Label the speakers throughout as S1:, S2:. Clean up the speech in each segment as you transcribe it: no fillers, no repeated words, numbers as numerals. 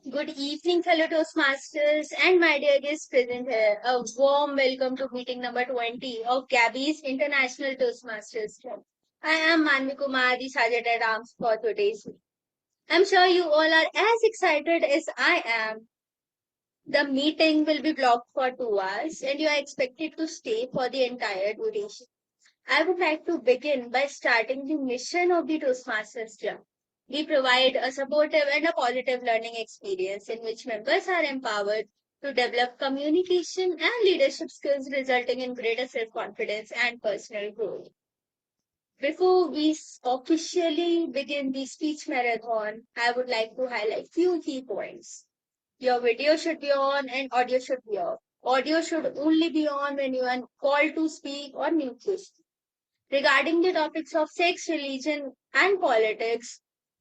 S1: Good evening, fellow Toastmasters and my dear guests present here. A warm welcome to meeting number 20 of Gabbys International Toastmasters Club. I am Maanvi Kumar, the Sergeant at Arms for today's meeting. I'm sure you all are as excited as I am. The meeting will be blocked for 2 hours and you are expected to stay for the entire duration. I would like to begin by starting the mission of the Toastmasters Club. We provide a supportive and a positive learning experience in which members are empowered to develop communication and leadership skills, resulting in greater self confidence and personal growth. Before we officially begin the speech marathon, I would like to highlight few key points. Your video should be on and audio should be off. Audio should only be on when you are called to speak or mute to speak. Regarding the topics of sex, religion, and politics,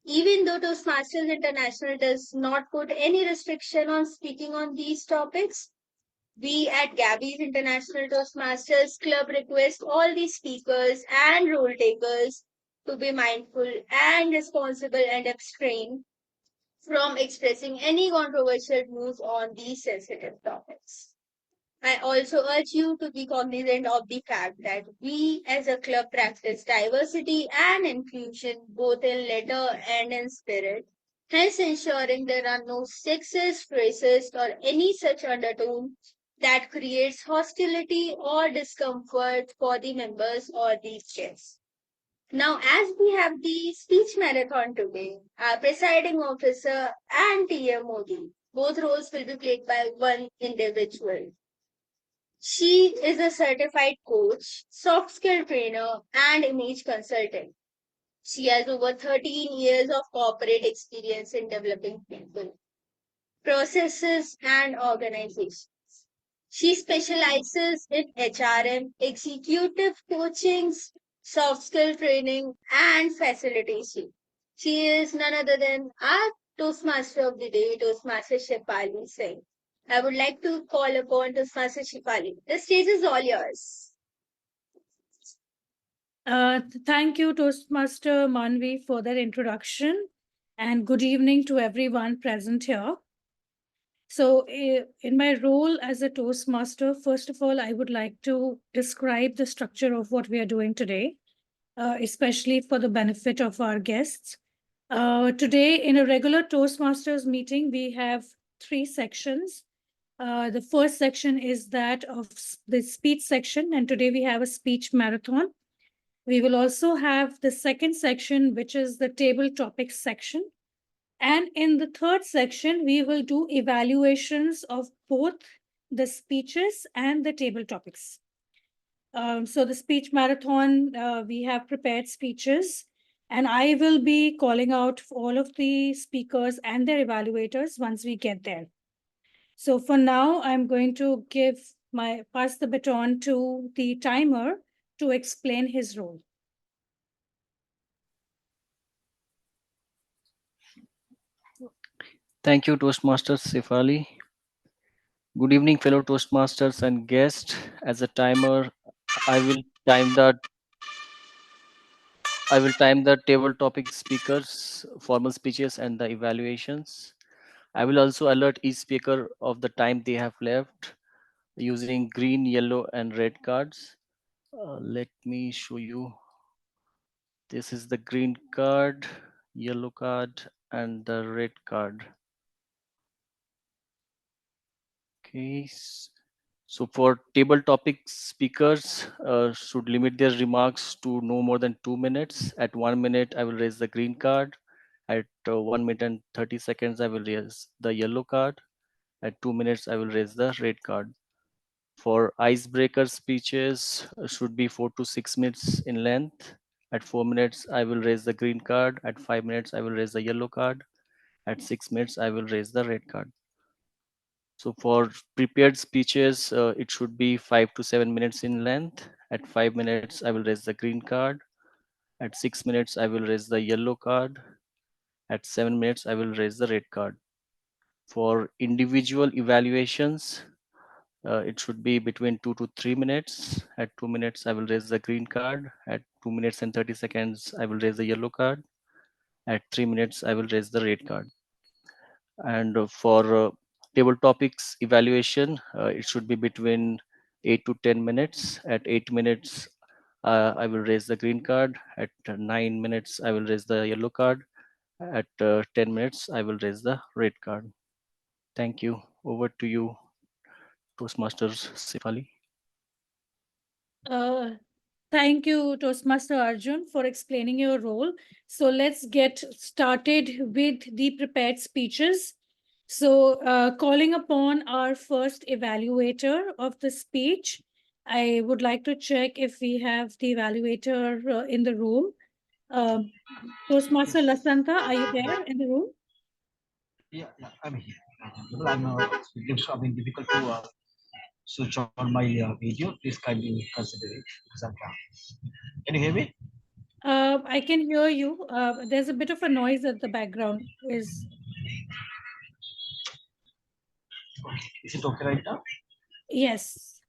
S1: even though Toastmasters International does not put any restriction on speaking on these topics, we at Gabby's International Toastmasters Club request all the speakers and role takers to be mindful and responsible and abstain from expressing any controversial views on these sensitive topics. I also urge you to be cognizant of the fact that we as a club practice diversity and inclusion both in letter and in spirit, hence ensuring there are no sexist, racist, or any such undertone that creates hostility or discomfort for the members or the guests. Now, as we have the speech marathon today, our presiding officer and TMOD, both roles will be played by one individual. She is a certified coach, soft skill trainer, and image consultant. She has over 13 years of corporate experience in developing people, processes, and organizations. She specializes in HRM, executive coaching, soft skill training, and facilitation. She is none other than our Toastmaster of the day, Toastmaster Shaifali Singh. I would like to call upon Toastmaster Shaifali. The stage is all yours.
S2: Thank you, Toastmaster Maanvi, for that introduction, and good evening to everyone present here. So, in my role as a Toastmaster, first of all, I would like to describe the structure of what we are doing today, especially for the benefit of our guests. Today, in a regular Toastmasters meeting, we have three sections. The first section is that of the speech section, and today we have a speech marathon. We will also have the second section, which is the table topics section. And in the third section, we will do evaluations of both the speeches and the table topics. So the speech marathon, we have prepared speeches, and I will be calling out all of the speakers and their evaluators once we get there. So for now, I'm going to pass the baton to the timer to explain his role.
S3: Thank you, Toastmasters Shaifali. Good evening, fellow Toastmasters and guests. As a timer, I will time the table topic speakers, formal speeches, and the evaluations. I will also alert each speaker of the time they have left using green, yellow, and red cards. Let me show you. This is the green card, yellow card, and the red card. Okay. So for table topic speakers should limit their remarks to no more than 2 minutes. At 1 minute, I will raise the green card. At 1 minute and 30 seconds, I will raise the yellow card. At 2 minutes, I will raise the red card. For icebreaker speeches should be 4 to 6 minutes in length. At 4 minutes, I will raise the green card. At 5 minutes, I will raise the yellow card. At 6 minutes, I will raise the red card. So for prepared speeches, it should be 5 to 7 minutes in length. At 5 minutes, I will raise the green card. At 6 minutes, I will raise the yellow card. At 7 minutes, I will raise the red card. For individual evaluations, it should be between 2 to 3 minutes. At 2 minutes, I will raise the green card. At 2 minutes and 30 seconds, I will raise the yellow card. At 3 minutes, I will raise the red card. And for table topics evaluation, it should be between 8 to 10 minutes. At 8 minutes, I will raise the green card. At 9 minutes, I will raise the yellow card. At 10 minutes, I will raise the red card. Thank you. Over to you, Toastmasters Shaifali.
S2: Uh, Thank you, Toastmaster Arjun, for explaining your role. So let's get started with the prepared speeches. So, calling upon our first evaluator of the speech, I would like to check if we have the evaluator in the room. Toastmaster Lasantha, are you there in the room?
S4: Yeah, I'm here. Well, it looks difficult to switch on my video. Please kindly consider it because I can't. Can you hear me?
S2: I can hear you. There's a bit of a noise at the background.
S4: Is it okay right now?
S2: Yes.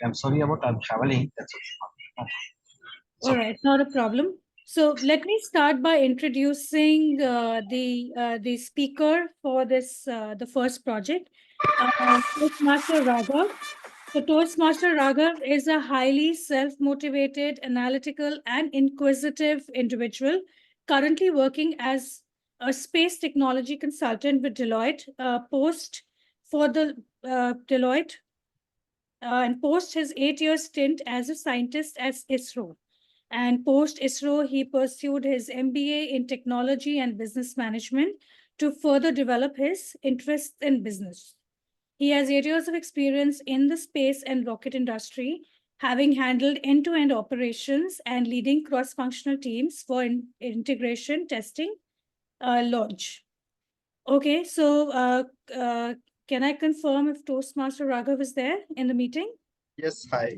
S4: I'm sorry about I'm traveling. That's okay.
S2: All right, not a problem. So let me start by introducing the speaker for this the first project, Toastmaster Raghav. So Toastmaster Raghav is a highly self-motivated, analytical, and inquisitive individual, currently working as a space technology consultant with Deloitte. Deloitte and post his 8-year stint as a scientist at ISRO. And post ISRO, he pursued his MBA in technology and business management to further develop his interests in business. He has 8 years of experience in the space and rocket industry, having handled end-to-end operations and leading cross-functional teams for integration, testing, launch. Okay, so can I confirm if Toastmaster Raghav is there in the meeting?
S5: Yes, hi.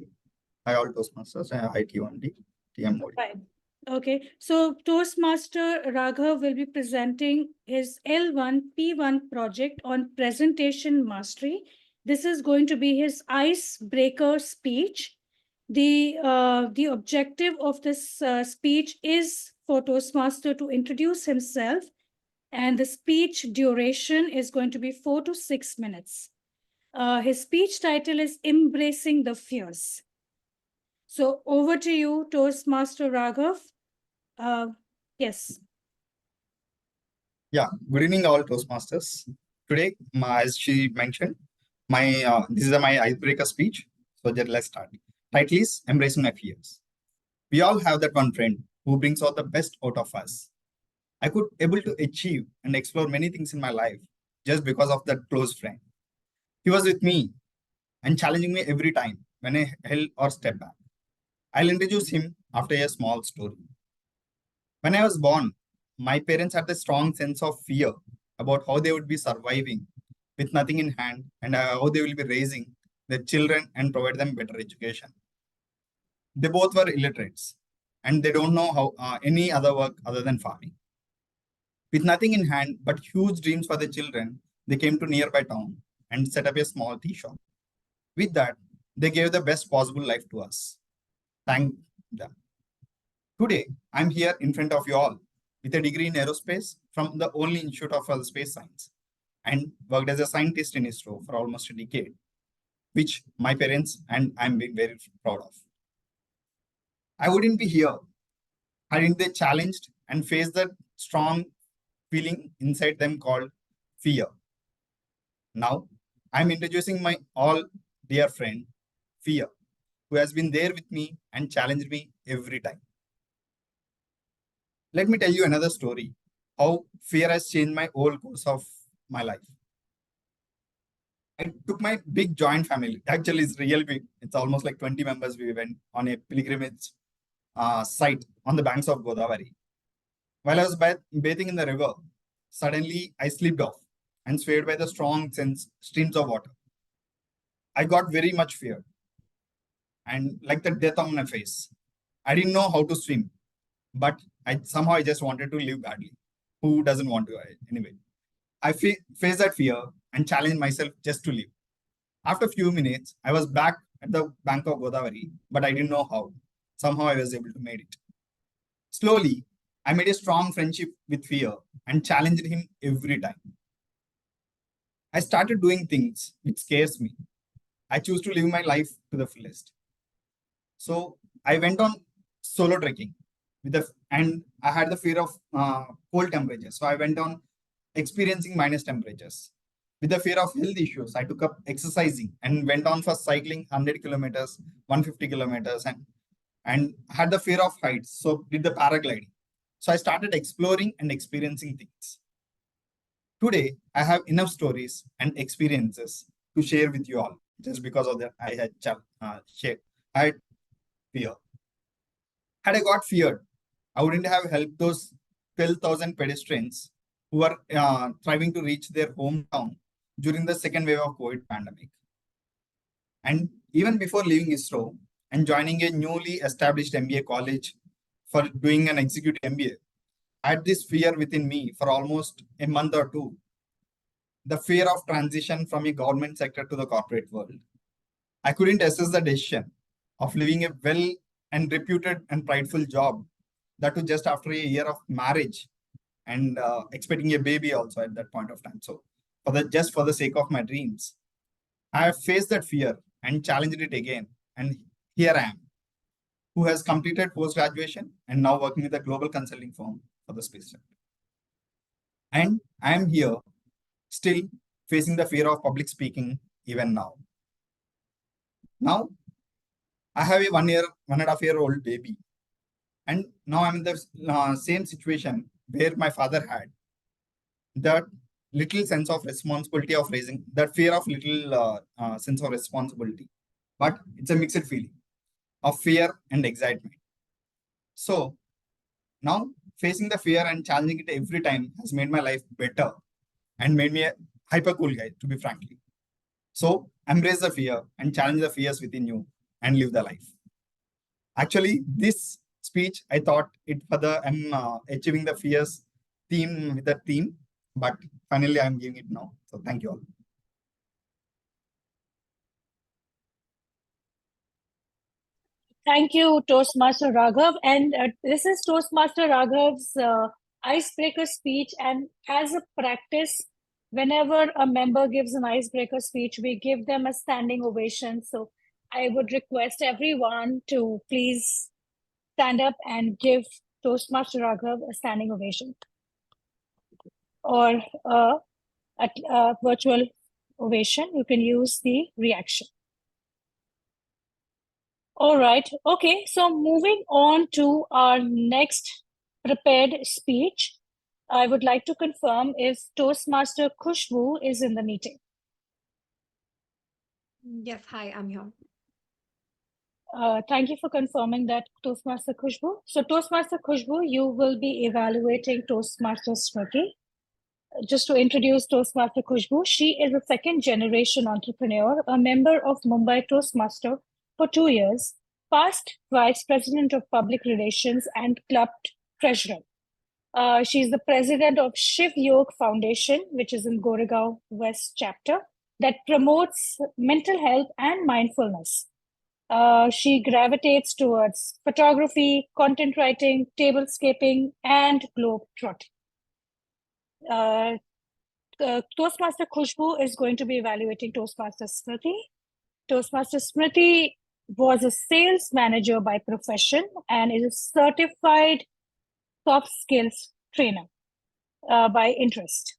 S5: Hi, all Toastmasters. Hi, T1D, TMOD.
S2: Right. Okay, so Toastmaster Raghav will be presenting his L1P1 project on presentation mastery. This is going to be his icebreaker speech. The objective of this speech is for Toastmaster to introduce himself, and the speech duration is going to be 4 to 6 minutes. His speech title is Embracing the Fears. So over to you, Toastmaster Raghav. Yes.
S5: Yeah, good evening, all Toastmasters. Today, as she mentioned, this is my icebreaker speech. So let's start. Title is Embracing My Fears. We all have that one friend who brings out the best out of us. I could able to achieve and explore many things in my life just because of that close friend. He was with me and challenging me every time when I held or step back. I'll introduce him after a small story. When I was born, my parents had a strong sense of fear about how they would be surviving with nothing in hand and how they will be raising their children and provide them better education. They both were illiterates and they don't know how any other work other than farming. With nothing in hand but huge dreams for their children, they came to nearby town and set up a small tea shop. With that, they gave the best possible life to us. Thank them. Today, I'm here in front of you all with a degree in aerospace from the only Institute of Space Science and worked as a scientist in ISRO for almost a decade, which my parents and I'm being very proud of. I wouldn't be here hadn't they challenged and faced that strong feeling inside them called fear. Now, I'm introducing my all dear friend, Fear, who has been there with me and challenged me every time. Let me tell you another story, how fear has changed my whole course of my life. I took my big joint family. Actually, it's really big. It's almost like 20 members. We went on a pilgrimage site on the banks of Godavari. While I was bathing in the river, suddenly I slipped off and swayed by the strong streams of water. I got very much feared and like the death on my face. I didn't know how to swim, but I just wanted to live badly. Who doesn't want to anyway? I faced that fear and challenged myself just to live. After a few minutes, I was back at the bank of Godavari, but I didn't know how. Somehow I was able to make it. Slowly, I made a strong friendship with fear and challenged him every time. I started doing things which scares me. I choose to live my life to the fullest. So I went on solo trekking and I had the fear of cold temperatures. So I went on experiencing minus temperatures. With the fear of health issues, I took up exercising and went on for cycling 100 kilometers, 150 kilometers, and had the fear of heights. So did the paragliding. So I started exploring and experiencing things. Today, I have enough stories and experiences to share with you all. Just because of that, I had fear. Had I got feared, I wouldn't have helped those 12,000 pedestrians who are trying to reach their hometown during the second wave of COVID pandemic. And even before leaving ISRO and joining a newly established MBA college for doing an executive MBA, I had this fear within me for almost a month or two. The fear of transition from a government sector to the corporate world. I couldn't assess the decision of leaving a well and reputed and prideful job, that was just after a year of marriage and expecting a baby also at that point of time. So just for the sake of my dreams, I have faced that fear and challenged it again. And here I am, who has completed post-graduation and now working with a global consulting firm for the space sector. And I am here still facing the fear of public speaking even now. Now, I have a 1.5-year-old baby. And now I'm in the same situation where my father had. That little sense of responsibility of raising, that fear of little sense of responsibility. But it's a mixed feeling of fear and excitement. So now facing the fear and challenging it every time has made my life better and made me a hyper cool guy, to be frankly. So embrace the fear and challenge the fears within you and live the life. Actually, this speech, I thought it for the achieving the fears theme with the theme, but finally I'm giving it now. So thank you all.
S2: Thank you, Toastmaster Raghav. And this is Toastmaster Raghav's icebreaker speech. And as a practice, whenever a member gives an icebreaker speech, we give them a standing ovation. So I would request everyone to please stand up and give Toastmaster Raghav a standing ovation or a virtual ovation. You can use the reaction. All right. Okay. So moving on to our next prepared speech, I would like to confirm if Toastmaster Khushbu is in the meeting.
S6: Yes, hi, I'm here.
S2: Thank you for confirming that, Toastmaster Khushbu. So Toastmaster Khushbu, you will be evaluating Toastmaster Smruti. Just to introduce Toastmaster Khushbu, she is a second-generation entrepreneur, a member of Mumbai Toastmaster for 2 years, past Vice President of Public Relations and Club Treasurer. She's the president of Shiv Yog Foundation, which is in Goregaon West chapter, that promotes mental health and mindfulness. She gravitates towards photography, content writing, tablescaping, and globe trotting. Toastmaster Khushbu is going to be evaluating Toastmaster Smruti. Toastmaster Smruti was a sales manager by profession and is a certified soft skills trainer by interest.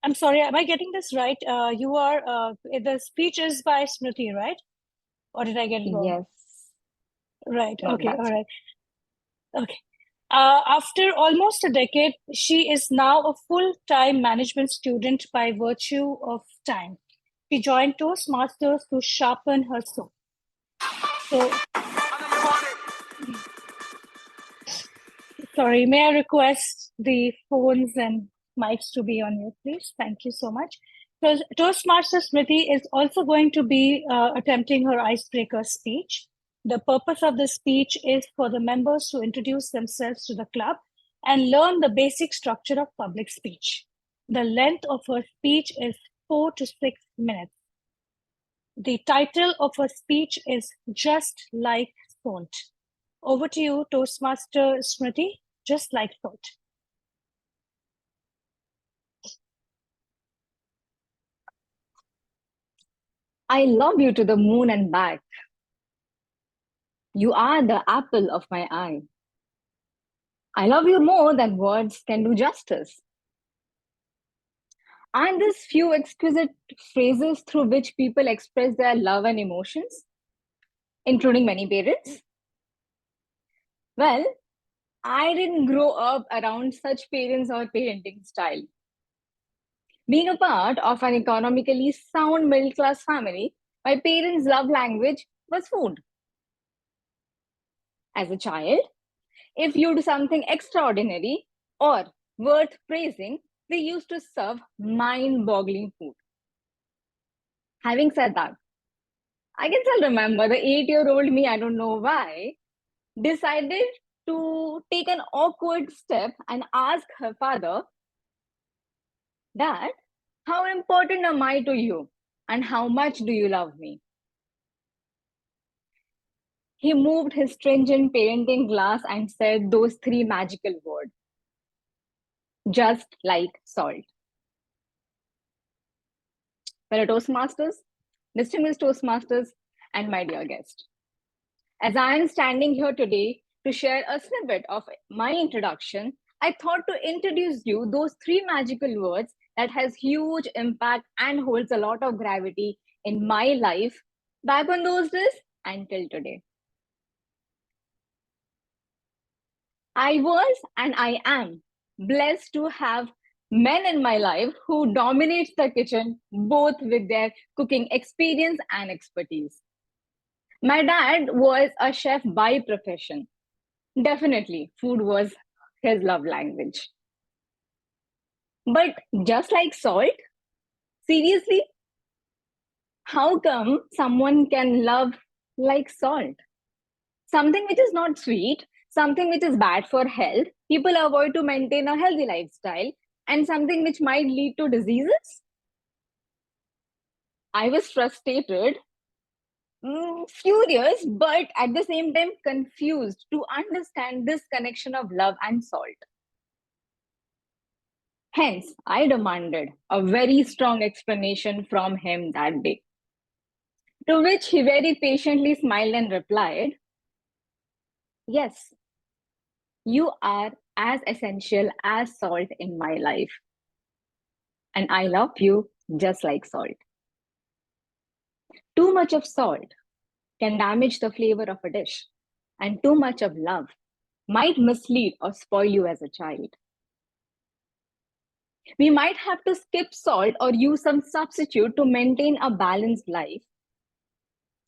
S2: I'm sorry, am I getting this right? You are, the speech is by Smruti, right? Or did I get it wrong?
S6: Yes.
S2: Right,
S6: No,
S2: okay, all
S6: that's
S2: right. Okay. After almost a decade, she is now a full-time management student by virtue of time. She joined Toastmasters to sharpen her soul. So, sorry, may I request the phones and mics to be on mute, please? Thank you so much. So Toastmaster Smruti is also going to be attempting her icebreaker speech. The purpose of the speech is for the members to introduce themselves to the club and learn the basic structure of public speech. The length of her speech is 4 to 6 minutes. The title of her speech is Just Like Salt. Over to you, Toastmaster Smruti, just like thought.
S6: I love you to the moon and back. You are the apple of my eye. I love you more than words can do justice. Aren't these few exquisite phrases through which people express their love and emotions, including many parents? Well, I didn't grow up around such parents or parenting style. Being a part of an economically sound middle class family, my parents' love language was food. As a child, if you do something extraordinary or worth praising, they used to serve mind boggling food. Having said that, I can still remember the 8-year-old me, I don't know why, decided to take an awkward step and ask her father, Dad, how important am I to you? And how much do you love me? He moved his stringent parenting glass and said those 3 magical words, just like salt. Fellow Toastmasters, distinguished Toastmasters, and my dear guest. As I am standing here today to share a snippet of my introduction, I thought to introduce you those 3 magical words that has huge impact and holds a lot of gravity in my life back on those days and till today. I was and I am blessed to have men in my life who dominate the kitchen both with their cooking experience and expertise. My dad was a chef by profession. Definitely, food was his love language. But just like salt, seriously, how come someone can love like salt? Something which is not sweet, something which is bad for health, people avoid to maintain a healthy lifestyle, and something which might lead to diseases? I was frustrated, furious, but at the same time confused to understand this connection of love and salt. Hence, I demanded a very strong explanation from him that day. To which he very patiently smiled and replied, Yes, you are as essential as salt in my life. And I love you just like salt. Too much of salt can damage the flavor of a dish, and too much of love might mislead or spoil you as a child. We might have to skip salt or use some substitute to maintain a balanced life.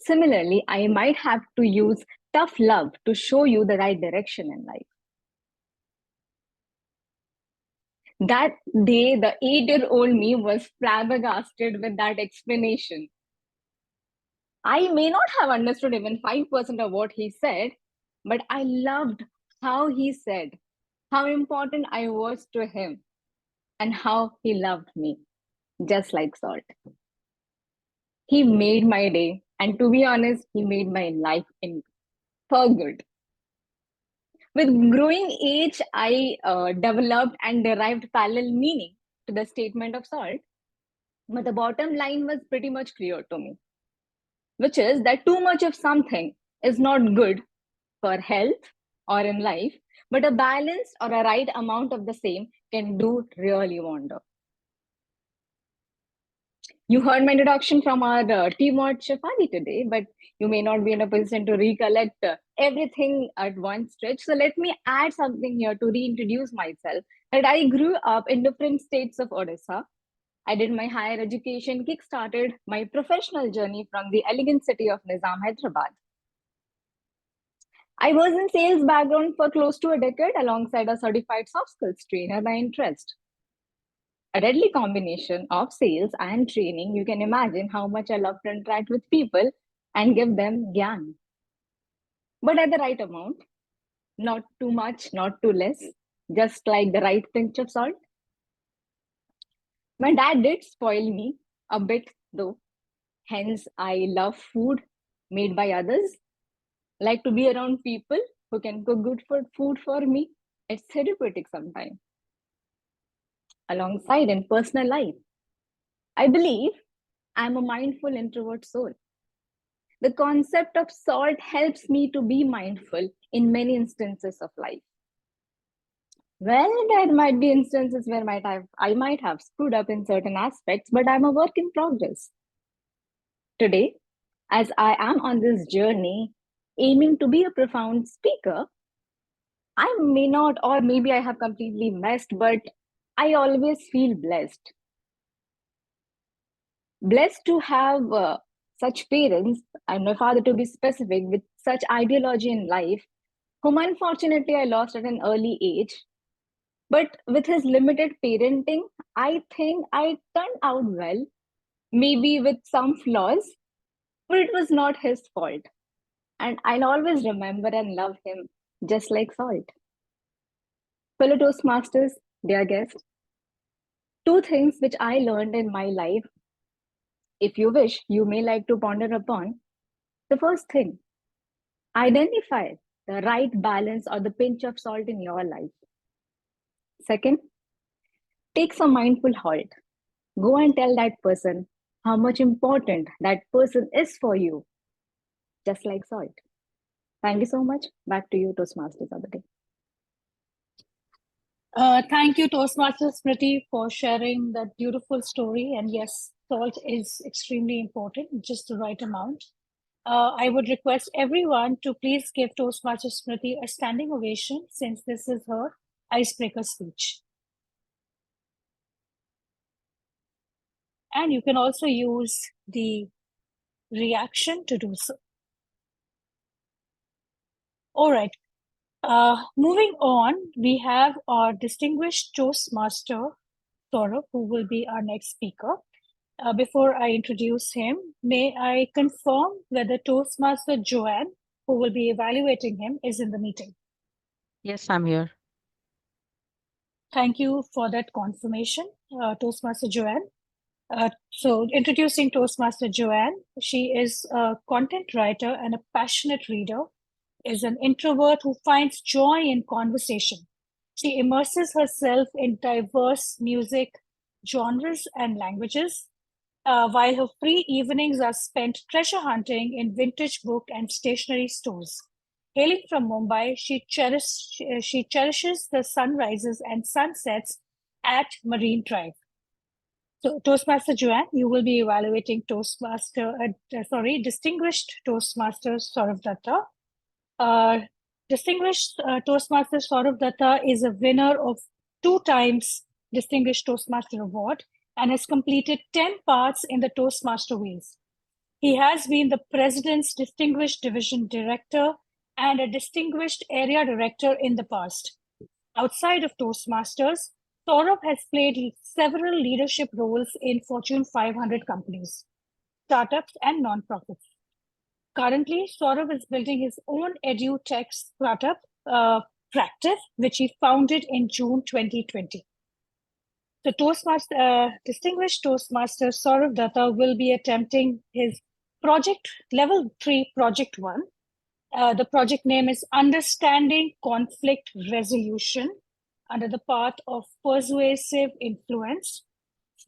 S6: Similarly, I might have to use tough love to show you the right direction in life. That day, the 8-year-old me was flabbergasted with that explanation. I may not have understood even 5% of what he said, but I loved how he said, how important I was to him, and how he loved me, just like salt. He made my day, and to be honest, he made my life for good. With growing age, I developed and derived parallel meaning to the statement of salt, but the bottom line was pretty much clear to me, which is that too much of something is not good for health or in life, but a balanced or a right amount of the same can do really wonder. You heard my introduction from our TMOD Shaifali today, but you may not be in a position to recollect everything at one stretch. So let me add something here to reintroduce myself. That I grew up in different states of Odisha. I did my higher education, kick-started my professional journey from the elegant city of Nizam, Hyderabad. I was in sales background for close to a decade alongside a certified soft skills trainer by interest. A deadly combination of sales and training. You can imagine how much I love to interact with people and give them gyan. But at the right amount, not too much, not too less, just like the right pinch of salt. My dad did spoil me a bit though. Hence, I love food made by others, like to be around people who can cook good food for me. It's therapeutic sometimes. Alongside in personal life, I believe I'm a mindful introvert soul. The concept of salt helps me to be mindful in many instances of life. Well, there might be instances where I might have screwed up in certain aspects, but I'm a work in progress. Today, as I am on this journey, aiming to be a profound speaker, I may not, or maybe I have completely messed, but I always feel blessed. Blessed to have such parents, and my father to be specific, with such ideology in life, whom unfortunately I lost at an early age. But with his limited parenting, I think I turned out well, maybe with some flaws, but it was not his fault. And I'll always remember and love him just like salt. Fellow Toastmasters, dear guests, two things which I learned in my life, if you wish, you may like to ponder upon. The first thing, identify the right balance or the pinch of salt in your life. Second, take some mindful halt. Go and tell that person how much important that person is for you, just like salt. Thank you so much. Back to you, Toastmasters of the day.
S2: Thank you, Toastmasters Smruti, for sharing that beautiful story. And yes, salt is extremely important, just the right amount. I would request everyone to please give Toastmasters Smruti a standing ovation, since this is her icebreaker speech. And you can also use the reaction to do so. All right. Moving on, we have our distinguished Toastmaster, Sourav, who will be our next speaker. Before I introduce him, may I confirm whether Toastmaster Joane, who will be evaluating him, is in the meeting?
S7: Yes, I'm here.
S2: Thank you for that confirmation, Toastmaster Joane. So introducing Toastmaster Joane, she is a content writer and a passionate reader, is an introvert who finds joy in conversation. She immerses herself in diverse music, genres, and languages, while her free evenings are spent treasure hunting in vintage book and stationery stores. Hailing from Mumbai, she cherishes the sunrises and sunsets at Marine Drive. So, Toastmaster Joane, you will be evaluating distinguished Toastmaster Sourav Dutta. Distinguished Toastmaster Sourav Dutta is a winner of 2 times Distinguished Toastmaster Award and has completed 10 parts in the Toastmaster Wheels. He has been the President's Distinguished Division Director and a Distinguished Area Director in the past. Outside of Toastmasters, Sourav has played several leadership roles in Fortune 500 companies, startups, and nonprofits. Currently, Sourav is building his own edu-tech startup, Practive, which he founded in June 2020. The distinguished Toastmaster Sourav Dutta will be attempting his project level 3, project 1. The project name is Understanding Conflict Resolution under the path of persuasive influence.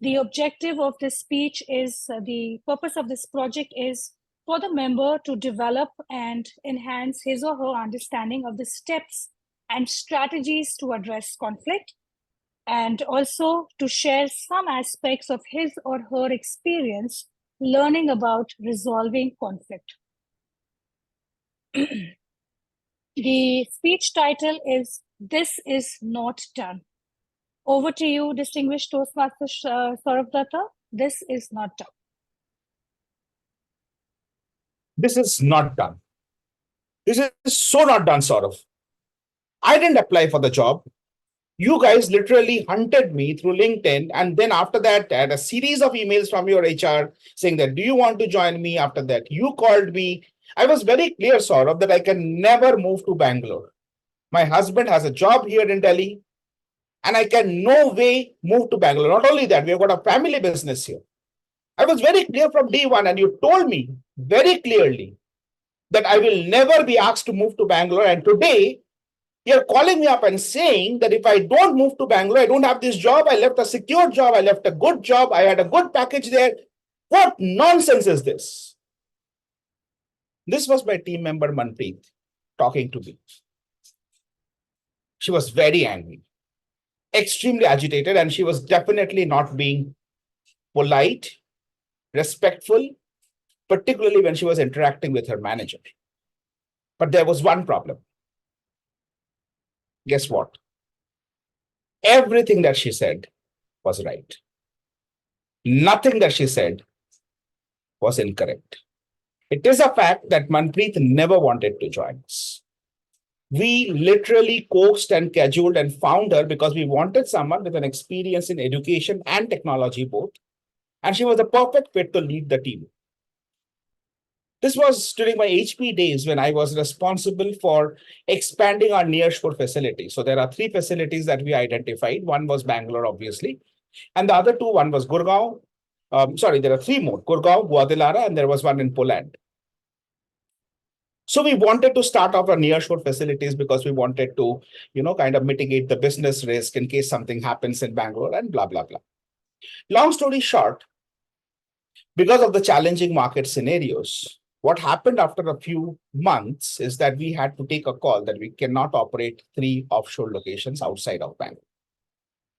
S2: The objective of this speech is, the purpose of this project is for the member to develop and enhance his or her understanding of the steps and strategies to address conflict, and also to share some aspects of his or her experience learning about resolving conflict. The speech title is This Is Not Done. Over to you, distinguished Toastmaster Sourav Dutta. This is not done.
S8: This is not done. This is so not done, Saurav. I didn't apply for the job. You guys literally hunted me through LinkedIn. And then after that, I had a series of emails from your HR saying that, do you want to join me? After that, you called me. I was very clear, Saurav, that I can never move to Bangalore. My husband has a job here in Delhi, and I can no way move to Bangalore. Not only that, we've got a family business here. I was very clear from day one, and you told me very clearly that I will never be asked to move to Bangalore. And today, you're calling me up and saying that if I don't move to Bangalore, I don't have this job. I left a secure job. I left a good job. I had a good package there. What nonsense is this? This was my team member Manpreet talking to me. She was very angry, extremely agitated, and she was definitely not being polite, respectful, particularly when she was interacting with her manager. But there was one problem. Guess what? Everything that she said was right. Nothing that she said was incorrect. It is a fact that Manpreet never wanted to join us. We literally coaxed and cajoled and found her because we wanted someone with an experience in education and technology both. And she was a perfect fit to lead the team. This was during my HP days when I was responsible for expanding our nearshore facility. So there are 3 facilities that we identified. One was Bangalore, obviously. And the other 2, one was Gurgaon. There are 3 more, Gurgaon, Guadalajara, and there was one in Poland. So we wanted to start off our nearshore facilities because we wanted to, kind of mitigate the business risk in case something happens in Bangalore and blah, blah, blah. Long story short, because of the challenging market scenarios, what happened after a few months is that we had to take a call that we cannot operate 3 offshore locations outside of Bangalore.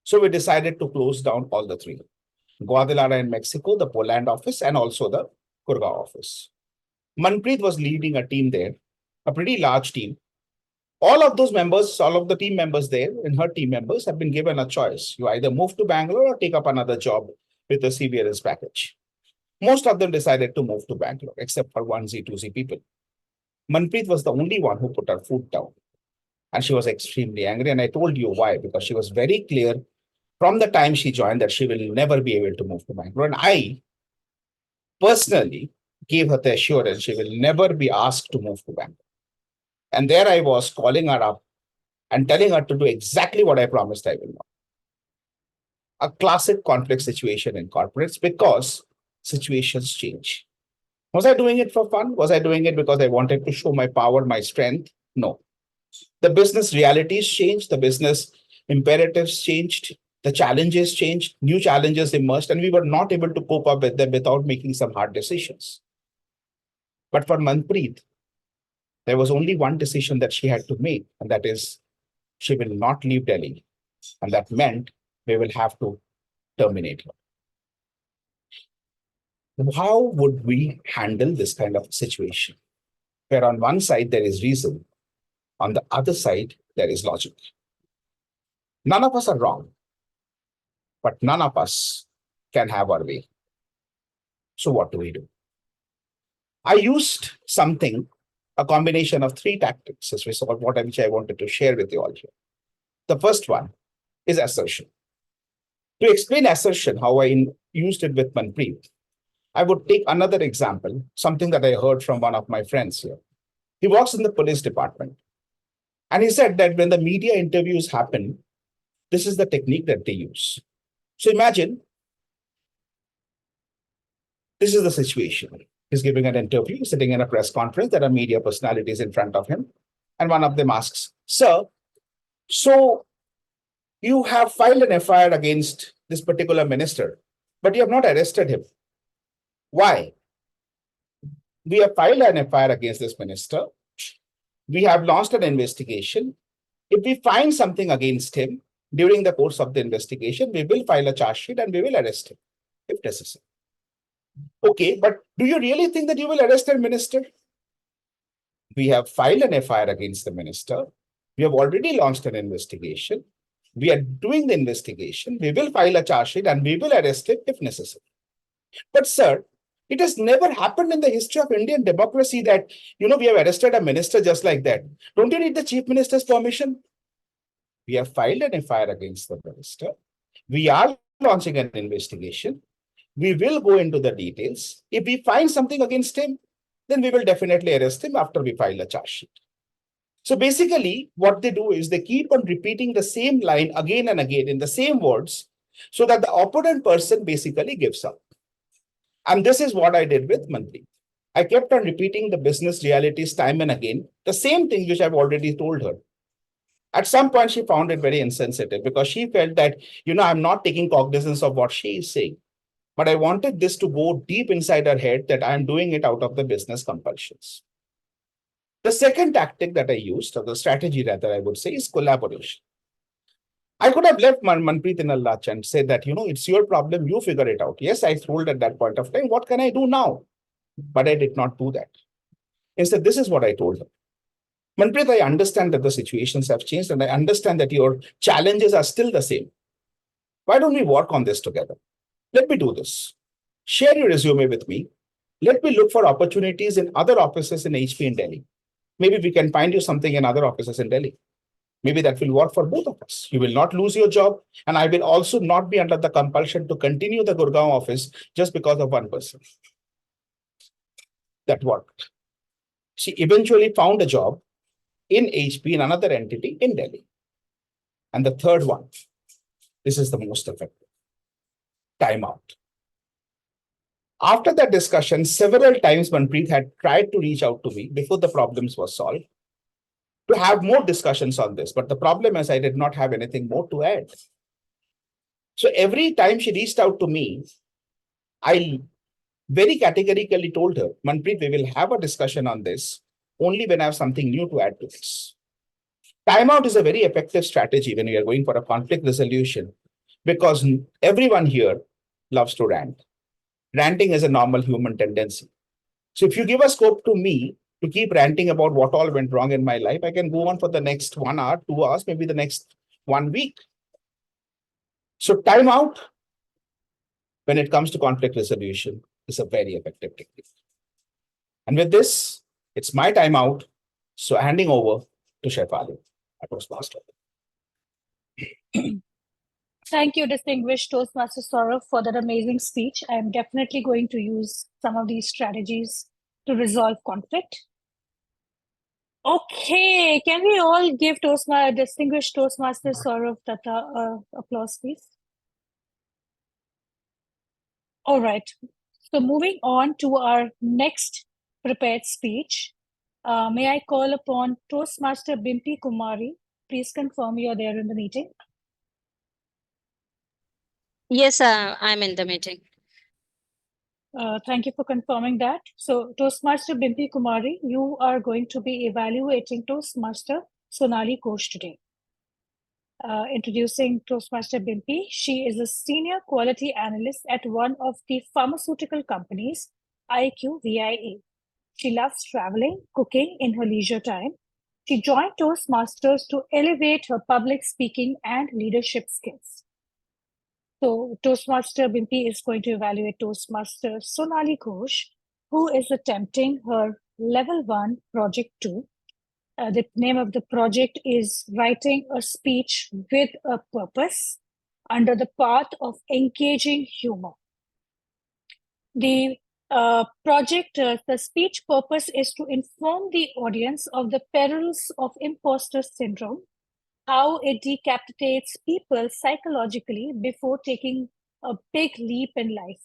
S8: So we decided to close down all the 3. Guadalajara in Mexico, the Poland office, and also the Gurgaon office. Manpreet was leading a team there, a pretty large team. All of those members, all of the team members there and her team members have been given a choice. You either move to Bangalore or take up another job with a CBRS package. Most of them decided to move to Bangalore, except for 1Z, 2Z people. Manpreet was the only one who put her foot down. And she was extremely angry. And I told you why, because she was very clear from the time she joined that she will never be able to move to Bangalore. And I personally gave her the assurance she will never be asked to move to Bangalore. And there I was calling her up and telling her to do exactly what I promised I will not. A classic conflict situation in corporates because situations change. Was I doing it for fun? Was I doing it because I wanted to show my power, my strength? No. The business realities changed, the business imperatives changed, the challenges changed, new challenges emerged, and we were not able to cope up with them without making some hard decisions. But for Manpreet, there was only one decision that she had to make, and that is she will not leave Delhi. And that meant we will have to terminate her. How would we handle this kind of situation? Where on one side there is reason, on the other side there is logic. None of us are wrong, but none of us can have our way. So what do we do? I used something, a combination of 3 tactics, as we saw, which I wanted to share with you all here. The first one is assertion. To explain assertion, how I used it with Manpreet, I would take another example, something that I heard from one of my friends here. He works in the police department. And he said that when the media interviews happen, this is the technique that they use. So imagine, this is the situation. He's giving an interview, sitting in a press conference. There are media personalities in front of him. And one of them asks, "Sir, so you have filed an FIR against this particular minister, but you have not arrested him. Why?" "We have filed an FIR against this minister. We have launched an investigation. If we find something against him during the course of the investigation, we will file a charge sheet and we will arrest him if necessary." "Okay, but do you really think that you will arrest a minister?" "We have filed an FIR against the minister. We have already launched an investigation. We are doing the investigation. We will file a charge sheet and we will arrest him if necessary." "But sir, it has never happened in the history of Indian democracy that, we have arrested a minister just like that. Don't you need the chief minister's permission?" "We have filed an FIR against the minister. We are launching an investigation. We will go into the details. If we find something against him, then we will definitely arrest him after we file a charge sheet." So basically, what they do is they keep on repeating the same line again and again in the same words so that the opponent person basically gives up. And this is what I did with Manpreet. I kept on repeating the business realities time and again, the same thing which I've already told her. At some point, she found it very insensitive because she felt that, I'm not taking cognizance of what she is saying. But I wanted this to go deep inside her head that I'm doing it out of the business compulsions. The second tactic that I used, or the strategy rather, I would say, is collaboration. I could have left Manpreet in a lurch and said that, it's your problem, you figure it out. Yes, I told at that point of time, what can I do now? But I did not do that. Instead, this is what I told her. Manpreet, I understand that the situations have changed and I understand that your challenges are still the same. Why don't we work on this together? Let me do this. Share your resume with me. Let me look for opportunities in other offices in HP in Delhi. Maybe we can find you something in other offices in Delhi. Maybe that will work for both of us. You will not lose your job, and I will also not be under the compulsion to continue the Gurgaon office just because of one person. That worked. She eventually found a job in HP in another entity in Delhi. And the third one, this is the most effective. Timeout. After that discussion, several times Manpreet had tried to reach out to me before the problems were solved to have more discussions on this. But the problem is I did not have anything more to add. So every time she reached out to me, I very categorically told her, Manpreet, we will have a discussion on this only when I have something new to add to this. Timeout is a very effective strategy when we are going for a conflict resolution because everyone here loves to rant. Ranting is a normal human tendency. So if you give a scope to me to keep ranting about what all went wrong in my life, I can go on for the next 1 hour, 2 hours, maybe the next 1 week. So timeout, when it comes to conflict resolution, is a very effective technique. And with this, it's my timeout. So handing over to Shaifali, our Toastmaster.
S2: Thank you, distinguished Toastmaster Sourav, for that amazing speech. I am definitely going to use some of these strategies to resolve conflict. Okay, can we all give distinguished Toastmaster Sourav Dutta applause, please? All right. So moving on to our next prepared speech, may I call upon Toastmaster Bimpy Kumari? Please confirm you're there in the meeting.
S7: Yes, I'm in the meeting.
S2: Thank you for confirming that. So Toastmaster Bimpy Kumari, you are going to be evaluating Toastmaster Sonali Ghosh today. Introducing Toastmaster Bimpy, she is a senior quality analyst at one of the pharmaceutical companies, IQVIA. She loves traveling, cooking in her leisure time. She joined Toastmasters to elevate her public speaking and leadership skills. So Toastmaster Bimpy is going to evaluate Toastmaster Sonali Ghosh, who is attempting her level 1 project 2. The name of the project is Writing a Speech with a Purpose under the path of engaging humor. The project, the speech purpose is to inform the audience of the perils of imposter syndrome, how it decapitates people psychologically before taking a big leap in life,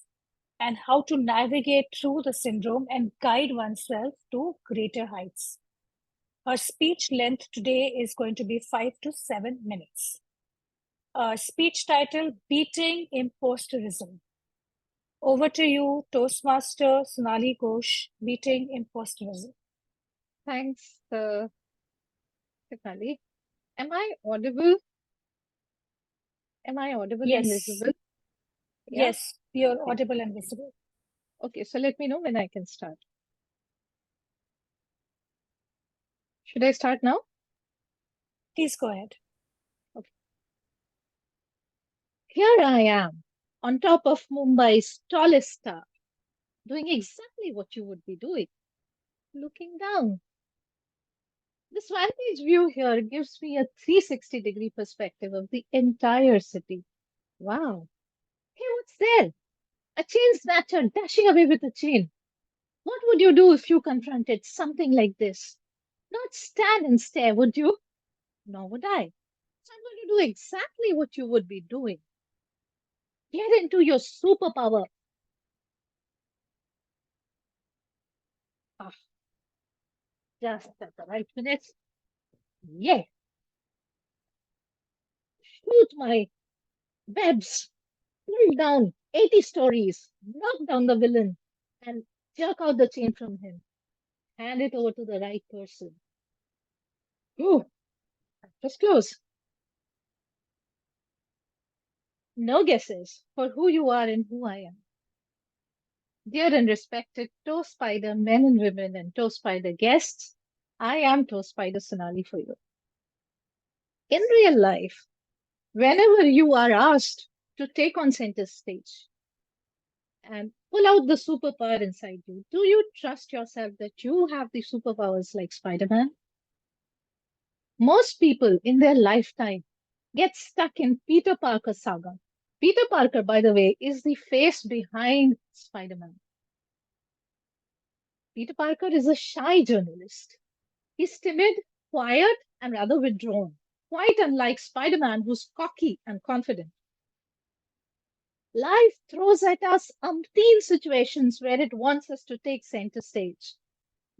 S2: and how to navigate through the syndrome and guide oneself to greater heights. Her speech length today is going to be 5 to 7 minutes. Speech title, Beating Imposterism. Over to you, Toastmaster Sonali Ghosh, Beating Imposterism.
S9: Thanks, Shaifali. Am I audible? Am I audible and
S2: Yes.
S9: visible? Yeah?
S2: Yes, you're
S9: Okay.
S2: audible and visible.
S9: Okay, so let me know when I can start. Should I start now?
S2: Please go ahead.
S9: Here I am, on top of Mumbai's tallest tower, doing exactly what you would be doing, looking down. This vantage view here gives me a 360-degree perspective of the entire city. Wow. Hey, what's there? A chain snatcher dashing away with a chain. What would you do if you confronted something like this? Not stand and stare, would you? Nor would I. So I'm going to do exactly what you would be doing. Get into your superpower. just at the right minute. Yeah, shoot my webs, pull down 80 stories, knock down the villain, and jerk out the chain from him. Hand it over to the right person. Ooh, that was close. No guesses for who you are and who I am. Dear and respected Toast Spider men and women and Toast Spider guests, I am Toast Spider Sonali for you. In real life, whenever you are asked to take on center stage and pull out the superpower inside you, do you trust yourself that you have the superpowers like Spider-Man? Most people in their lifetime get stuck in Peter Parker saga. Peter Parker, by the way, is the face behind Spider-Man. Peter Parker is a shy journalist. He's timid, quiet, and rather withdrawn, quite unlike Spider-Man, who's cocky and confident. Life throws at us umpteen situations where it wants us to take center stage,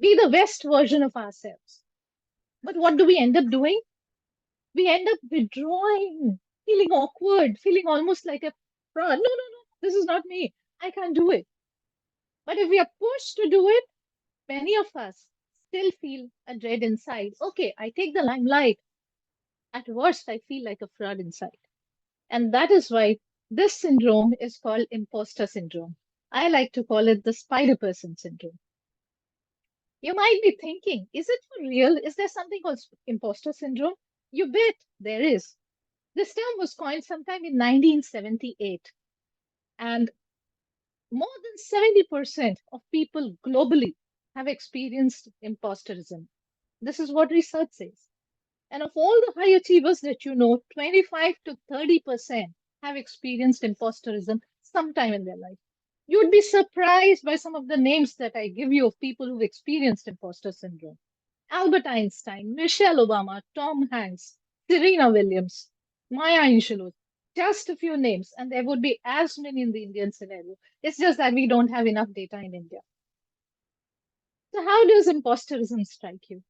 S9: be the best version of ourselves. But what do we end up doing? We end up withdrawing, feeling awkward, feeling almost like a fraud. No, this is not me. I can't do it. But if we are pushed to do it, many of us still feel a dread inside. Okay, I take the limelight. At worst, I feel like a fraud inside. And that is why this syndrome is called imposter syndrome. I like to call it the spider person syndrome. You might be thinking, is it for real? Is there something called imposter syndrome? You bet there is. This term was coined sometime in 1978. And more than 70% of people globally have experienced imposterism. This is what research says. And of all the high achievers that you know, 25 to 30% have experienced imposterism sometime in their life. You'd be surprised by some of the names that I give you of people who've experienced imposter syndrome. Albert Einstein, Michelle Obama, Tom Hanks, Serena Williams, Maya Angelou, just a few names, and there would be as many in the Indian scenario. It's just that we don't have enough data in India. So how does imposterism strike you?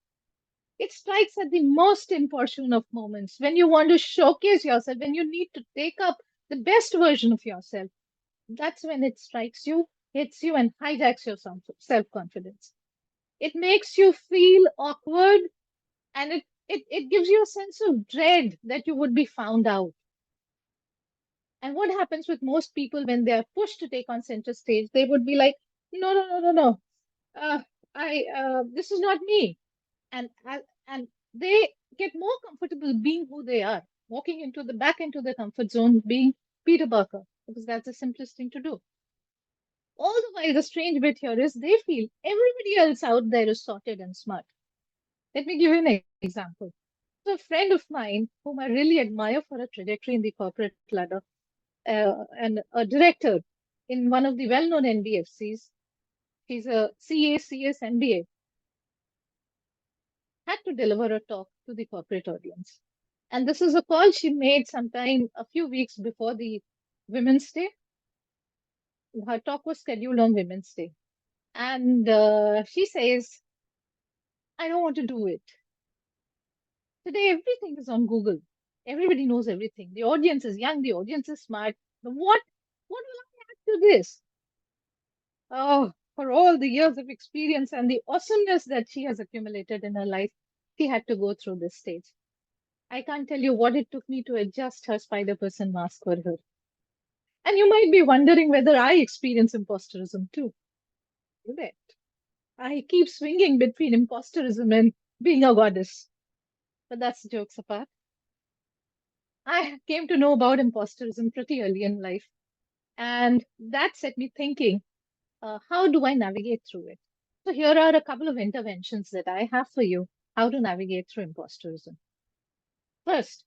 S9: It strikes at the most inopportune of moments when you want to showcase yourself, when you need to take up the best version of yourself. That's when it strikes you, hits you, and hijacks your self-confidence. It makes you feel awkward, and it gives you a sense of dread that you would be found out. And what happens with most people when they are pushed to take on center stage, they would be like, no. This is not me. And they get more comfortable being who they are, walking back into the comfort zone, being Peter Parker, because that's the simplest thing to do. All the while, the strange bit here is they feel everybody else out there is sorted and smart. Let me give you an example. So a friend of mine, whom I really admire for her trajectory in the corporate ladder, and a director in one of the well-known NBFCs, she's a CS MBA, had to deliver a talk to the corporate audience. And this is a call she made sometime a few weeks before the Women's Day. Her talk was scheduled on Women's Day. And she says, I don't want to do it. Today, everything is on Google. Everybody knows everything. The audience is young, the audience is smart. What will I add to this? Oh, for all the years of experience and the awesomeness that she has accumulated in her life, she had to go through this stage. I can't tell you what it took me to adjust her spider person mask for her. And you might be wondering whether I experience imposterism too. You bet. I keep swinging between imposterism and being a goddess. But that's jokes apart. I came to know about imposterism pretty early in life. And that set me thinking, how do I navigate through it? So here are a couple of interventions that I have for you, how to navigate through imposterism. First,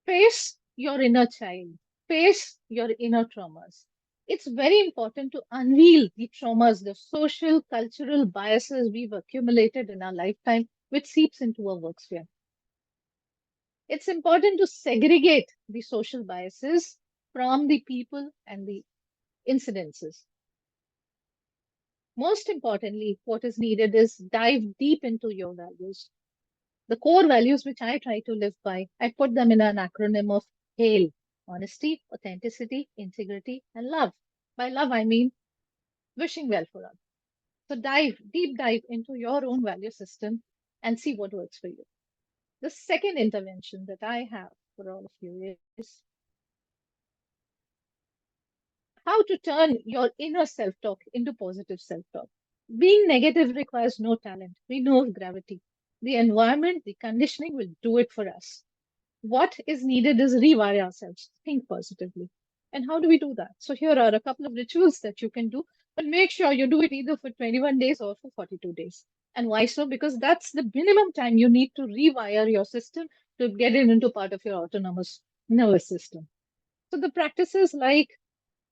S9: face your inner child, face your inner traumas. It's very important to unveil the traumas, the social, cultural biases we've accumulated in our lifetime, which seeps into our work sphere. It's important to segregate the social biases from the people and the incidences. Most importantly, what is needed is dive deep into your values. The core values which I try to live by, I put them in an acronym of HAIL: honesty, authenticity, integrity, and love. By love, I mean wishing well for others. So deep dive into your own value system and see what works for you. The second intervention that I have for all of you is how to turn your inner self talk into positive self talk. Being negative requires no talent. We know gravity. The environment, the conditioning will do it for us. What is needed is rewire ourselves, think positively. And how do we do that? So here are a couple of rituals that you can do, but make sure you do it either for 21 days or for 42 days. And why so? Because that's the minimum time you need to rewire your system to get it into part of your autonomous nervous system. So the practices like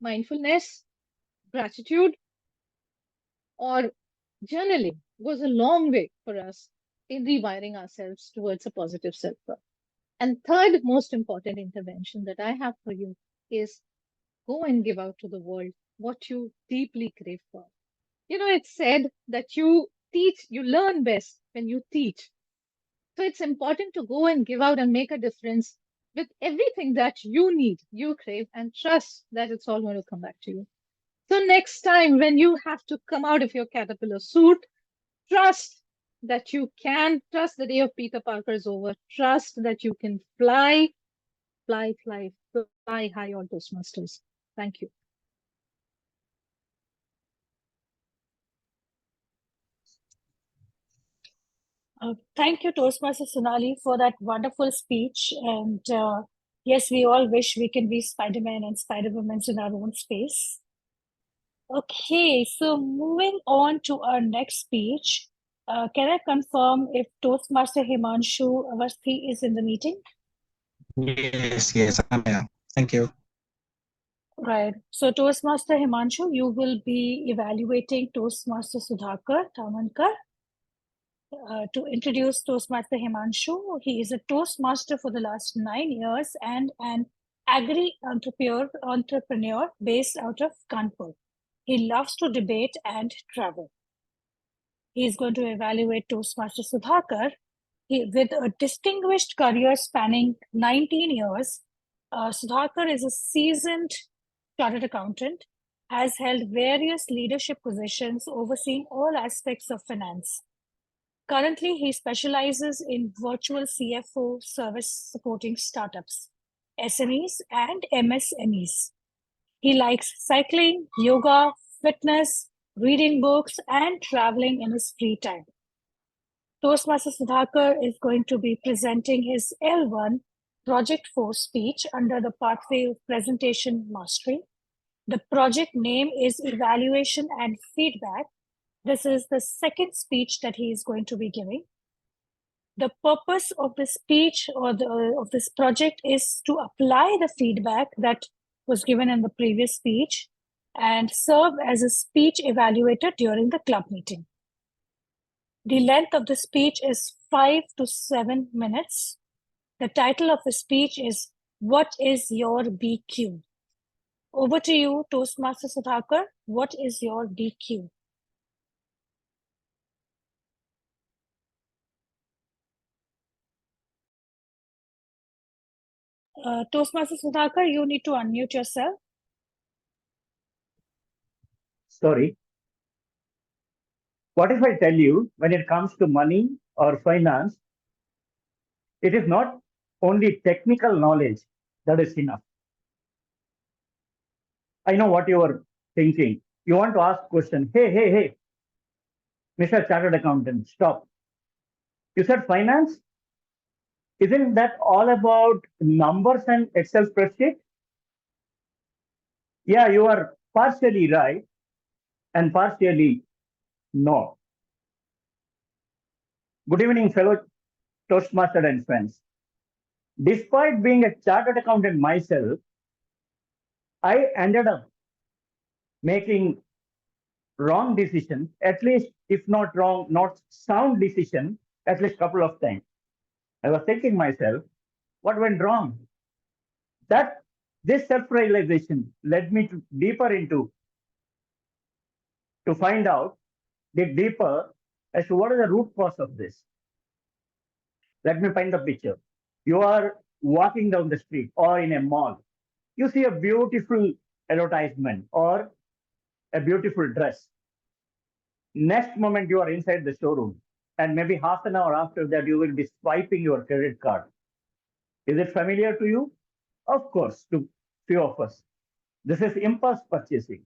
S9: mindfulness, gratitude, or journaling goes a long way for us in rewiring ourselves towards a positive self-talk. And third most important intervention that I have for you is go and give out to the world what you deeply crave for. You know, it's said that you learn best when you teach. So it's important to go and give out and make a difference with everything that you need, you crave, and trust that it's all going to come back to you. So next time when you have to come out of your caterpillar suit, trust that you can, trust the day of Peter Parker is over, trust that you can fly, fly, fly, fly high on Toastmasters. Thank you.
S2: Thank you, Toastmaster Sonali, for that wonderful speech. And yes, we all wish we can be Spider-Man and Spider-Woman in our own space. Okay, so moving on to our next speech, can I confirm if Toastmaster Himanshu Avasthi is in the meeting?
S10: Yes, I'm here. Thank you.
S2: Right. So Toastmaster Himanshu, you will be evaluating Toastmaster Sudhakar, Thamankar. To introduce Toastmaster Himanshu, he is a Toastmaster for the last 9 years and an agri-entrepreneur based out of Kanpur. He loves to debate and travel. He is going to evaluate Toastmaster Sudhakar. With a distinguished career spanning 19 years, Sudhakar is a seasoned chartered accountant, has held various leadership positions overseeing all aspects of finance. Currently, he specializes in virtual CFO service supporting startups, SMEs, and MSMEs. He likes cycling, yoga, fitness, reading books, and traveling in his free time. Toastmaster Sudhakar is going to be presenting his L1 Project 4 speech under the pathway of presentation mastery. The project name is Evaluation and Feedback. This is the second speech that he is going to be giving. The purpose of the speech or of this project is to apply the feedback that was given in the previous speech and serve as a speech evaluator during the club meeting. The length of the speech is 5 to 7 minutes. The title of the speech is What is Your BQ? Over to you, Toastmaster Sudhakar. What is your BQ? Toastmaster Sudhakar, you need to unmute yourself.
S11: Sorry. What if I tell you, when it comes to money or finance, it is not only technical knowledge that is enough. I know what you are thinking. You want to ask question. Hey, Mr. Chartered Accountant, stop. You said finance? Isn't that all about numbers and Excel spreadsheet? Yeah, you are partially right and partially no. Good evening, fellow Toastmaster and friends. Despite being a chartered accountant myself, I ended up making wrong decision, at least if not wrong, not sound decision, at least couple of times. I was thinking myself, what went wrong? This self-realization led me to deeper into to find out, dig deeper as to what is the root cause of this. Let me paint the picture. You are walking down the street or in a mall. You see a beautiful advertisement or a beautiful dress. Next moment, you are inside the showroom. And maybe half an hour after that, you will be swiping your credit card. Is it familiar to you? Of course, to few of us. This is impulse purchasing.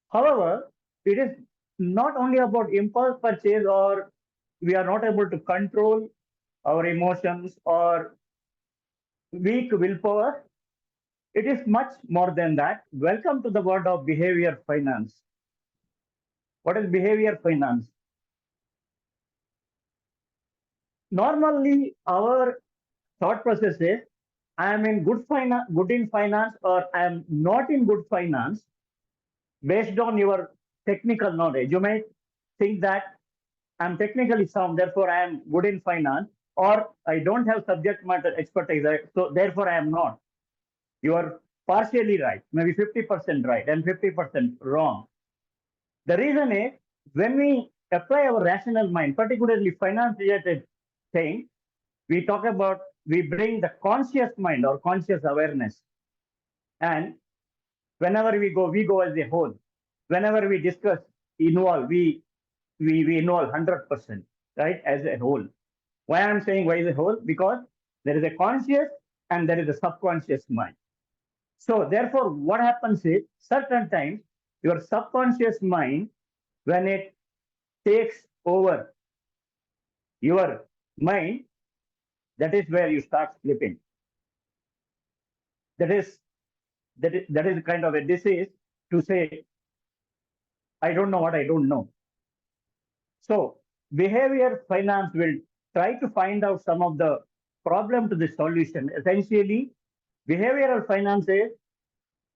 S11: However, it is not only about impulse purchase or we are not able to control our emotions or weak willpower. It is much more than that. Welcome to the world of behavior finance. What is behavior finance? Normally, our thought process is I am in good in finance, or I am not in good finance based on your technical knowledge. You may think that I'm technically sound, therefore I am good in finance, or I don't have subject matter expertise, so therefore I am not. You are partially right, maybe 50% right and 50% wrong. The reason is when we apply our rational mind, particularly finance related thing, we talk about, we bring the conscious mind or conscious awareness. And whenever we go as a whole. Whenever we discuss, involve, we involve 100%, right, as a whole. Why I'm saying why as a whole? Because there is a conscious and there is a subconscious mind. So therefore, what happens is certain times your subconscious mind, when it takes over your mind, that is where you start slipping. That is kind of a disease to say, I don't know what I don't know. So behavior finance will try to find out some of the problem to the solution. Essentially, behavioral finance is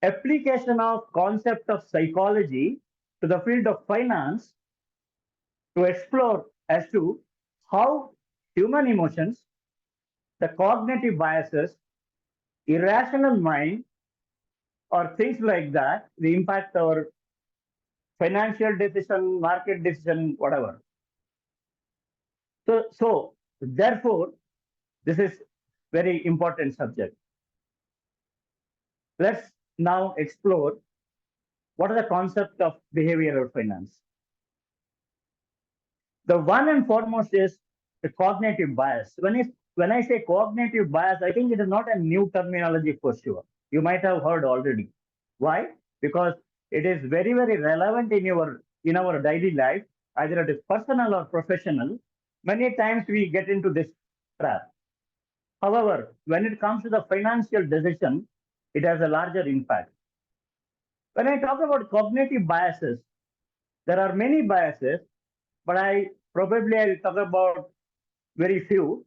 S11: application of concept of psychology to the field of finance to explore as to how human emotions, the cognitive biases, irrational mind, or things like that, they impact our financial decision, market decision, whatever. So therefore, this is very important subject. Let's now explore what is the concept of behavioral finance. The one and foremost is the cognitive bias. When I say cognitive bias, I think it is not a new terminology for sure. You might have heard already. Why? Because it is very, very relevant in our daily life, either it is personal or professional. Many times we get into this trap. However, when it comes to the financial decision, it has a larger impact. When I talk about cognitive biases, there are many biases, but I'll talk about very few.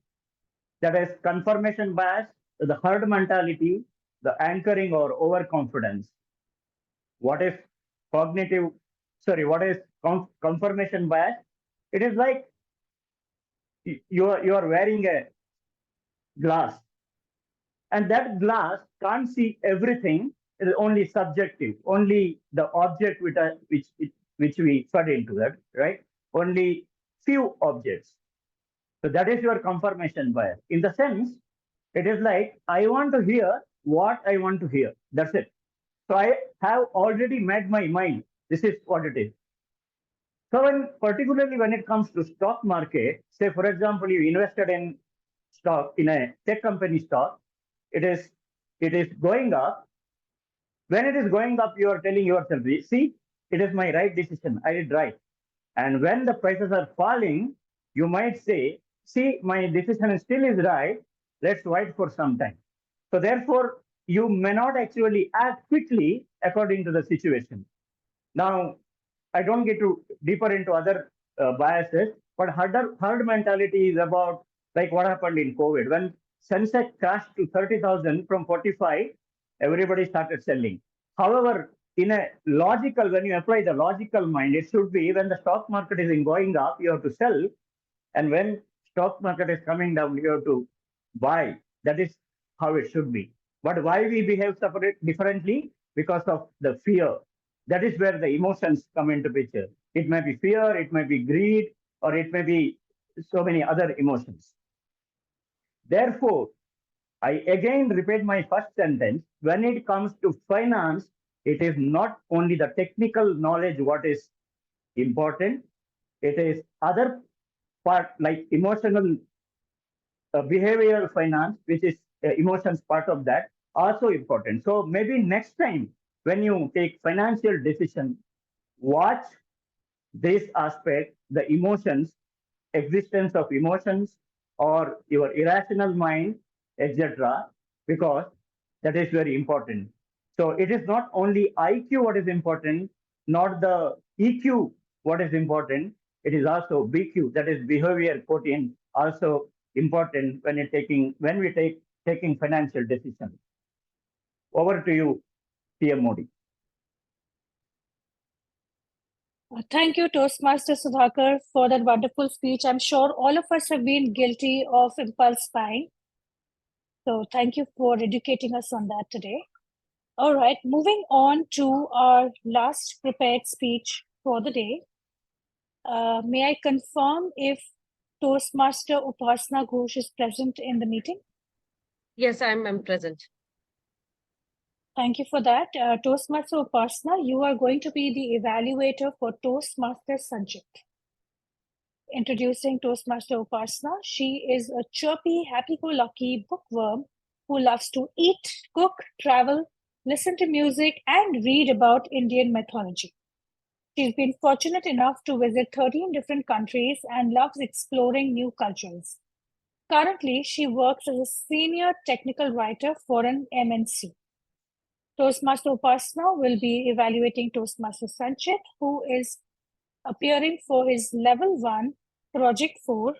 S11: That is confirmation bias, the herd mentality, the anchoring or overconfidence. What is confirmation bias? It is like you are wearing a glass, and that glass can't see everything. It is only subjective, only the object which we fed into that, right? Only few objects. So that is your confirmation bias. In the sense, it is like I want to hear what I want to hear. That's it. So I have already made my mind. This is what it is. So particularly when it comes to stock market, say for example, you invested in stock in a tech company stock, it is going up. When it is going up, you are telling yourself, see, it is my right decision. I did right. And when the prices are falling, you might say, see, my decision still is right. Let's wait for some time. So therefore, you may not actually act quickly according to the situation. Now, I don't get deeper into other biases, but herd mentality is about like what happened in COVID. When Sensex crashed to 30,000 from 45, everybody started selling. However, in a logical, when you apply the logical mind, it should be when the stock market is going up, you have to sell. And when stock market is coming down, you have to buy. That is how it should be. But why we behave differently? Because of the fear. that is where the emotions come into picture. It may be fear, it may be greed, or it may be so many other emotions. Therefore, I again repeat my first sentence. When it comes to finance, it is not only the technical knowledge what is important, it is other part like emotional behavioral finance, which is emotions part of that, also important. So maybe next time when you take financial decision, watch this aspect, the emotions, existence of emotions or your irrational mind, etc., because that is very important. So it is not only IQ what is important, not the EQ what is important. It is also BQ, that is behavior quotient, also important when you're when we taking financial decisions. Over to you, TMOD.
S2: Thank you, Toastmaster Sudhakar, for that wonderful speech. I'm sure all of us have been guilty of impulse buying. So thank you for educating us on that today. All right, moving on to our last prepared speech for the day. May I confirm if Toastmaster Upasana Ghosh is present in the meeting?
S12: Yes, I'm present.
S2: Thank you for that. Toastmaster Upasana, you are going to be the evaluator for Toastmaster Sanchit. Introducing Toastmaster Upasana, she is a chirpy, happy-go-lucky bookworm who loves to eat, cook, travel, listen to music, and read about Indian mythology. She's been fortunate enough to visit 13 different countries and loves exploring new cultures. Currently, she works as a senior technical writer for an MNC. Toastmaster Upasana will be evaluating Toastmaster Sanchit, who is appearing for his Level 1 Project 4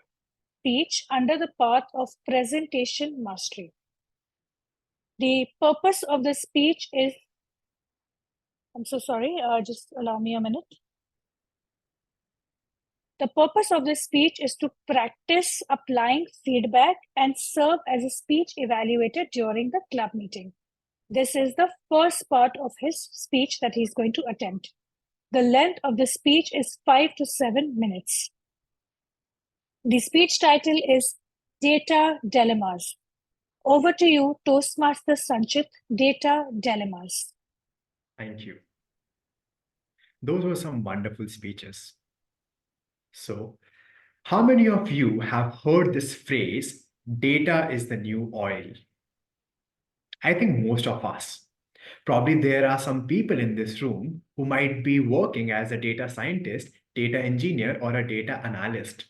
S2: speech under the path of presentation mastery. The purpose of the speech is, I'm so sorry, just allow me a minute. The purpose of this speech is to practice applying feedback and serve as a speech evaluator during the club meeting. This is the first part of his speech that he's going to attempt. The length of the speech is 5 to 7 minutes. The speech title is Data Dilemmas. Over to you, Toastmaster Sanchit, Data Dilemmas.
S13: Thank you. Those were some wonderful speeches. So, how many of you have heard this phrase, data is the new oil? I think most of us. Probably there are some people in this room who might be working as a data scientist, data engineer, or a data analyst.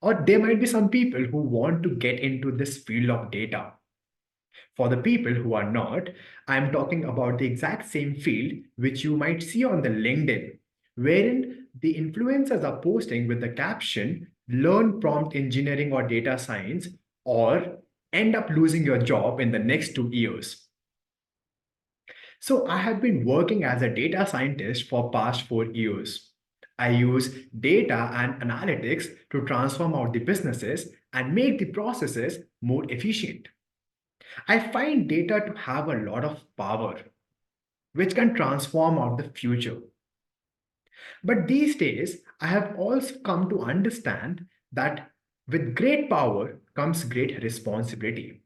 S13: Or there might be some people who want to get into this field of data. For the people who are not, I'm talking about the exact same field which you might see on the LinkedIn, wherein the influencers are posting with the caption, learn prompt engineering or data science, or end up losing your job in the next 2 years. So I have been working as a data scientist for past 4 years. I use data and analytics to transform out the businesses and make the processes more efficient. I find data to have a lot of power, which can transform out the future. But these days, I have also come to understand that with great power comes great responsibility.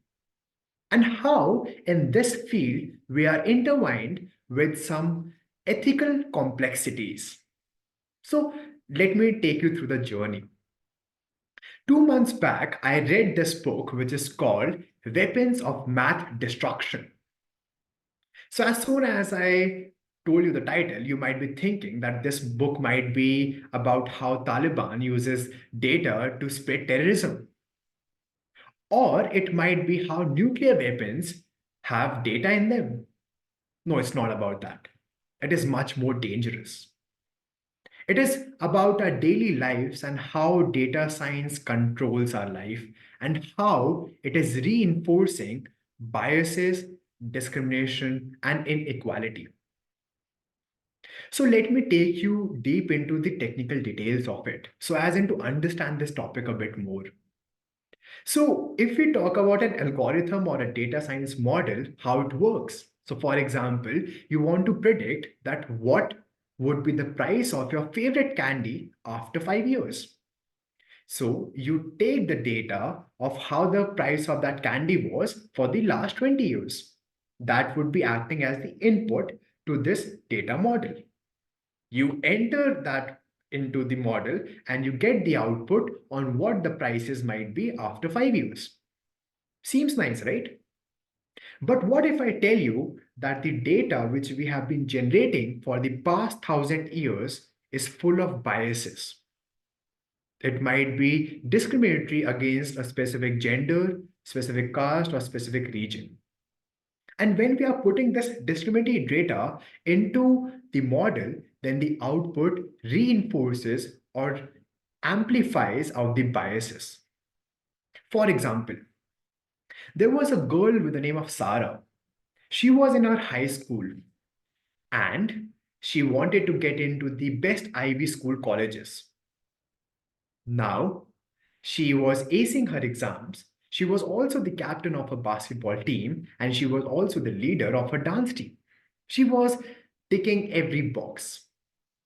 S13: And how in this field we are intertwined with some ethical complexities. So let me take you through the journey. 2 months back, I read this book, which is called Weapons of Math Destruction. So as soon as I told you the title, you might be thinking that this book might be about how Taliban uses data to spread terrorism. Or it might be how nuclear weapons have data in them. No, it's not about that. It is much more dangerous. It is about our daily lives and how data science controls our life and how it is reinforcing biases, discrimination, and inequality. So let me take you deep into the technical details of it, so as in to understand this topic a bit more. So if we talk about an algorithm or a data science model, how it works. So for example, you want to predict that what would be the price of your favorite candy after 5 years. So you take the data of how the price of that candy was for the last 20 years. That would be acting as the input to this data model. You enter that into the model and you get the output on what the prices might be after 5 years. Seems nice, right? But what if I tell you that the data which we have been generating for the past 1,000 years is full of biases? It might be discriminatory against a specific gender, specific caste, or specific region. And when we are putting this discriminatory data into the model, then the output reinforces or amplifies of the biases. For example, there was a girl with the name of Sarah. She was in our high school and she wanted to get into the best Ivy school colleges. Now, she was acing her exams. She was also the captain of a basketball team and she was also the leader of her dance team. She was ticking every box.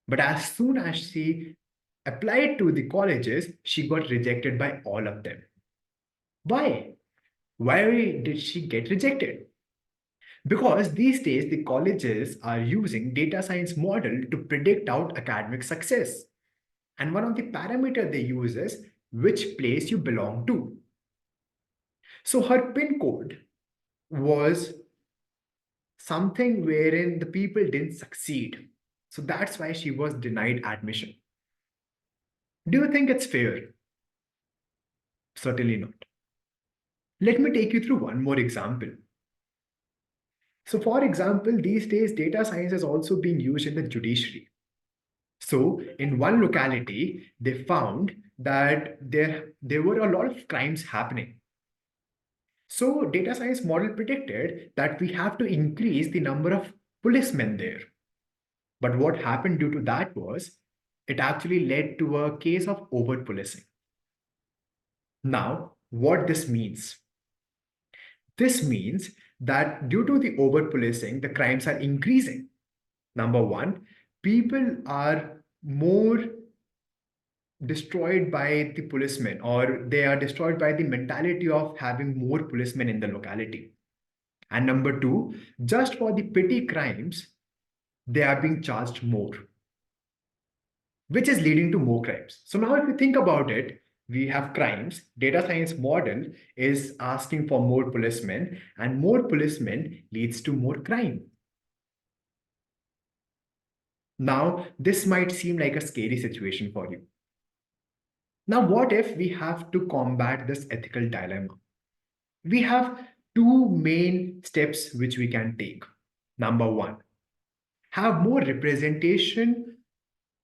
S13: But as soon as she applied to the colleges, she got rejected by all of them. Why? Why did she get rejected? Because these days the colleges are using data science model to predict out academic success. And one of the parameters they use is which place you belong to. So her PIN code was something wherein the people didn't succeed. So that's why she was denied admission. Do you think it's fair? Certainly not. Let me take you through one more example. So for example, these days data science is also being used in the judiciary. So in one locality, they found that there were a lot of crimes happening. So data science model predicted that we have to increase the number of policemen there. But what happened due to that was it actually led to a case of over policing. Now, what this means? This means that due to the over policing, the crimes are increasing. Number one, people are more destroyed by the policemen, or they are destroyed by the mentality of having more policemen in the locality. And number two, just for the petty crimes, they are being charged more, which is leading to more crimes. So now if you think about it, we have crimes, data science model is asking for more policemen, and more policemen leads to more crime. Now, this might seem like a scary situation for you. Now, what if we have to combat this ethical dilemma? We have two main steps which we can take. Number one, have more representation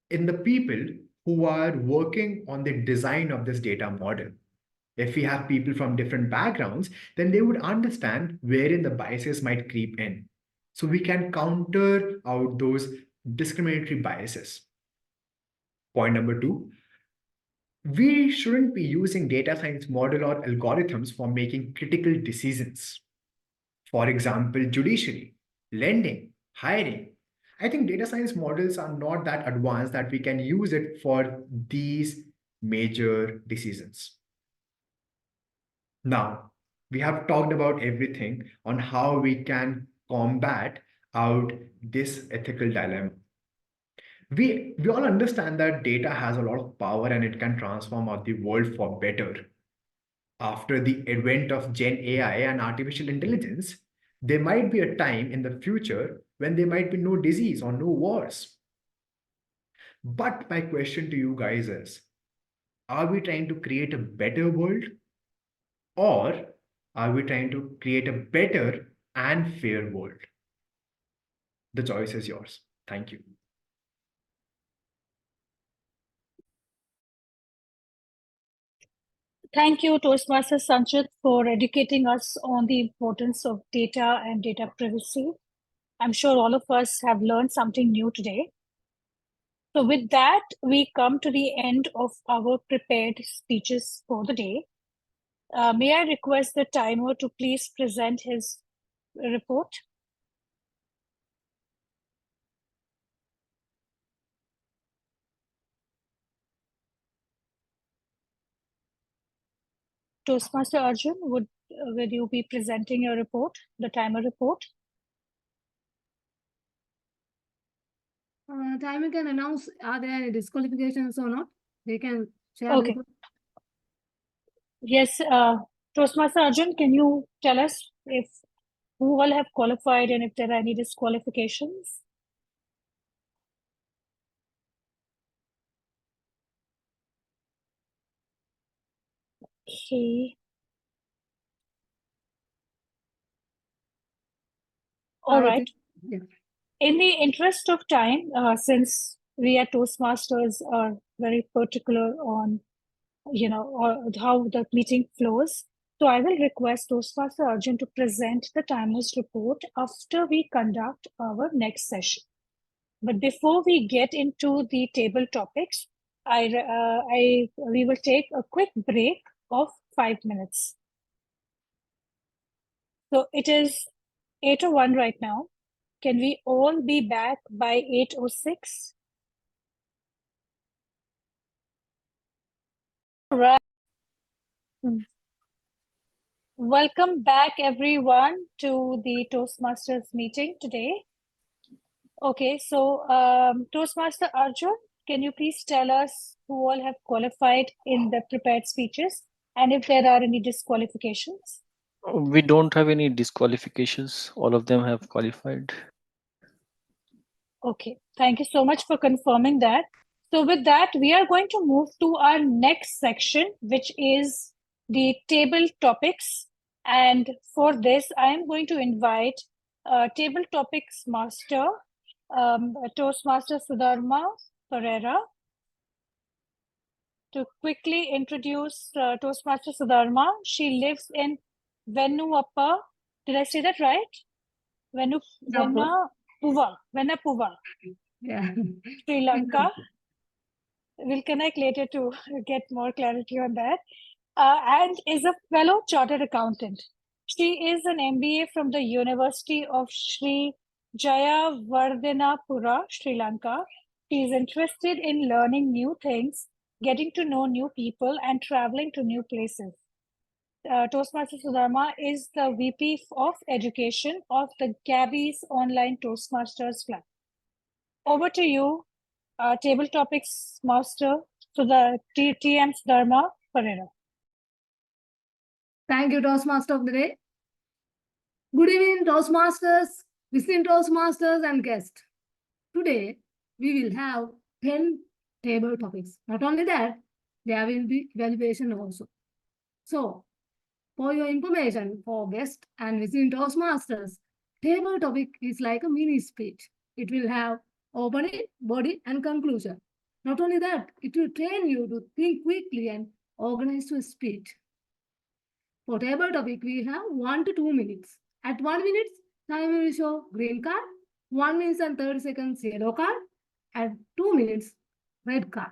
S13: in the people who are working on the design of this data model. If we have people from different backgrounds, then they would understand wherein the biases might creep in. So we can counter out those discriminatory biases. Point number two, we shouldn't be using data science model or algorithms for making critical decisions. For example, judiciary, lending, hiring. I think data science models are not that advanced that we can use it for these major decisions. Now, we have talked about everything on how we can combat out this ethical dilemma. We all understand that data has a lot of power and it can transform out the world for better. After the advent of Gen AI and artificial intelligence, there might be a time in the future when there might be no disease or no wars. But my question to you guys is, are we trying to create a better world? Or are we trying to create a better and fair world? The choice is yours. Thank you.
S2: Thank you, Toastmasters Sanchit, for educating us on the importance of data and data privacy. I'm sure all of us have learned something new today. So with that, we come to the end of our prepared speeches for the day. May I request the timer to please present his report? Toastmaster Arjun, would you be presenting your report, the timer report?
S14: Timer can announce are there any disqualifications or not. They can share.
S2: Okay. Yes, Toastmaster Arjun, can you tell us if who all have qualified and if there are any disqualifications? Okay. All right.
S14: Yeah.
S2: In the interest of time, since we at Toastmasters are very particular on, how the meeting flows, so I will request Toastmaster Arjun to present the timers report after we conduct our next session. But before we get into the table topics, we will take a quick break of 5 minutes. So it is 8:01 right now. Can we all be back by 8:06? All right. Welcome back, everyone, to the Toastmasters meeting today. Okay, so Toastmaster Arjun, can you please tell us who all have qualified in the prepared speeches and if there are any disqualifications?
S3: We don't have any disqualifications. All of them have qualified.
S2: Okay, thank you so much for confirming that. So with that, we are going to move to our next section, which is the table topics. And for this, I am going to invite table topics master, Toastmaster Sudharma Perera, to quickly introduce Toastmaster Sudharma. She lives in Venuappa. Did I say that right? Venuappa.
S14: Yeah.
S2: Sri Lanka. We'll connect later to get more clarity on that. And is a fellow chartered accountant. She is an MBA from the University of Sri Jayawardhanapura, Sri Lanka. She is interested in learning new things, getting to know new people, and traveling to new places. Toastmaster Sudharma is the VP of Education of the Gabbys Online Toastmasters Club. Over to you, table topics master, to the TM Sudharma Perera.
S14: Thank you, Toastmaster of the day. Good evening, Toastmasters, visiting Toastmasters and guests. Today, we will have 10 table topics. Not only that, there will be evaluation also. So, for your information, for guests and visiting Toastmasters, table topic is like a mini speech. It will have opening, body, and conclusion. Not only that, it will train you to think quickly and organize your speech. For table topic, we have 1 to 2 minutes. At 1 minute, time will show green card, 1 minute and 30 seconds yellow card, at 2 minutes, red card.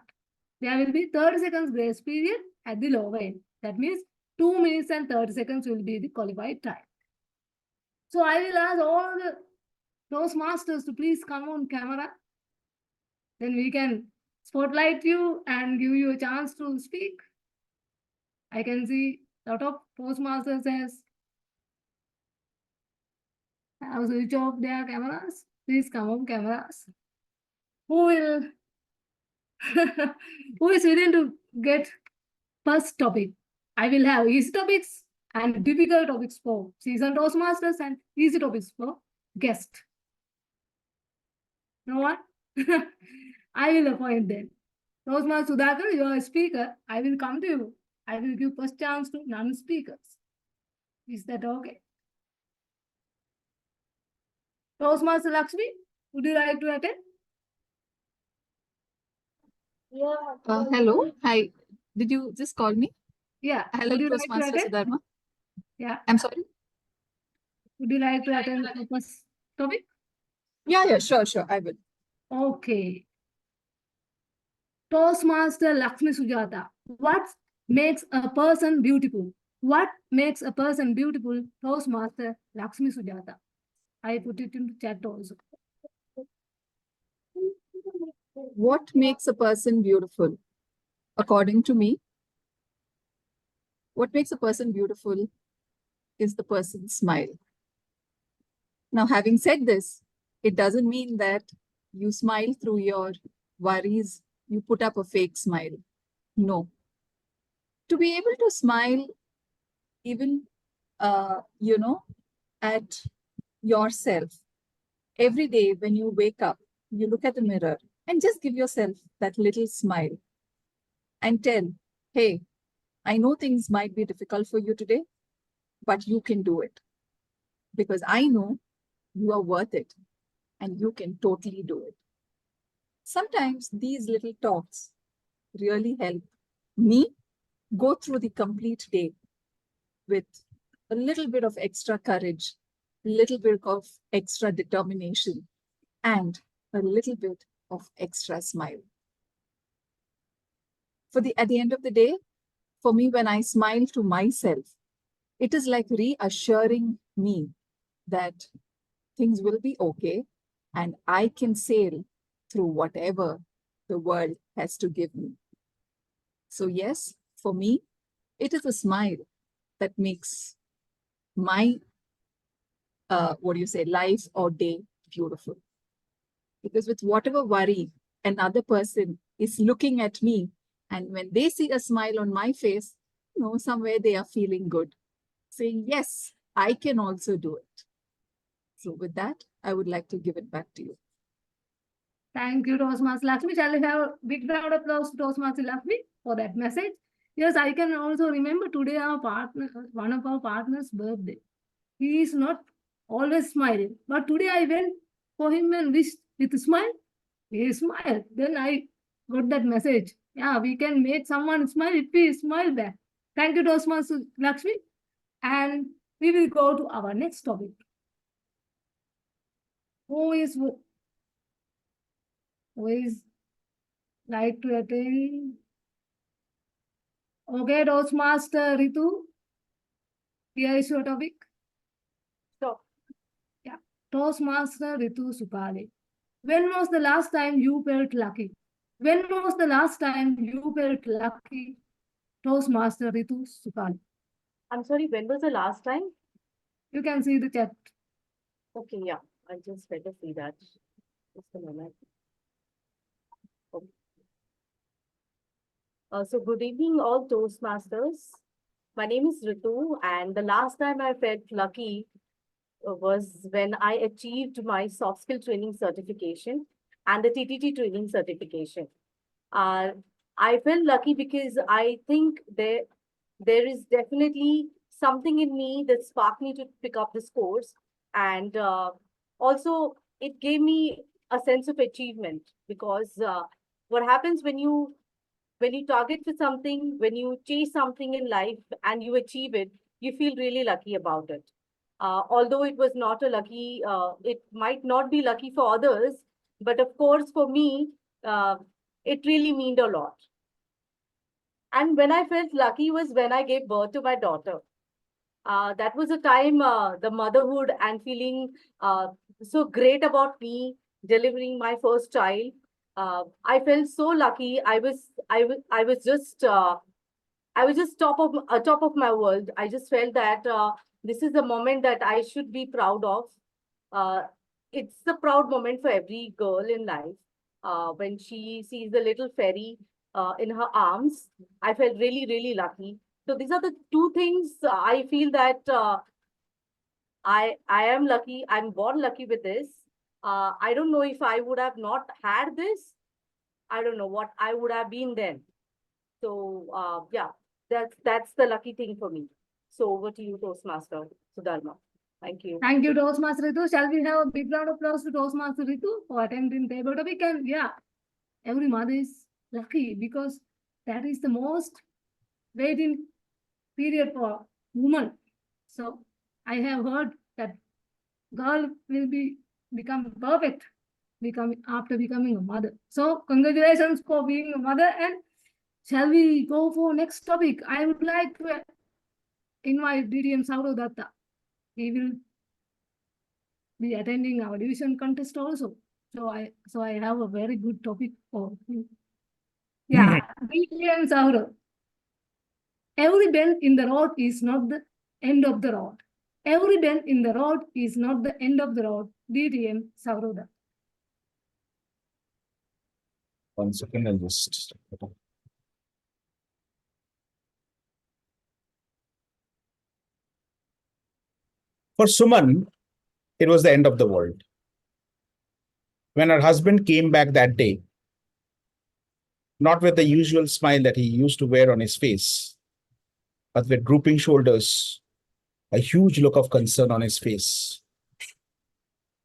S14: There will be 30 seconds grace period at the lower end. That means 2 minutes and 30 seconds will be the qualified time. So I will ask all the Toastmasters to please come on camera. Then we can spotlight you and give you a chance to speak. I can see a lot of Toastmasters have switch off their cameras. Please come on cameras. Who is willing to get first topic? I will have easy topics and difficult topics for seasoned Toastmasters and easy topics for guest. No one? I will appoint them. Toastmaster Sudhakar, you are a speaker. I will come to you. I will give first chance to non-speakers. Is that okay? Toastmaster Lakshmi, would you like to attend?
S15: Hello. Hi. Did you just call me?
S14: Yeah.
S15: Hello,
S14: Would you like
S15: Toastmaster
S14: to attend?
S15: Sudharma.
S14: Yeah.
S15: I'm sorry.
S14: Would you like to attend the first topic?
S15: Yeah, sure. I will.
S14: Okay. Toastmaster Lakshmi Sujata. What makes a person beautiful? What makes a person beautiful? Toastmaster Lakshmi Sujata. I put it into chat also.
S15: What makes a person beautiful? According to me, what makes a person beautiful is the person's smile. Now, having said this, it doesn't mean that you smile through your worries, you put up a fake smile. No. To be able to smile even, at yourself, every day when you wake up, you look at the mirror and just give yourself that little smile and tell, hey, I know things might be difficult for you today, but you can do it. Because I know you are worth it and you can totally do it. Sometimes these little talks really help me go through the complete day with a little bit of extra courage, a little bit of extra determination, and a little bit of extra smile. At the end of the day, for me, when I smile to myself, it is like reassuring me that things will be okay and I can sail through whatever the world has to give me. So yes, for me, it is a smile that makes my, life or day beautiful. Because with whatever worry, another person is looking at me, and when they see a smile on my face, somewhere they are feeling good, saying, yes, I can also do it. So with that, I would like to give it back to you.
S14: Thank you, Toastmaster Lakshmi. Shall we have a big round of applause to Toastmaster Lakshmi for that message? Yes, I can also remember today one of our partners' birthday. He is not always smiling, but today I went for him and wished with a smile. He smiled. Then I got that message. Yeah, we can make someone smile if we smile back. Thank you, Toastmaster Lakshmi. And we will go to our next topic. Who is like to attend? Okay, Toastmaster Ritu. Here is your topic.
S12: So,
S14: yeah, Toastmaster Ritu Supale. When was the last time you felt lucky? When was the last time you felt lucky? Toastmaster Ritu Supale.
S12: I'm sorry, when was the last time?
S14: You can see the chat.
S12: Okay, yeah, I just better see that. Just a moment. Okay. So good evening, all Toastmasters. My name is Ritu, and the last time I felt lucky was when I achieved my soft skill training certification and the TTT training certification. I felt lucky because I think there is definitely something in me that sparked me to pick up this course, and also it gave me a sense of achievement, because what happens when you target for something, when you chase something in life and you achieve it, you feel really lucky about it. Although it was not a lucky, it might not be lucky for others, but of course for me, it really meant a lot. And when I felt lucky was when I gave birth to my daughter. That was a time, the motherhood and feeling so great about me delivering my first child. I felt so lucky. I was just top of my world. I just felt that this is a moment that I should be proud of. It's a proud moment for every girl in life. When she sees the little fairy in her arms, I felt really, really lucky. So these are the two things I feel that I am lucky. I'm born lucky with this. I don't know if I would have not had this. I don't know what I would have been then. So yeah, that's the lucky thing for me. So over to you, Toastmaster Sudharma. Thank you.
S14: Thank you, Toastmaster Ritu. Shall we have a big round of applause to Toastmaster Ritu for attending table topic? And yeah, every mother is lucky because that is the most waiting period for woman. So I have heard that girl will become perfect after becoming a mother. So congratulations for being a mother. And shall we go for next topic? I would like to invite DDM Sourav Dutta. He will be attending our division contest also. So I have a very good topic for him. Yeah, DDM Sourav. Every bend in the road is not the end of the road. Every bend in the road is not the end of the road. DTM Sauruda.
S8: 1 second, I'll just. For Suman, it was the end of the world. When her husband came back that day, not with the usual smile that he used to wear on his face, but with drooping shoulders, a huge look of concern on his face.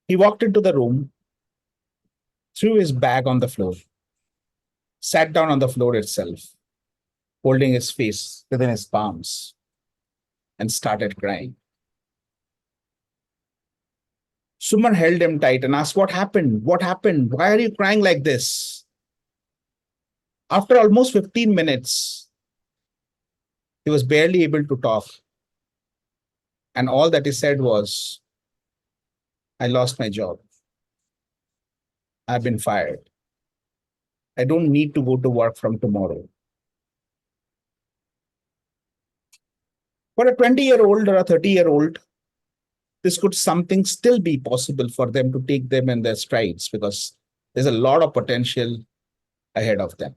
S8: He walked into the room, threw his bag on the floor, sat down on the floor itself, holding his face within his palms, and started crying. Suman held him tight and asked, "What happened? What happened? Why are you crying like this?" After almost 15 minutes, he was barely able to talk. And all that he said was, "I lost my job. I've been fired. I don't need to go to work from tomorrow." For a 20-year-old or a 30-year-old, this could something still be possible for them to take them in their strides because there's a lot of potential ahead of them.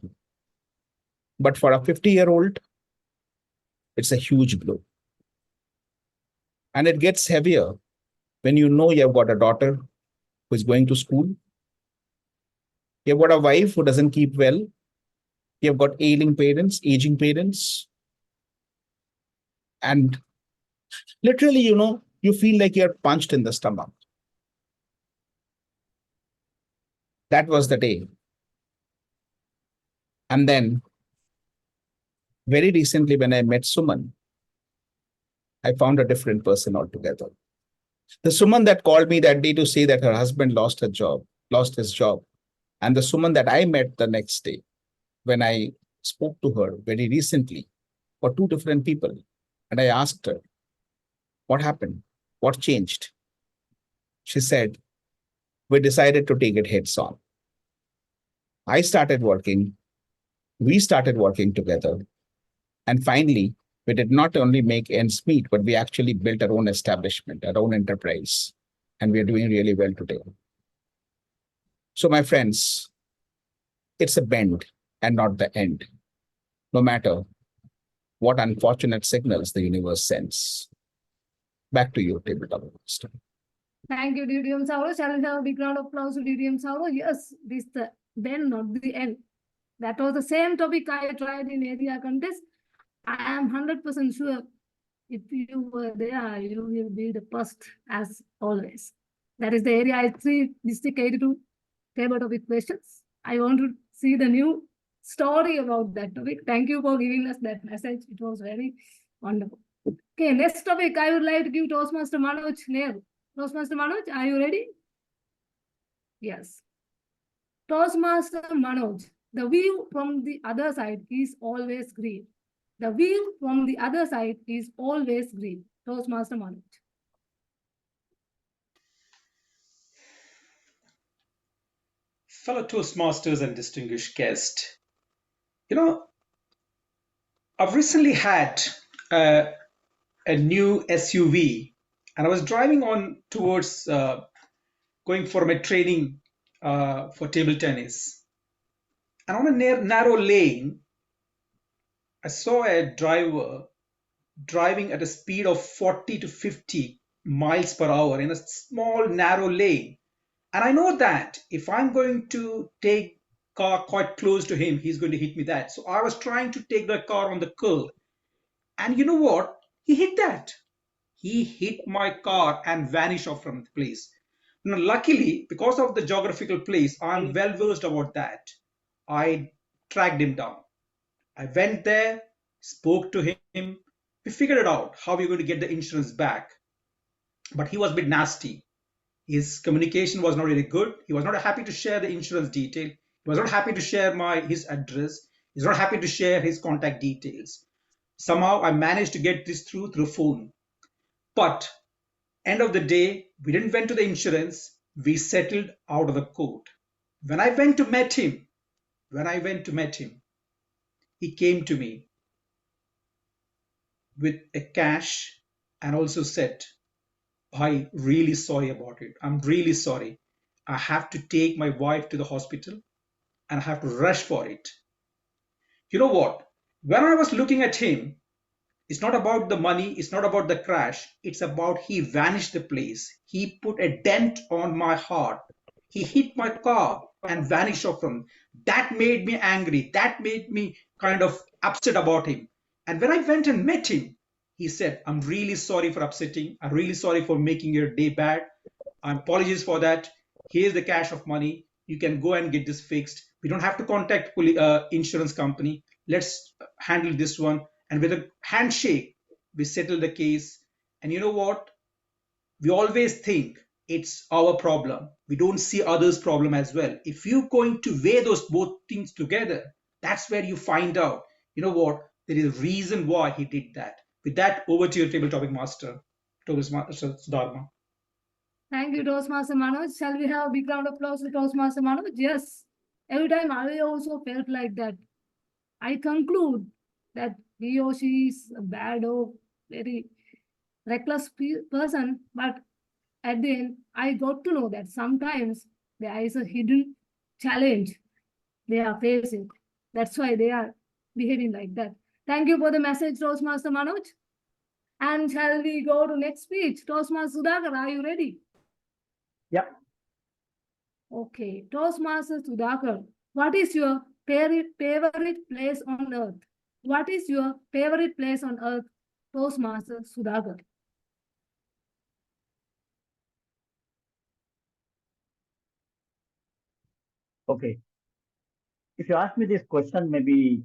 S8: But for a 50-year-old, it's a huge blow. And it gets heavier when you know you've got a daughter who is going to school. You've got a wife who doesn't keep well. You've got aging parents. And literally, you feel like you're punched in the stomach. That was the day. And then, very recently, when I met Suman, I found a different person altogether. The Suman that called me that day to say that her husband lost his job, and the Suman that I met the next day, when I spoke to her very recently, were two different people. And I asked her, "What happened? What changed?" She said, "We decided to take it heads on. I started working. We started working together. And finally, we did not only make ends meet, but we actually built our own establishment, our own enterprise. And we are doing really well today." So, my friends, it's a bend and not the end, no matter what unfortunate signals the universe sends. Back to you, tabletop master.
S14: Thank you, DTM Sauruda. Shall we have a big round of applause to DTM Sauruda? Yes, this is the bend, not the end. That was the same topic I tried in area contest. I am 100% sure if you were there, you will be the first as always. That is the area I see district 82 table topic questions. I want to see the new story about that topic. Thank you for giving us that message. It was very wonderful. Okay, next topic I would like to give Toastmaster Manoj Nehru. Toastmaster Manoj, are you ready? Yes. Toastmaster Manoj, the view from the other side is always green. The view from the other side is always green. Toastmaster Manoj.
S16: Fellow Toastmasters and distinguished guests, I've recently had a new SUV, and I was driving on towards going for my training for table tennis. And on a narrow lane, I saw a driver driving at a speed of 40 to 50 miles per hour in a small narrow lane. And I know that if I'm going to take car quite close to him, he's going to hit me that. So I was trying to take the car on the curb. And you know what? He hit that. He hit my car and vanished off from the place. Now, luckily, because of the geographical place, I'm well versed about that. I tracked him down. I went there, spoke to him. We figured it out how we're going to get the insurance back. But he was a bit nasty. His communication was not really good. He was not happy to share the insurance detail. He was not happy to share his address. He's not happy to share his contact details. Somehow I managed to get this through phone. But end of the day, we didn't went to the insurance. We settled out of the court. When I went to meet him, he came to me. with a cash and also said, "I really sorry about it. I'm really sorry. I have to take my wife to the hospital and I have to rush for it." You know what? When I was looking at him, it's not about the money, it's not about the crash, it's about he vanished the place. He put a dent on my heart. He hit my car and vanished off from. That made me angry. That made me kind of upset about him. And when I went and met him, he said, "I'm really sorry for upsetting. I'm really sorry for making your day bad. I apologize for that. Here's the cash of money. You can go and get this fixed. We don't have to contact insurance company. Let's handle this one." And with a handshake, we settle the case. And you know what? We always think it's our problem. We don't see others' problem as well. If you're going to weigh those both things together, that's where you find out, you know what, there is a reason why he did that. With that, over to your table topic master, Toastmaster Sudharma.
S14: Thank you, Toastmaster Manoj. Shall we have a big round of applause to Toastmaster Manoj? Yes. Every time I also felt like that. I conclude that he or she is a bad or very reckless person, but at the end, I got to know that sometimes there is a hidden challenge they are facing. That's why they are behaving like that. Thank you for the message, Toastmaster Manoj. And shall we go to next speech? Toastmaster Sudhakar, are you ready?
S11: Yeah.
S14: Okay. Toastmaster Sudhakar, what is your favorite place on earth? What is your favorite place on earth, Toastmaster Sudhakar?
S11: Okay. If you asked me this question maybe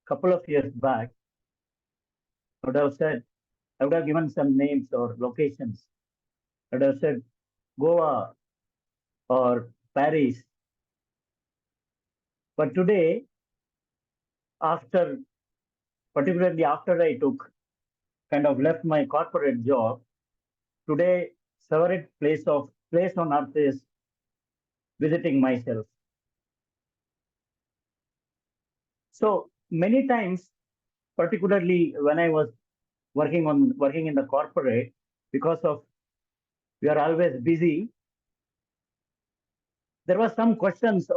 S11: a couple of years back, I would have said, I would have given some names or locations. I would have said Goa or Paris. But today, particularly after I left my corporate job, today, favorite place on earth is visiting myself. So many times, particularly when I was working in the corporate, because of we are always busy, there were some questions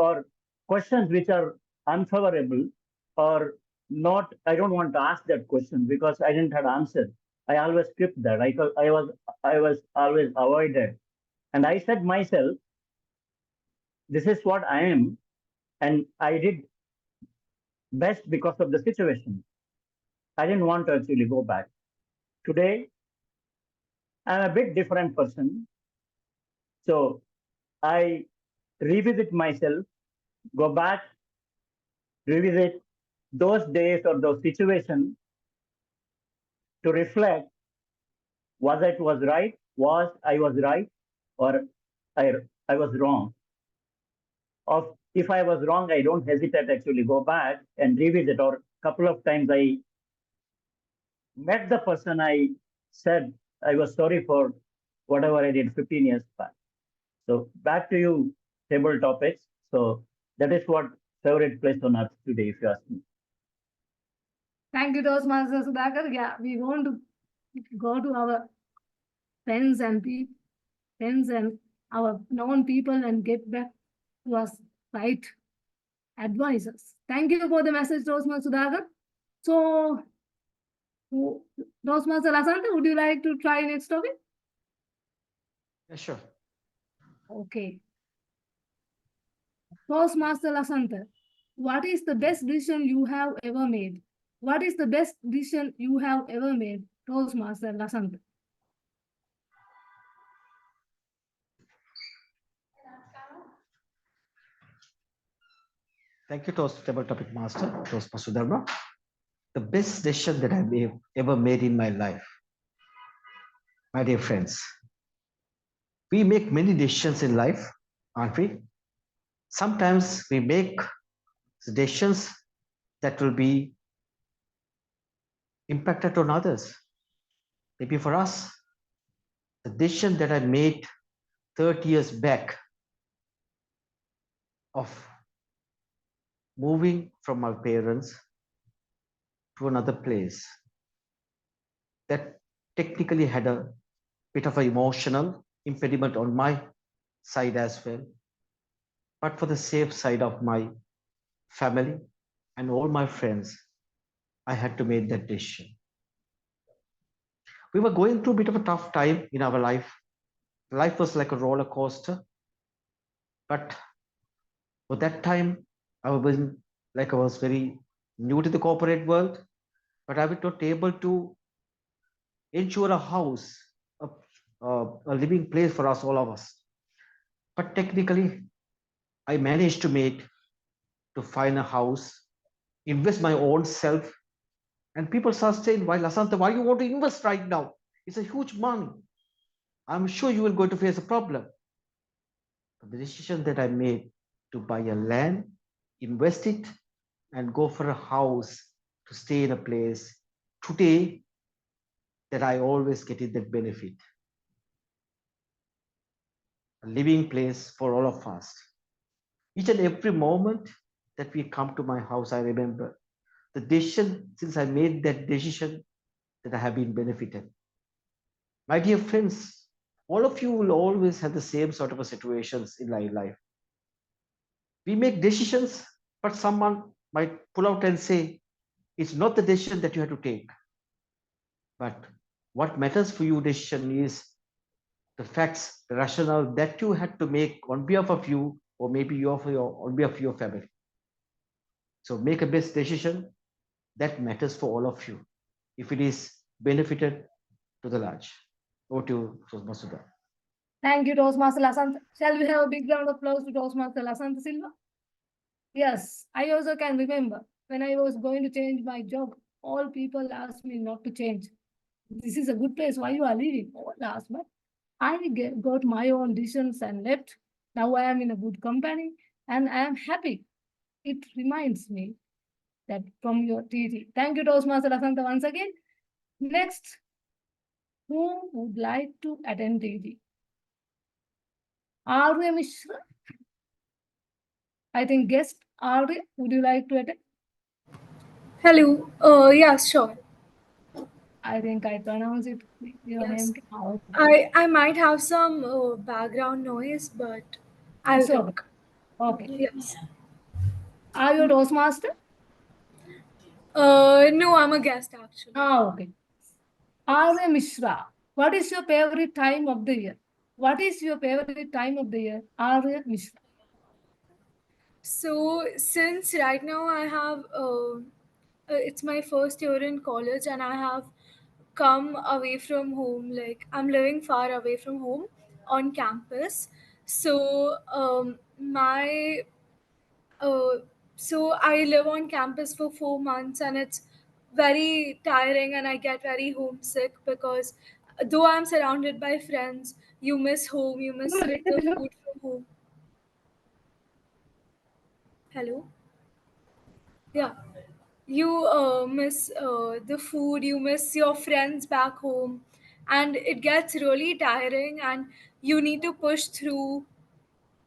S11: which are unfavorable or not. I don't want to ask that question because I didn't have answer. I always skipped that. I was always avoided. And I said myself, this is what I am, and I did best because of the situation. I didn't want to actually go back. Today, I'm a bit different person. So I revisit myself, go back, revisit those days or those situations to reflect was I was right, or I was wrong. Or if I was wrong, I don't hesitate actually go back and revisit. Or a couple of times I met the person, I said I was sorry for whatever I did 15 years back. So back to you, table topics. So that is what favorite place on earth today, if you ask me.
S14: Thank you, Toastmaster Sudhakar. Yeah, we want to go to our friends and our known people and get back to us right advisors. Thank you for the message, Toastmaster Sudhakar. So, Toastmaster Lasantha, would you like to try next topic?
S4: Yeah, sure.
S14: Okay. Toastmaster Lasantha, what is the best decision you have ever made? What is the best decision you have ever made, Toastmaster Lasantha?
S4: Thank you, Table Topic Master, Toastmaster Sudharma. The best decision that I've ever made in my life. My dear friends, we make many decisions in life, aren't we? Sometimes we make decisions that will be impacted on others. Maybe for us, the decision that I made 30 years back of moving from my parents to another place that technically had a bit of an emotional impediment on my side as well. But for the safe side of my family and all my friends, I had to make that decision. We were going through a bit of a tough time in our life. Life was like a roller coaster. But for that time, I was very new to the corporate world, but I was not able to ensure a house, a living place for us, all of us. But technically, I managed to find a house, invest my own self, and people start saying, "Why, Lasantha, why you want to invest right now? It's a huge money. I'm sure you will going to face a problem." The decision that I made to buy a land, invest it, and go for a house to stay in a place today that I always get it that benefit. A living place for all of us. Each and every moment that we come to my house, I remember the decision, since I made that decision, that I have been benefited. My dear friends, all of you will always have the same sort of a situations in life. We make decisions, but someone might pull out and say, it's not the decision that you have to take. But what matters for you decision is the facts, the rationale that you had to make on behalf of you, or maybe on behalf of your family. So make a best decision that matters for all of you, if it is benefited to the large. Over to you, Sudhakar.
S14: Thank you, Toastmaster Lasantha. Shall we have a big round of applause to Toastmaster Lasantha Silva? Yes, I also can remember when I was going to change my job, all people asked me not to change. This is a good place. Why you are leaving? All asked, but I got my own decisions and left. Now I am in a good company and I am happy. It reminds me that from your TT. Thank you, Toastmaster Lasantha, once again. Next, who would like to attend TT? Arya Mishra? I think guest Arya, would you like to attend?
S17: Hello. Yeah, sure.
S14: I think I pronounce it your
S17: Yes.
S14: name. Oh,
S17: I might have some background noise, but I'll
S14: it's okay.
S17: talk.
S14: Okay.
S17: Yes.
S14: Are you a Toastmaster?
S17: No, I'm a guest actually.
S14: Okay. Arya Mishra, what is your favorite time of the year? What is your favorite time of the year? Arya Mishra.
S17: So since right now I have it's my first year in college and I have come away from home. Like I'm living far away from home on campus. So my uh, so I live on campus for 4 months and it's very tiring and I get very homesick because though I'm surrounded by friends, you miss home, you miss the food from home. Hello? Yeah. You miss the food, you miss your friends back home, and it gets really tiring and you need to push through.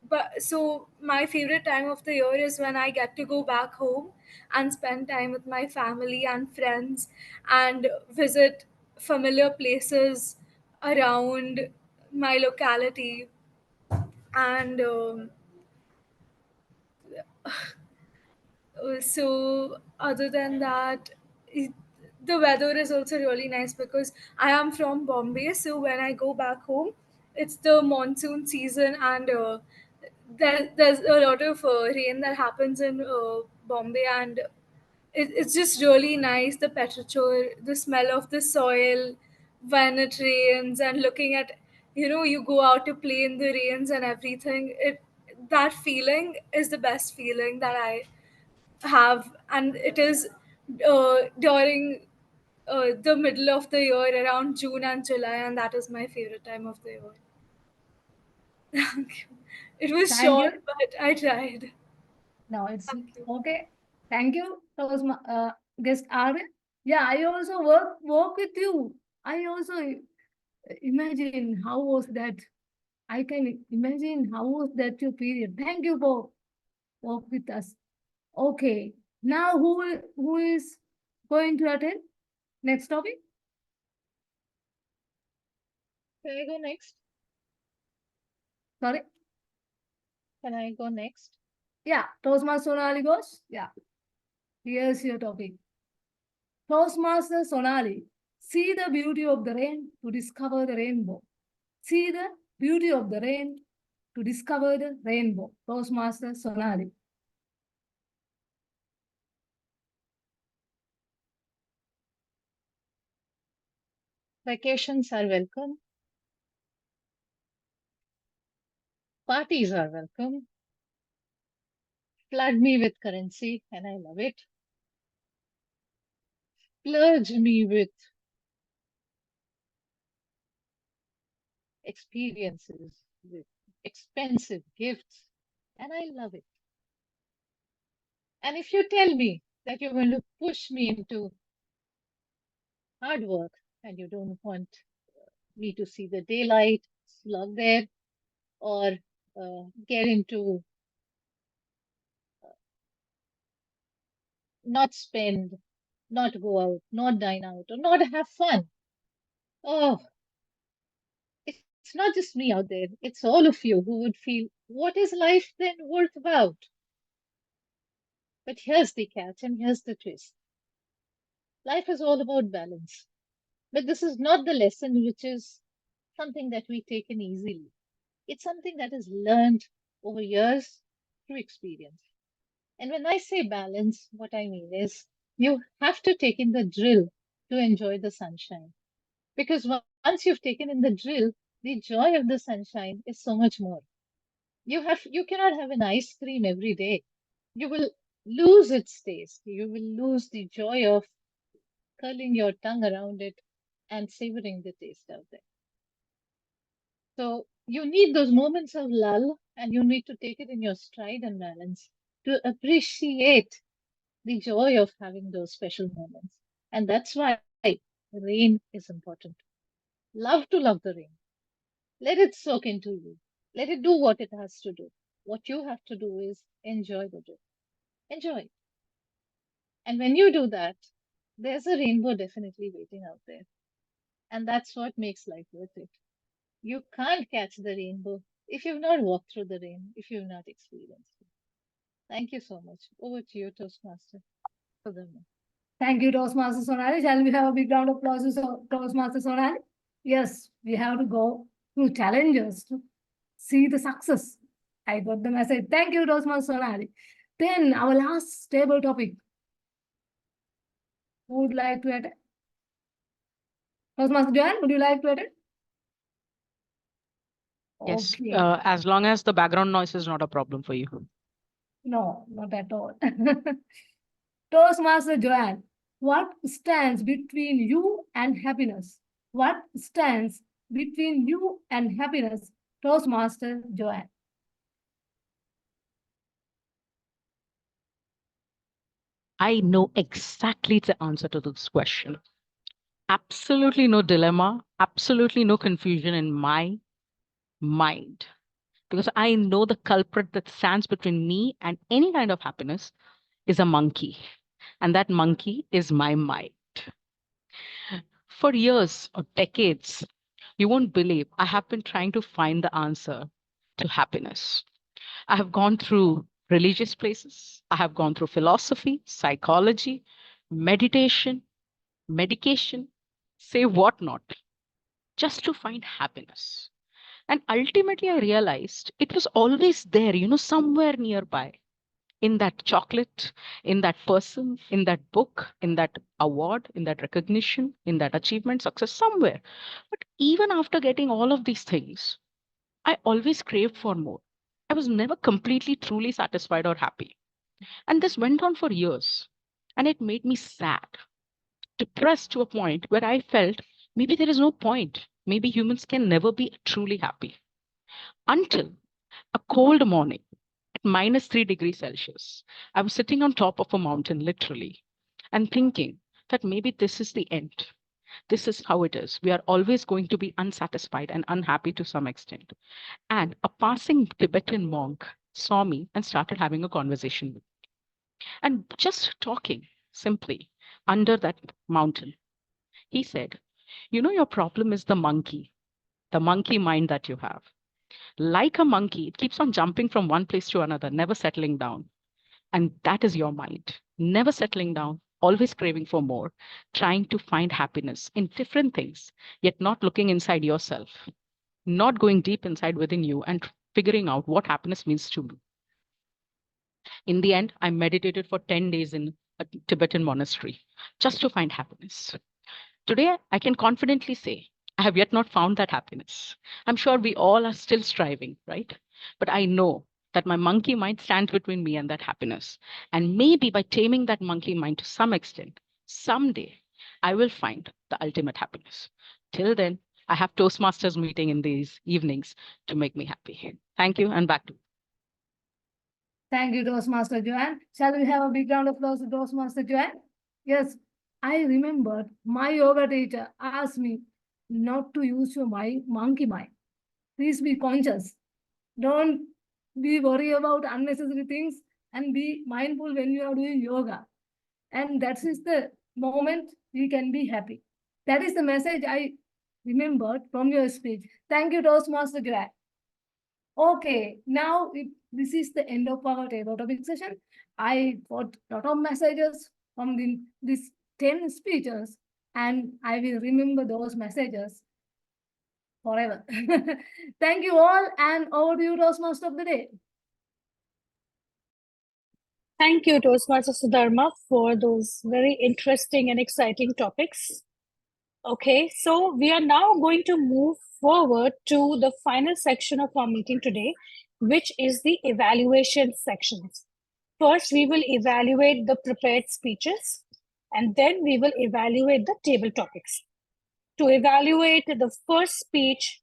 S17: But so my favorite time of the year is when I get to go back home and spend time with my family and friends and visit familiar places around my locality. And so other than that, it, the weather is also really nice because I am from Bombay. So when I go back home, it's the monsoon season and there's a lot of rain that happens in Bombay, and it's just really nice, the temperature, the smell of the soil when it rains, and looking at, you go out to play in the rains and everything. That feeling is the best feeling that I have, and it is during the middle of the year, around June and July, and that is my favorite time of the year. Thank you. It was
S14: Thank you.
S17: short, but I tried.
S14: No, it's okay. Thank you. That was my guest Arya. Yeah, I also work with you. I also imagine how was that. I can imagine how was that your period. Thank you for work with us. Okay. Now who is going to attend next topic?
S9: Can I go next?
S14: Sorry?
S9: Can I go next?
S14: Yeah, Toastmaster Sonali goes. Yeah. Here's your topic. Toastmaster Sonali. See the beauty of the rain to discover the rainbow. See the beauty of the rain to discover the rainbow. Toastmaster Sonali.
S9: Vacations are welcome. Parties are welcome. Flood me with currency, and I love it. Splurge me with experiences, with expensive gifts, and I love it. And if you tell me that you're going to push me into hard work and you don't want me to see the daylight, slug there, or get into not spend, not go out, not dine out, or not have fun. Oh, it's not just me out there, it's all of you who would feel, what is life then worth about? But here's the catch and here's the twist. Life is all about balance. But this is not the lesson which is something that we take in easily. It's something that is learned over years through experience. And when I say balance, what I mean is you have to take in the drill to enjoy the sunshine. Because once you've taken in the drill, the joy of the sunshine is so much more. You cannot have an ice cream every day. You will lose its taste. You will lose the joy of curling your tongue around it and savoring the taste out there. So you need those moments of lull and you need to take it in your stride and balance to appreciate the joy of having those special moments. And that's why rain is important. Love to love the rain. Let it soak into you. Let it do what it has to do. What you have to do is enjoy the drip. Enjoy it. And when you do that, there's a rainbow definitely waiting out there. And that's what makes life worth it. You can't catch the rainbow if you've not walked through the rain, if you've not experienced it. Thank you so much. Over to you, Toastmaster. Sudharma.
S14: Thank you, Toastmaster Sonali. Shall we have a big round of applause to Toastmaster Sonali? Yes, we have to go through challenges to see the success. I got the message. Thank you, Toastmaster Sonali. Then our last table topic. Who would like to attend? Toastmaster Joane, would you like to attend?
S18: Yes,
S14: Okay.
S18: as long as the background noise is not a problem for you.
S14: No, not at all. Toastmaster Joane, what stands between you and happiness? What stands between you and happiness? Toastmaster Joane.
S18: I know exactly the answer to this question. Absolutely no dilemma, absolutely no confusion in my mind. Because I know the culprit that stands between me and any kind of happiness is a monkey. And that monkey is my mind. For years or decades, you won't believe I have been trying to find the answer to happiness. I have gone through religious places. I have gone through philosophy, psychology, meditation, medication, say what not, just to find happiness. And ultimately, I realized it was always there, somewhere nearby, in that chocolate, in that person, in that book, in that award, in that recognition, in that achievement, success, somewhere. But even after getting all of these things, I always craved for more. I was never completely, truly satisfied or happy. And this went on for years. And it made me sad, depressed to a point where I felt maybe there is no point. Maybe humans can never be truly happy. Until a cold morning at -3 degrees Celsius, I was sitting on top of a mountain, literally, and thinking that maybe this is the end. This is how it is. We are always going to be unsatisfied and unhappy to some extent. And a passing Tibetan monk saw me and started having a conversation with me. And just talking simply under that mountain, he said, your problem is the monkey. the monkey mind that you have. Like a monkey, it keeps on jumping from one place to another, never settling down. And that is your mind, never settling down, always craving for more, trying to find happiness in different things, yet not looking inside yourself, not going deep inside within you and figuring out what happiness means to me. In the end, I meditated for 10 days in a Tibetan monastery just to find happiness. Today, I can confidently say, I have yet not found that happiness. I'm sure we all are still striving, right? But I know that my monkey mind stands between me and that happiness. And maybe by taming that monkey mind to some extent, someday I will find the ultimate happiness. Till then, I have Toastmasters meeting in these evenings to make me happy. Thank you, and back to you.
S14: Thank you, Toastmaster Joane. Shall we have a big round of applause to Toastmaster Joane? Yes, I remembered my yoga teacher asked me not to use your monkey mind. Please be conscious. Don't be worried about unnecessary things and be mindful when you are doing yoga. And that is the moment we can be happy. That is the message I remembered from your speech. Thank you, Toastmaster Joane. Okay, now this is the end of our table topic session. I got a lot of messages from these 10 speeches, and I will remember those messages forever. Thank you all, and over to you, Toastmaster of the day.
S2: Thank you, Toastmaster Sudharma, for those very interesting and exciting topics. Okay, so we are now going to move forward to the final section of our meeting today, which is the evaluation sections. First, we will evaluate the prepared speeches, and then we will evaluate the table topics. To evaluate the first speech,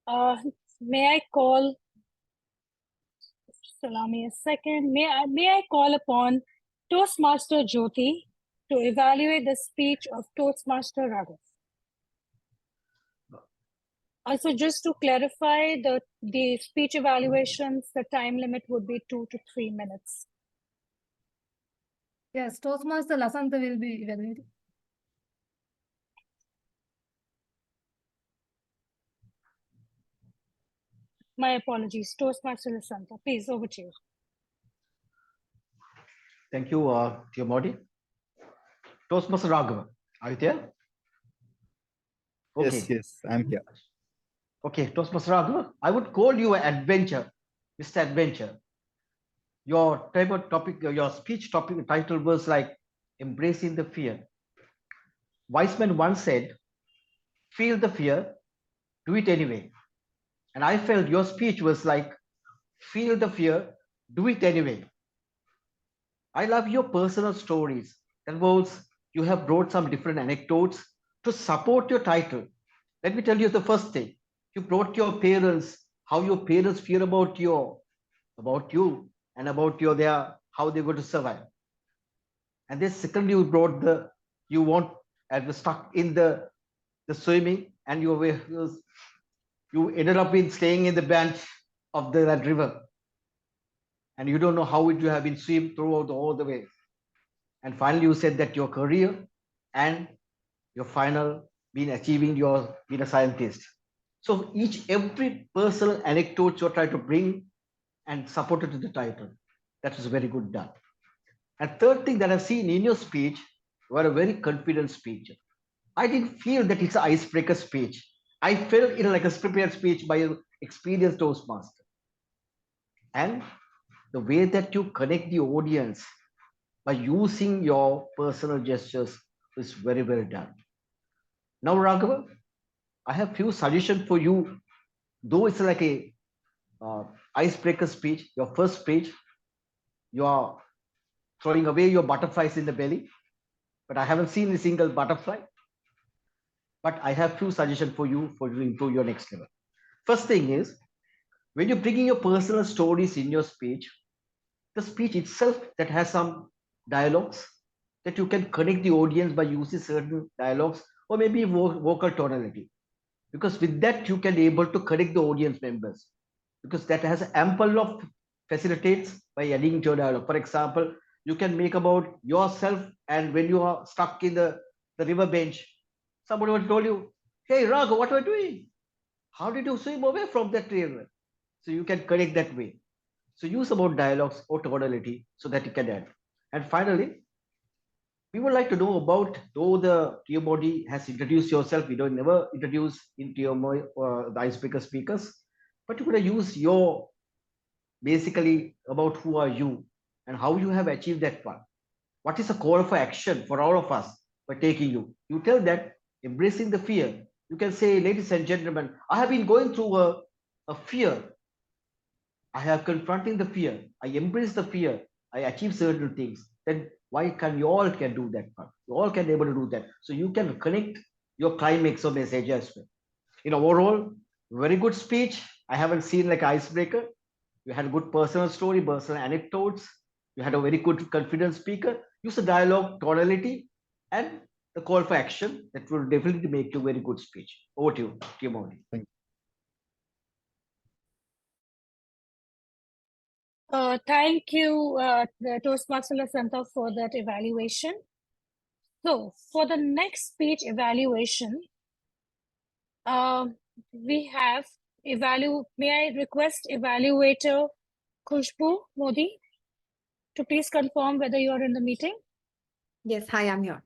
S2: may I call, allow me a second, may I call upon Toastmaster Jyoti to evaluate the speech of Toastmaster Raghava. Also, just to clarify, the speech evaluations, the time limit would be 2 to 3 minutes.
S14: Yes, Toastmaster Lasantha will be evaluating.
S2: My apologies, Toastmaster Lasantha. Please, over to you.
S4: Thank you, TMOD. Toastmaster Raghava, are you there? Okay.
S5: Yes, I'm here.
S4: Okay, Toastmaster Raghava, I would call you an adventure, Mr. Adventure. Your topic, your speech topic title was like embracing the fear. Wise man once said, feel the fear, do it anyway. And I felt your speech was like, feel the fear, do it anyway. I love your personal stories. That was, you have brought some different anecdotes to support your title. Let me tell you the first thing. You brought your parents, how your parents feel about you and about how they're going to survive. And then secondly, you brought and was stuck in the swimming, and you ended up staying in the bench of that river. And you don't know how would you have been swim throughout all the way. And finally, you said that your career and your final being a scientist. So every personal anecdote you try to bring and support it to the title. That was very good done. And third thing that I've seen in your speech, you are a very confident speech. I didn't feel that it's an icebreaker speech. I felt it like a prepared speech by an experienced Toastmaster. And the way that you connect the audience by using your personal gestures is very well done. Now, Raghava, I have few suggestions for you. Though it's like a icebreaker speech, your first speech, you are throwing away your butterflies in the belly, but I haven't seen a single butterfly. But I have few suggestions for you to improve your next level. First thing is, when you're bringing your personal stories in your speech, the speech itself that has some dialogues that you can connect the audience by using certain dialogues or maybe vocal tonality. Because with that, you can be able to connect the audience members, because that has ample of facilitates by adding to your dialogue. For example, you can make about yourself, and when you are stuck in the river bench, somebody will tell you, hey, Raghava, what are you doing? How did you swim away from that river? So you can connect that way. So use about dialogues or tonality so that you can add. And finally, we would like to know about, though the TMOD has introduced yourself, we don't never introduce in TMOD the icebreaker speakers, but you could use your basically about who are you and how you have achieved that one. What is a call for action for all of us for taking you? You tell that embracing the fear. You can say, ladies and gentlemen, I have been going through a fear. I have confronting the fear. I embrace the fear. I achieve certain things. Then why can you all can do that part? You all can able to do that. So you can connect your climax or message as well. In overall, very good speech. I haven't seen like icebreaker. You had a good personal story, personal anecdotes. You had a very good confident speaker. Use the dialogue, tonality, and the call for action. That will definitely make you very good speech. Over to you, TMOD.
S5: Thank you.
S2: Thank you, the Toastmaster Lasantha, for that evaluation. So, for the next speech evaluation, we have May I request Evaluator Khushbu Modi to please confirm whether you are in the meeting?
S19: Yes, hi, I'm here.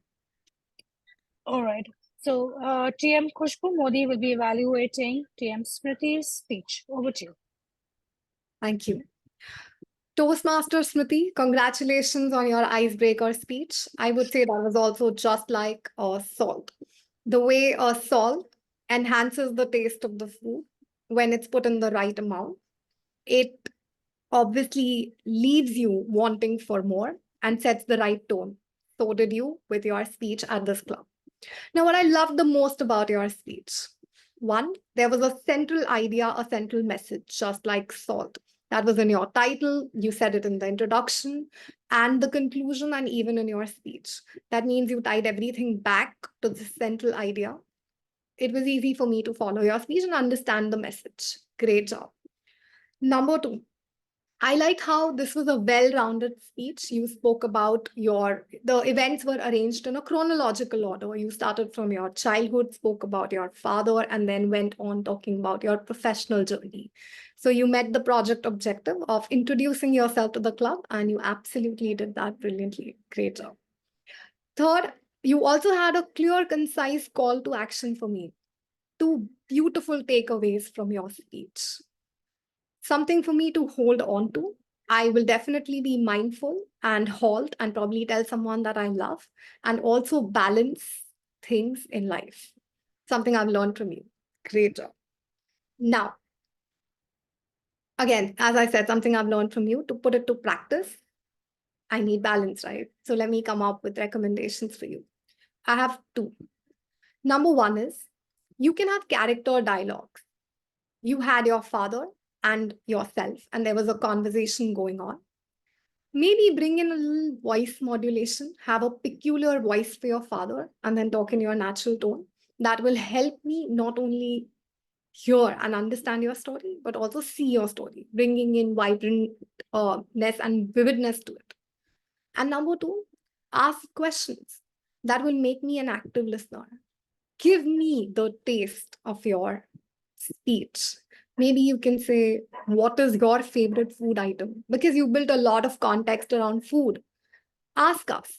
S2: All right. So, TM Khushbu Modi will be evaluating TM Smruti's speech. Over to you.
S19: Thank you. Toastmaster Smruti, congratulations on your icebreaker speech. I would say that was also just like salt. The way salt enhances the taste of the food when it's put in the right amount, it obviously leaves you wanting for more and sets the right tone. So did you with your speech at this club. Now, what I loved the most about your speech, one, there was a central idea, a central message, just like salt. That was in your title, you said it in the introduction, and the conclusion, and even in your speech. That means you tied everything back to the central idea. It was easy for me to follow your speech and understand the message. Great job. Number two, I like how this was a well-rounded speech. You spoke about the events were arranged in a chronological order. You started from your childhood, spoke about your father, and then went on talking about your professional journey. So you met the project objective of introducing yourself to the club, and you absolutely did that brilliantly. Great job. Third, you also had a clear, concise call to action for me. Two beautiful takeaways from your speech. Something for me to hold on to. I will definitely be mindful and halt and probably tell someone that I love, and also balance things in life. Something I've learned from you. Great job. Now, again, as I said, something I've learned from you, to put it to practice, I need balance, right? So let me come up with recommendations for you. I have two. Number one is, you can have character dialogues. You had your father and yourself, and there was a conversation going on. Maybe bring in a little voice modulation, have a peculiar voice for your father, and then talk in your natural tone. That will help me not only hear and understand your story, but also see your story, bringing in vibrantness and vividness to it. And number two, ask questions that will make me an active listener. Give me the taste of your speech. Maybe you can say, what is your favorite food item? Because you built a lot of context around food. Ask us,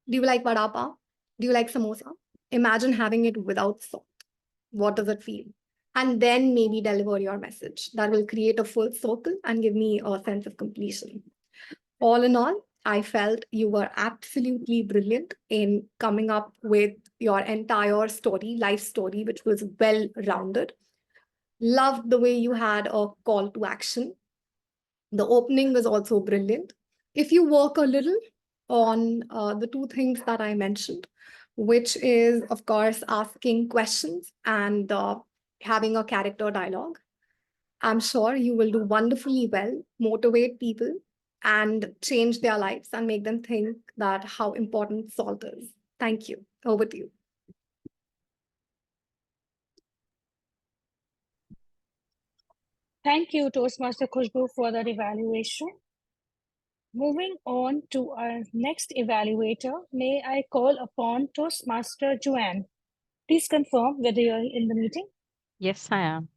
S19: do you like vada pav? Do you like samosa? Imagine having it without salt. What does it feel? And then maybe deliver your message. That will create a full circle and give me a sense of completion. All in all, I felt you were absolutely brilliant in coming up with your entire story, life story, which was well-rounded. Loved the way you had a call to action. The opening was also brilliant. If you work a little on the two things that I mentioned, which is, of course, asking questions and having a character dialogue, I'm sure you will do wonderfully well, motivate people, and change their lives and make them think that how important salt is. Thank you. Over to you.
S2: Thank you, Toastmaster Khushbu, for that evaluation. Moving on to our next evaluator, may I call upon Toastmaster Joane. Please confirm whether you're in the meeting.
S18: Yes, I am.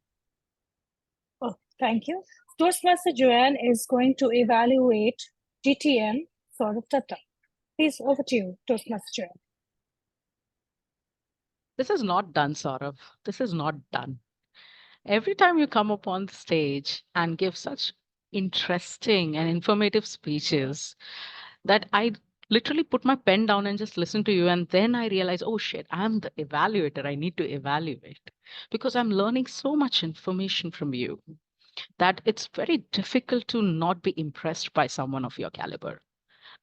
S2: Thank you. Toastmaster Joane is going to evaluate GTM Sourav Dutta. Please, over to you, Toastmaster Joane.
S18: This is not done, Sourav. This is not done. Every time you come up on the stage and give such interesting and informative speeches that I literally put my pen down and just listen to you. And then I realize, oh shit, I'm the evaluator. I need to evaluate because I'm learning so much information from you that it's very difficult to not be impressed by someone of your caliber.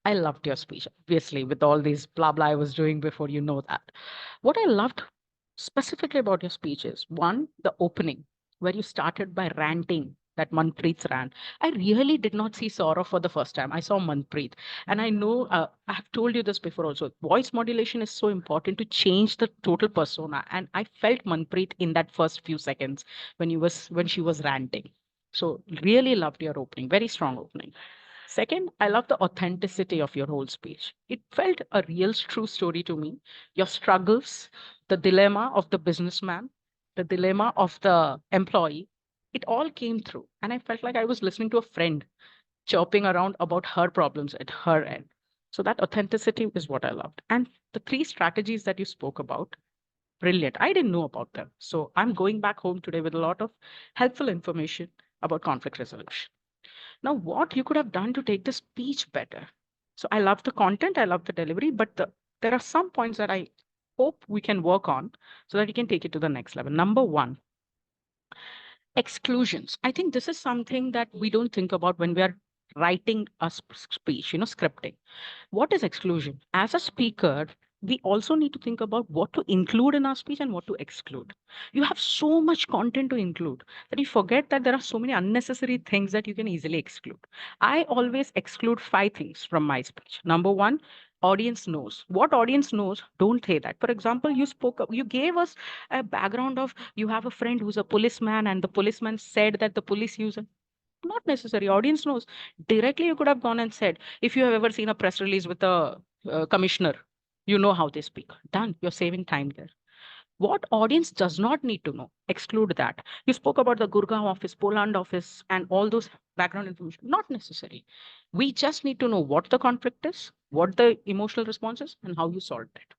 S18: I loved your speech, obviously, with all these blah blah I was doing before, you know that. What I loved specifically about your speech is one, the opening, where you started by ranting that Manpreet's rant. I really did not see Saurav for the first time. I saw Manpreet. And I know I have told you this before also. Voice modulation is so important to change the total persona. And I felt Manpreet in that first few seconds when she was ranting. So really loved your opening. Very strong opening. Second, I love the authenticity of your whole speech. It felt a real true story to me. Your struggles, the dilemma of the businessman, the dilemma of the employee, it all came through. And I felt like I was listening to a friend chirping around about her problems at her end. So that authenticity is what I loved. And the three strategies that you spoke about, brilliant. I didn't know about them. So I'm going back home today with a lot of helpful information about conflict resolution. Now, what you could have done to take the speech better. So I love the content, I love the delivery, but there are some points that I hope we can work on so that we can take it to the next level. Number one, exclusions. I think this is something that we don't think about when we are writing a speech, scripting. What is exclusion? As a speaker, we also need to think about what to include in our speech and what to exclude. You have so much content to include that you forget that there are so many unnecessary things that you can easily exclude. I always exclude 5 things from my speech. Number one, audience knows. What audience knows, don't say that. For example, you gave us a background of you have a friend who's a policeman and the policeman said that the police use not necessary. Audience knows. Directly, you could have gone and said, if you have ever seen a press release with a commissioner, you know how they speak. Done. You're saving time there. What audience does not need to know? Exclude that. You spoke about the Gurgaon office, Poland office, and all those background information. Not necessary. We just need to know what the conflict is, what the emotional response is, and how you solved it.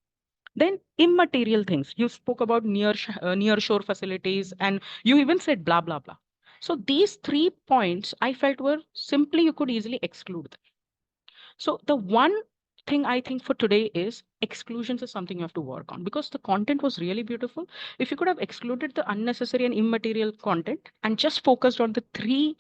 S18: Then immaterial things. You spoke about near shore facilities, and you even said blah blah blah. So these 3 points I felt were simply you could easily exclude them. So the one thing I think for today is exclusions is something you have to work on because the content was really beautiful. If you could have excluded the unnecessary and immaterial content and just focused on the 3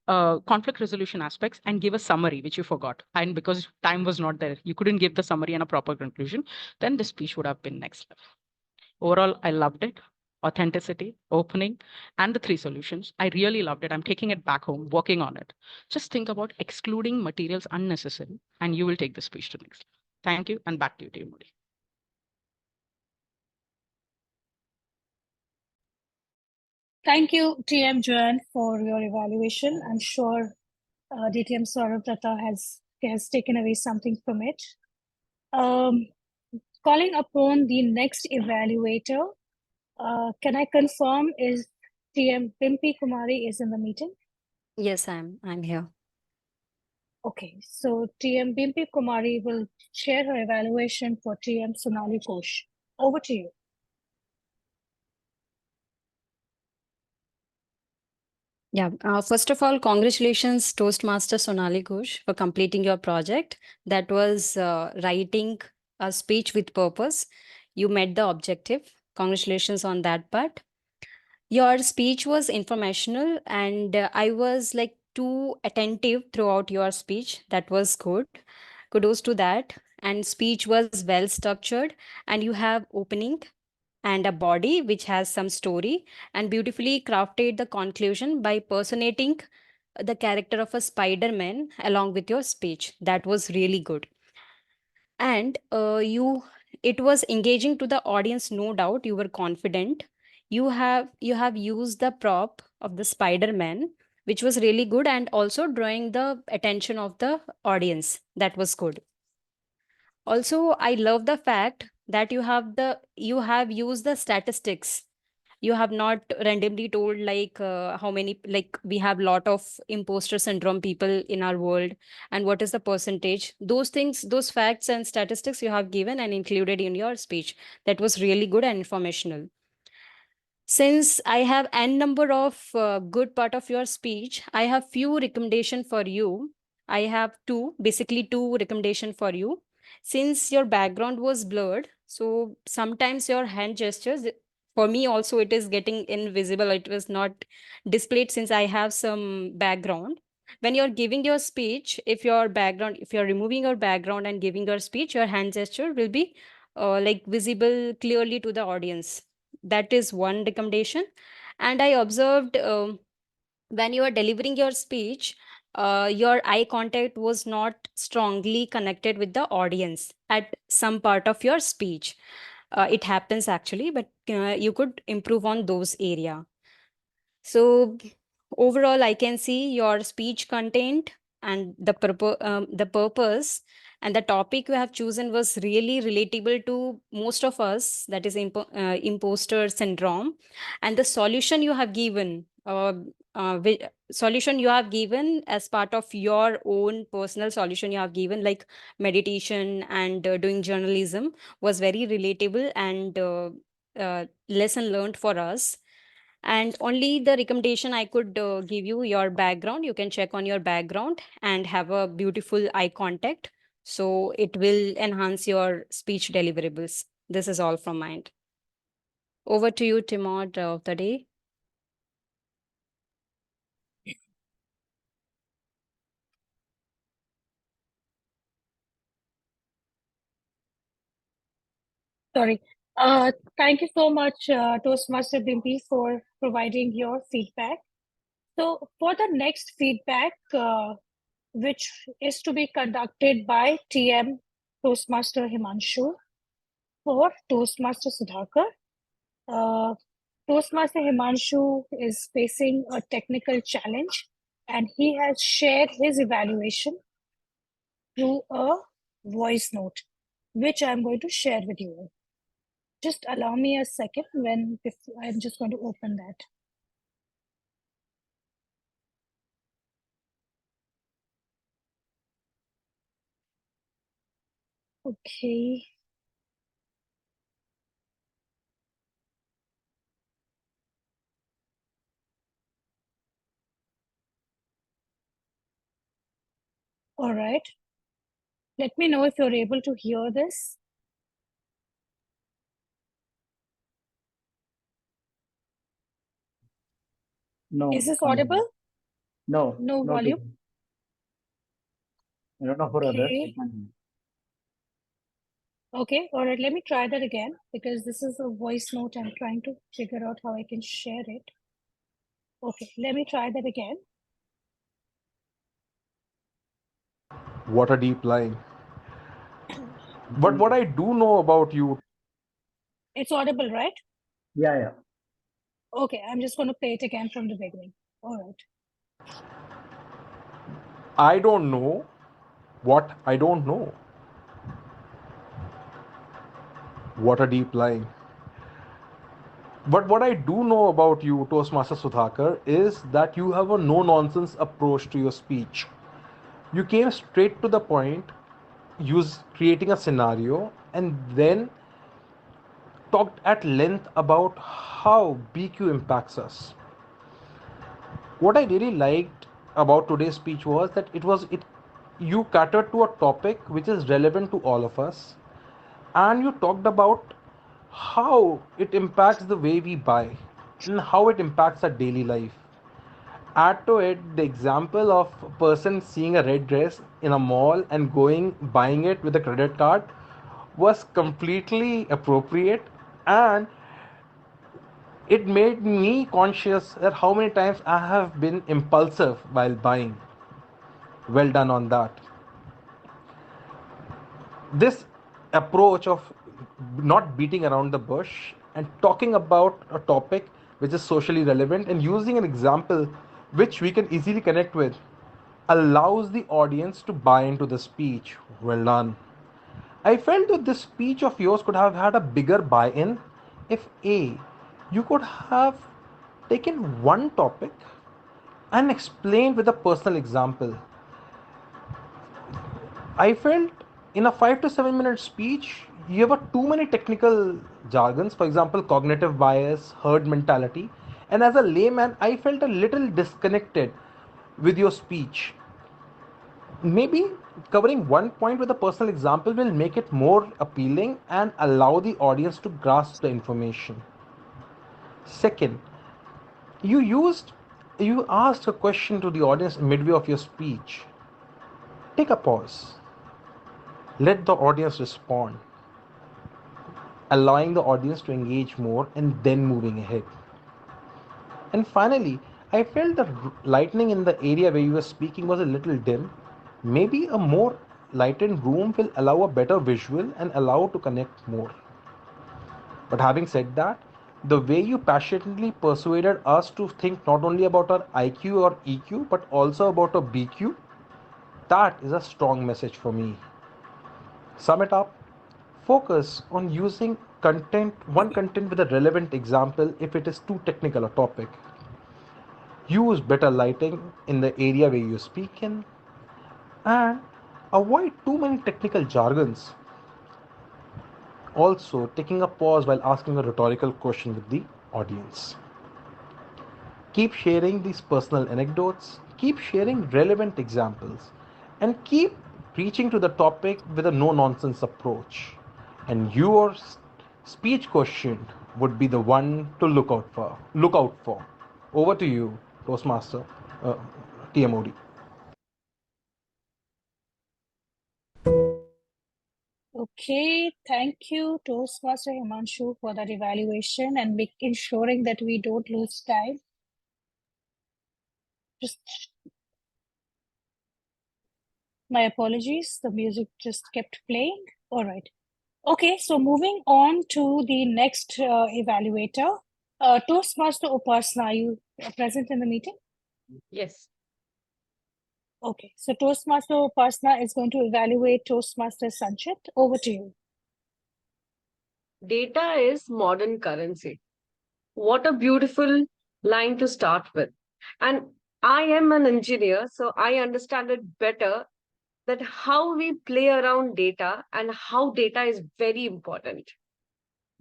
S18: conflict resolution aspects and give a summary, which you forgot. And because time was not there, you couldn't give the summary and a proper conclusion, then the speech would have been next level. Overall, I loved it. Authenticity, opening, and the 3 solutions. I really loved it. I'm taking it back home, working on it. Just think about excluding materials unnecessary, and you will take the speech to the next level. Thank you, and back to you, TMOD.
S2: Thank you, TM Joane, for your evaluation. I'm sure DTM Sourav Dutta has taken away something from it. Calling upon the next evaluator, can I confirm is TM Bimpy Kumari is in the meeting?
S7: Yes, I'm here.
S2: Okay, so TM Bimpy Kumari will share her evaluation for TM Sonali Ghosh. Over to you.
S7: Yeah, first of all, congratulations, Toastmaster Sonali Ghosh, for completing your project. That was writing a speech with purpose. You met the objective. Congratulations on that part. Your speech was informational, and I was like too attentive throughout your speech. That was good. Kudos to that. And speech was well structured, and you have opening and a body which has some story, and beautifully crafted the conclusion by personating the character of a Spider-Man along with your speech. That was really good. And it was engaging to the audience, no doubt. You were confident. You have used the prop of the Spider-Man, which was really good, and also drawing the attention of the audience. That was good. Also, I love the fact that you have used the statistics You have not randomly told like how many, like we have lot of imposter syndrome people in our world and what is the percentage. Those things, those facts and statistics you have given and included in your speech. That was really good and informational. Since I have n number of good part of your speech, I have few recommendation for you. I have basically two recommendation for you. Since your background was blurred, so sometimes your hand gestures, for me also it is getting invisible. It was not displayed since I have some background. When you're giving your speech, if you're removing your background and giving your speech, your hand gesture will be like visible clearly to the audience. That is one recommendation. And I observed when you are delivering your speech, your eye contact was not strongly connected with the audience at some part of your speech. It happens actually, but you could improve on those area. So overall, I can see your speech content and the purpose and the topic you have chosen was really relatable to most of us. That is imposter syndrome, and the solution you have given. Solution you have given as part of your own personal solution you have given, like meditation and doing journalism, was very relatable and lesson learned for us. And only the recommendation I could give you, your background, you can check on your background and have a beautiful eye contact. So it will enhance your speech deliverables. This is all from my end. Over to you, TMOD of the day.
S2: Sorry. Thank you so much, Toastmaster Bimpy, for providing your feedback. So for the next feedback, which is to be conducted by TM Toastmaster Himanshu for Toastmaster Sudhakar. Toastmaster Himanshu is facing a technical challenge and he has shared his evaluation through a voice note, which I'm going to share with you. Just allow me a second I'm just going to open that. Okay. All right. Let me know if you're able to hear this.
S11: No.
S2: Is this audible?
S11: No.
S2: No
S11: not
S2: volume?
S11: it. I don't know for others.
S2: Okay. Okay, all right, let me try that again because this is a voice note. I'm trying to figure out how I can share it. Okay, let me try that again.
S8: What a deep line. But what I do know about you,
S2: It's audible, right?
S11: Yeah.
S2: Okay, I'm just going to play it again from the beginning. All right.
S8: I don't know what I don't know. What a deep line. But what I do know about you, Toastmaster Sudhakar, is that you have a no-nonsense approach to your speech. You came straight to the point, creating a scenario, and then talked at length about how BQ impacts us. What I really liked about today's speech was that you catered to a topic which is relevant to all of us, and you talked about how it impacts the way we buy and how it impacts our daily life. Add to it the example of a person seeing a red dress in a mall and buying it with a credit card was completely appropriate, and it made me conscious that how many times I have been impulsive while buying. Well done on that. This approach of not beating around the bush and talking about a topic which is socially relevant and using an example which we can easily connect with allows the audience to buy into the speech. Well done. I felt that this speech of yours could have had a bigger buy in if A,
S20: You could have taken one topic and explained with a personal example. I felt in a 5 to 7 minute speech, you have too many technical jargons, for example, cognitive bias, herd mentality. And as a layman, I felt a little disconnected with your speech. Maybe covering one point with a personal example will make it more appealing and allow the audience to grasp the information. Second, you asked a question to the audience midway of your speech. Take a pause. Let the audience respond, allowing the audience to engage more and then moving ahead. And finally, I felt the lightning in the area where you were speaking was a little dim. Maybe a more lightened room will allow a better visual and allow to connect more. But having said that, the way you passionately persuaded us to think not only about our IQ or EQ but also about our BQ, that is a strong message for me. Sum it up. Focus on using content with a relevant example if it is too technical a topic. Use better lighting in the area where you speak in, and avoid too many technical jargons. Also, taking a pause while asking a rhetorical question with the audience. Keep sharing these personal anecdotes, keep sharing relevant examples, and keep preaching to the topic with a no nonsense approach. And your speech question would be the one to look out for. Over to you, Toastmaster, TMOD.
S2: Okay, thank you, Toastmaster Himanshu, for that evaluation and ensuring that we don't lose time. Just my apologies, the music just kept playing. All right. Okay, so moving on to the next evaluator, Toastmaster Upasna, are you present in the meeting?
S21: Yes.
S2: Okay, so Toastmaster Upasna is going to evaluate Toastmaster Sanchit. Over to you.
S21: Data is modern currency. What a beautiful line to start with. And I am an engineer, so I understand it better that how we play around data and how data is very important.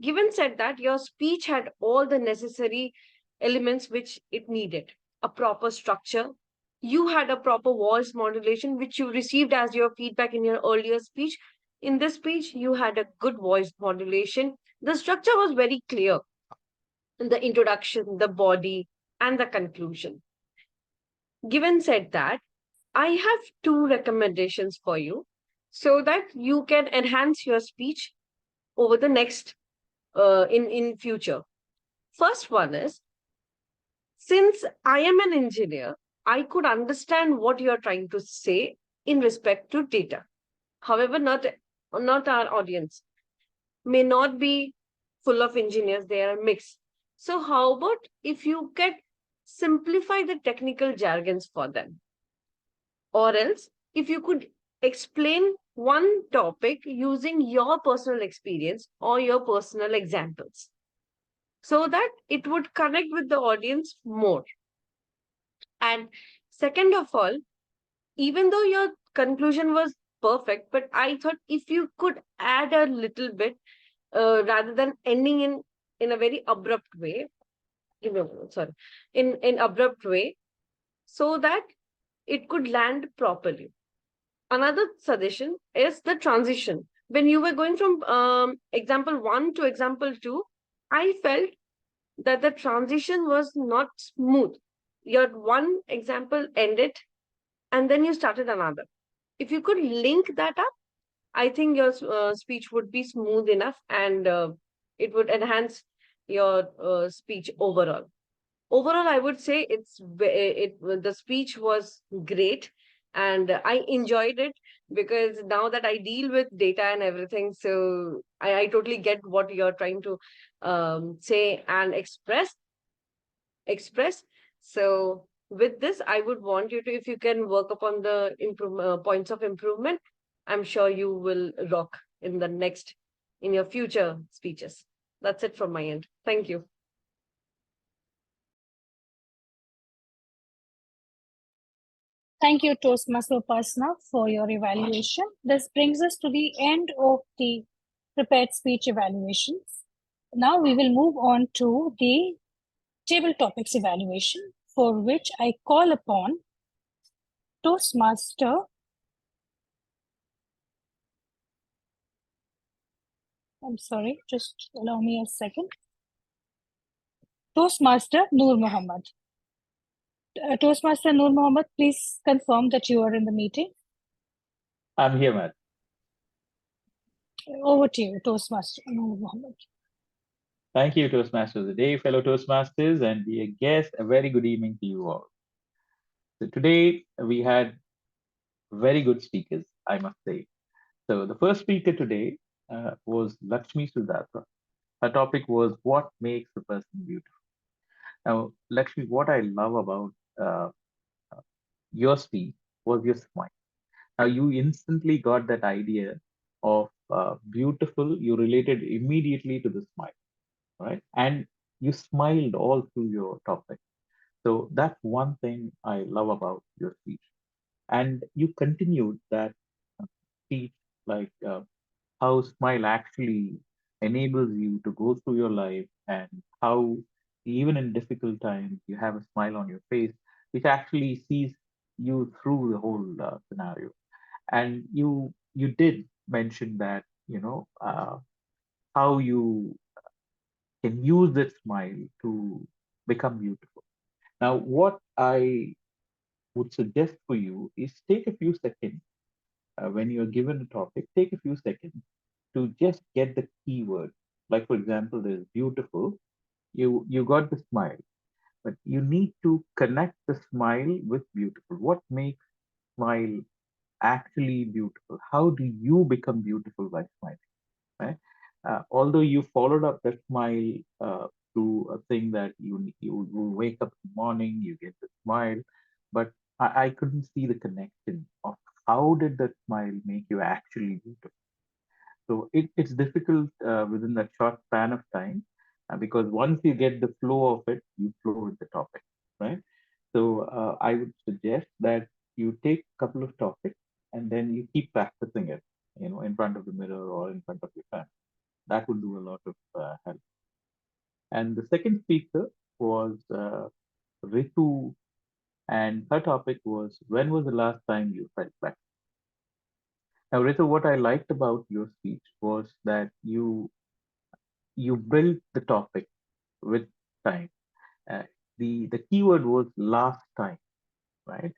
S21: Given said that, your speech had all the necessary elements which it needed, a proper structure. You had a proper voice modulation, which you received as your feedback in your earlier speech. In this speech, you had a good voice modulation. The structure was very clear. The introduction, the body, and the conclusion. Given said that, I have two recommendations for you so that you can enhance your speech over the next in future. First one is, since I am an engineer, I could understand what you are trying to say in respect to data. However, not our audience may not be full of engineers, they are mixed. So how about if you can simplify the technical jargons for them? Or else, if you could explain one topic using your personal experience or your personal examples, so that it would connect with the audience more. And second of all, even though your conclusion was perfect, but I thought if you could add a little bit rather than ending in a very abrupt way, in abrupt way, so that it could land properly. Another suggestion is the transition. When you were going from example 1 to example 2, I felt that the transition was not smooth. Your one example ended and then you started another. If you could link that up, I think your speech would be smooth enough and it would enhance your speech overall. Overall, I would say the speech was great and I enjoyed it because now that I deal with data and everything, so I totally get what you're trying to say and express. So with this, I would want you to, if you can work upon the points of improvement, I'm sure you will rock in your future speeches. That's it from my end. Thank you.
S2: Thank you, Toastmaster Upasana, for your evaluation. This brings us to the end of the prepared speech evaluations. Now we will move on to the table topics evaluation, for which I call upon Toastmaster I'm sorry, just allow me a second. Toastmaster Noor Mohammed. Toastmaster Noor Mohammed, please confirm that you are in the meeting.
S1: I'm here, ma'am.
S2: Over to you, Toastmaster Noor Mohammed.
S1: Thank you, Toastmasters of the Day, fellow Toastmasters, and dear guests, a very good evening to you all. So today we had very good speakers, I must say. So the first speaker today was Lakshmi Sudhakar. Her topic was what makes a person beautiful. Now, Lakshmi, what I love about your speech was your smile. Now, you instantly got that idea of beautiful, you related immediately to the smile, right? And you smiled all through your topic. So that's one thing I love about your speech. And you continued that speech like how smile actually enables you to go through your life and how even in difficult times you have a smile on your face which actually sees you through the whole scenario. And you did mention that how you can use that smile to become beautiful. Now what I would suggest for you is take a few seconds when you're given a topic, take a few seconds to just get the keyword. Like for example, there's beautiful. You got the smile, but you need to connect the smile with beautiful. What makes smile actually beautiful? How do you become beautiful by smiling? Right? Although you followed up that smile through a thing that you wake up in the morning, you get the smile, but I couldn't see the connection of how did that smile make you actually beautiful. So it's difficult within that short span of time because once you get the flow of it, you flow with the topic, right? So I would suggest that you take a couple of topics and then you keep practicing it, in front of the mirror or in front of your fan. That would do a lot of help. And the second speaker was Ritu, and her topic was when was the last time you felt like? Now, Ritu, what I liked about your speech was that you built the topic with time. The keyword was last time, right?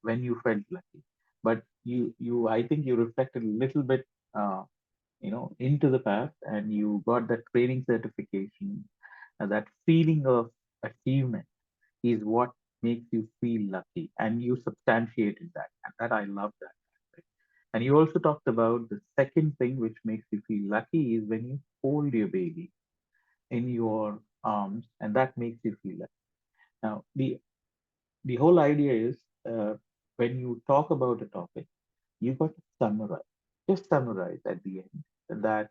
S1: When you felt lucky, but you I think you reflected a little bit, into the past, and you got that training certification. That feeling of achievement is what makes you feel lucky, and you substantiated that, and that I love that. And you also talked about the second thing which makes you feel lucky is when you hold your baby in your arms, and that makes you feel lucky. Now, the whole idea is when you talk about a topic, you got to summarize, just summarize at the end that,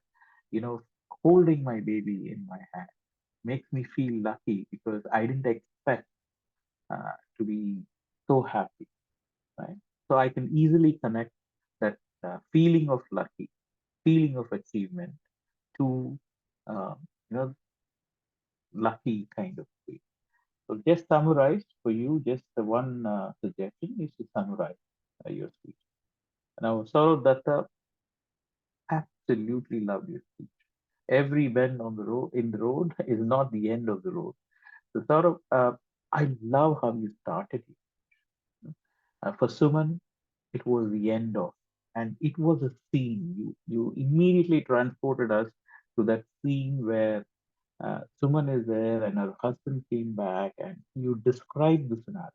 S1: you know, holding my baby in my hand makes me feel lucky because I didn't expect to be so happy, right? So I can easily connect that feeling of lucky, feeling of achievement to, you know, lucky kind of way. So just summarize for you, just the one suggestion is to summarize your speech. Now, Saurav Datta, absolutely love your speech. Every bend on the road in the road is not the end of the road. So Saurav, I love how you started it. For Suman, it was the end of, and it was a scene. You immediately transported us to that scene where Suman is there and her husband came back, and you described the scenario.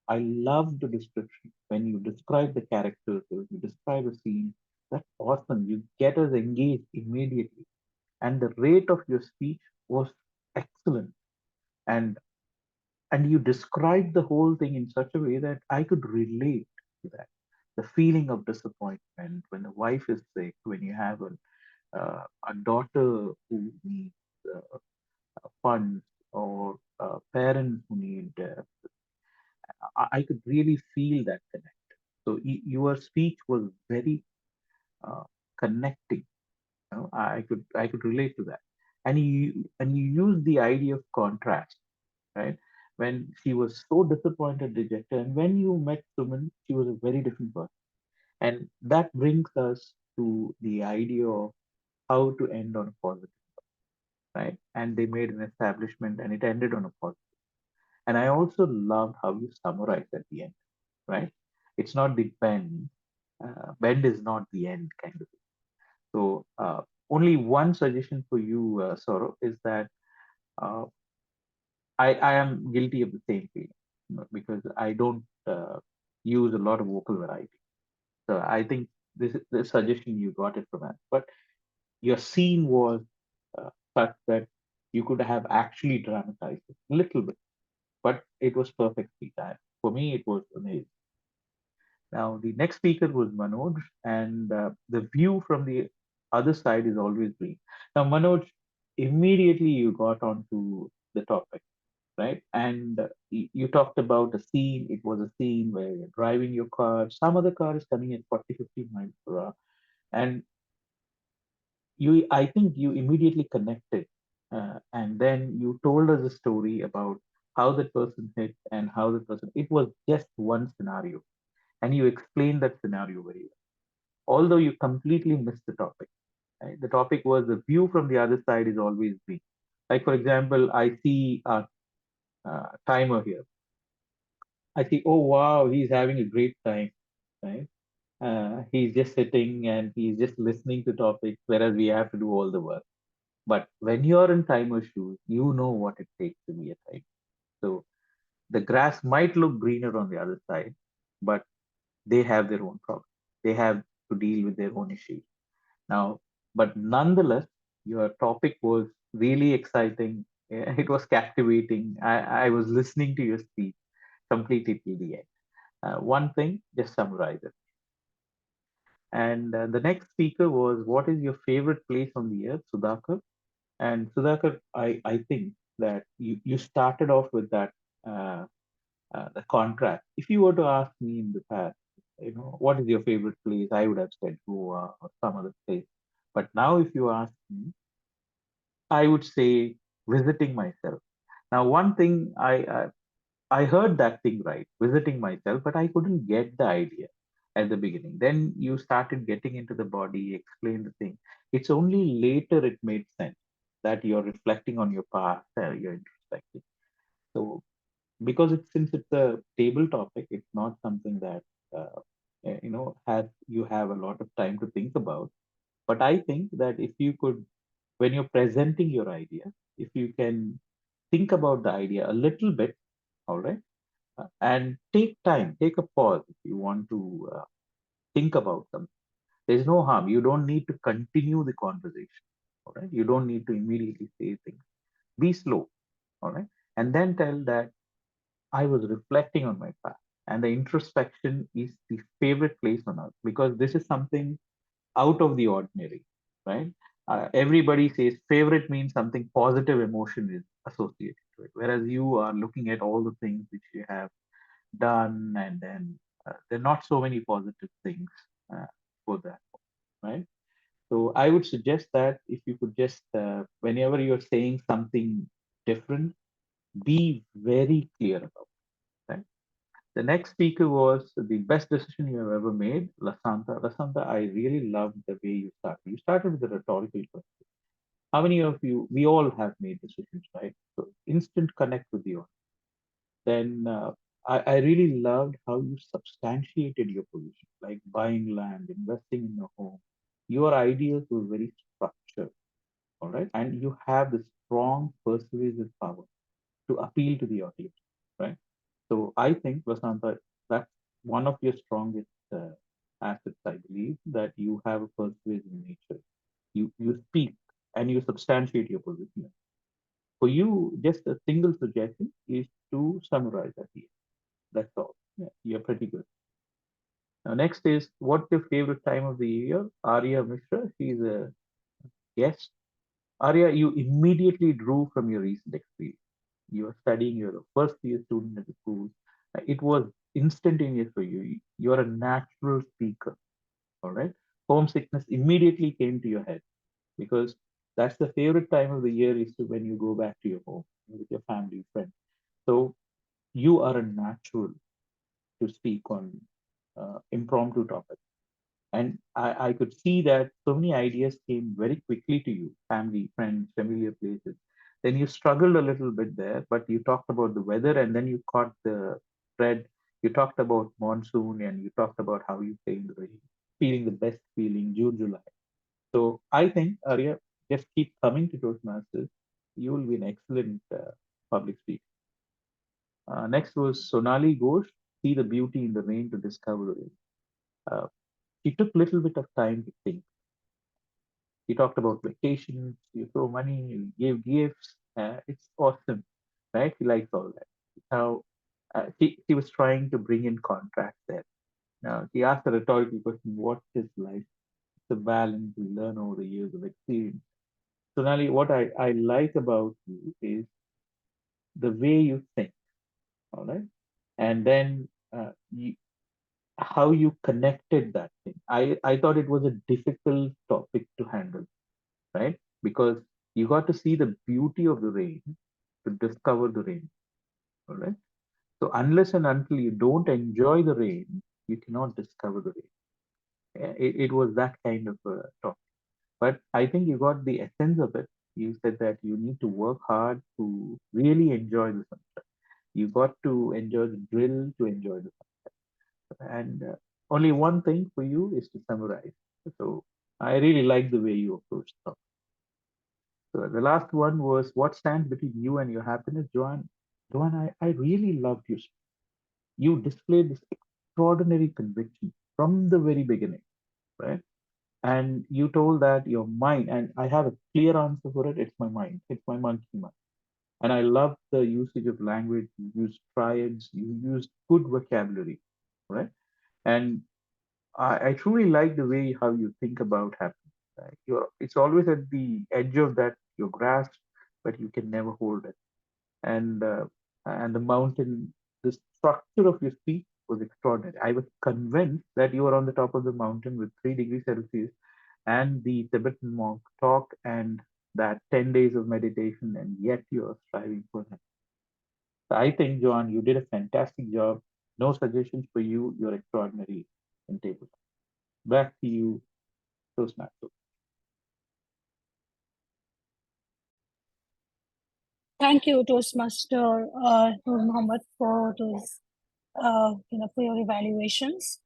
S1: I love the description. When you describe the characters, when you describe a scene, that's awesome. You get us engaged immediately. And the rate of your speech was excellent. And you described the whole thing in such a way that I could relate to that. The feeling of disappointment when the wife is sick, when you have a daughter who needs funds or parents who need I could really feel that connect. So your speech was very connecting. You know, I could relate to that, and you use the idea of contrast, right? When she was so disappointed, dejected, and when you met Suman, she was a very different person, and that brings us to the idea of how to end on a positive, right? And they made an establishment, and it ended on a positive. And I also loved how you summarized at the end, right? It's not the bend. Bend is not the end, kind of. So only one suggestion for you, Saurav, is that uh, I am guilty of the same feeling, you know, because I don't use a lot of vocal variety. So I think this suggestion you got it from us. But your scene was such that you could have actually dramatized it a little bit, but it was perfectly timed. For me, it was amazing. Now, the next speaker was Manoj, and the view from the other side is always green. Now, Manoj, immediately you got onto the topic, right? And you talked about a scene. It was a scene where you're driving your car, some other car is coming at 40, 50 miles per hour. And I think you immediately connected. And then you told us a story about how that person hit and how the person, it was just one scenario and you explained that scenario very well. Although you completely missed the topic. Right? The topic was the view from the other side is always green. Like for example, I see a timer here. I see, oh wow, he's having a great time, right? He's just sitting and he's just listening to topics, whereas we have to do all the work. But when you're in timer shoes, you know what it takes to be a timer. So the grass might look greener on the other side, but they have their own problems. They have to deal with their own issues. Now, but nonetheless, your topic was really exciting. It was captivating. I was listening to your speech completely till the end. One thing, just summarize it. And the next speaker was, what is your favorite place on the earth, Sudhakar? And Sudhakar, I think that you started off with that the contract. If you were to ask me in the past, you know, what is your favorite place? I would have said Goa or some other place. But now, if you ask me, I would say visiting myself. Now, one thing I heard that thing right, visiting myself, but I couldn't get the idea at the beginning. Then you started getting into the body, explain the thing. It's only later it made sense that you're reflecting on your past, you're introspecting. So because it's since it's a table topic, it's not something that you know has you have a lot of time to think about. But I think that if you could, when you're presenting your idea, if you can think about the idea a little bit, all right, and take time, take a pause if you want to think about something. There's no harm. You don't need to continue the conversation. All right. You don't need to immediately say things. Be slow. All right. And then tell that I was reflecting on my past. And the introspection is the favorite place on earth because this is something out of the ordinary, right? Everybody says favorite means something positive emotion is associated to it, whereas you are looking at all the things which you have done, and then there are not so many positive things uh, for that, right? So I would suggest that if you could just, whenever you're saying something different, be very clear about it, right? The next speaker was the best decision you have ever made, Lasantha. Lasantha, I really loved the way you started. You started with a rhetorical question. How many of you, we all have made decisions, right? So instant connect with the audience. Then I really loved how you substantiated your position, like buying land, investing in your home. Your ideas were very structured, all right? And you have the strong persuasive power to appeal to the audience, right? So I think, Vasanta, that's one of your strongest assets, I believe, that you have a persuasive nature. You speak and you substantiate your position. For you, just a single suggestion is to summarize at the end. That's all. Yeah, you're pretty good. Now, next is what's your favorite time of the year? Arya Mishra, she's a guest. Arya, you immediately drew from your recent experience. You are studying, you're a first year student at the school. It was instantaneous for you. You're a natural speaker. All right. Homesickness immediately came to your head because that's the favorite time of the year is to when you go back to your home with your family, friends. So you are a natural to speak on impromptu topics. And I could see that so many ideas came very quickly to you, family, friends, familiar places. Then you struggled a little bit there, but you talked about the weather and then you caught the thread. You talked about monsoon and you talked about how you play in the rain, feeling the best feeling, June, July. So I think, Arya, just keep coming to Toastmasters. You will be an excellent public speaker. Next was Sonali Ghosh, See the Beauty in the Rain to Discover It. She took a little bit of time to think. He talked about vacations, you throw money, you give gifts. It's awesome, right? He likes all that. Now, he was trying to bring in contrast there. Now, he asked a rhetorical question, what is life? It's a balance we learn over the years of experience. Sonali, what I like about you is the way you think, all right? And then how you connected that thing. I thought it was a difficult topic to handle, right? Because you got to see the beauty of the rain to discover the rain. All right. So unless and until you don't enjoy the rain, you cannot discover the rain. It was that kind of a topic. But I think you got the essence of it. You said that you need to work hard to really enjoy the sunset. You got to enjoy the drill to enjoy the sunset. And only one thing for you is to summarize. So I really like the way you approach the topic. So the last one was what stands between you and your happiness, Joanne. Joanne, I really loved you. You displayed this extraordinary conviction from the very beginning, right? And you told that your mind, and I have a clear answer for it. It's my mind. It's my monkey mind. And I love the usage of language. You used triads. You used good vocabulary, right? And I truly like the way how you think about happiness. It's always at the edge of that your grasp, but you can never hold it. And the mountain, the structure of your speech was extraordinary. I was convinced that you were on the top of the mountain with 3 degrees Celsius and the Tibetan monk talk and that 10 days of meditation, and yet you are striving for that. So I think, John, you did a fantastic job. No suggestions for you. You're extraordinary in table. Back to you, Toastmasters.
S2: Thank you, Toastmaster Noor Mohammed, for those, for your evaluations.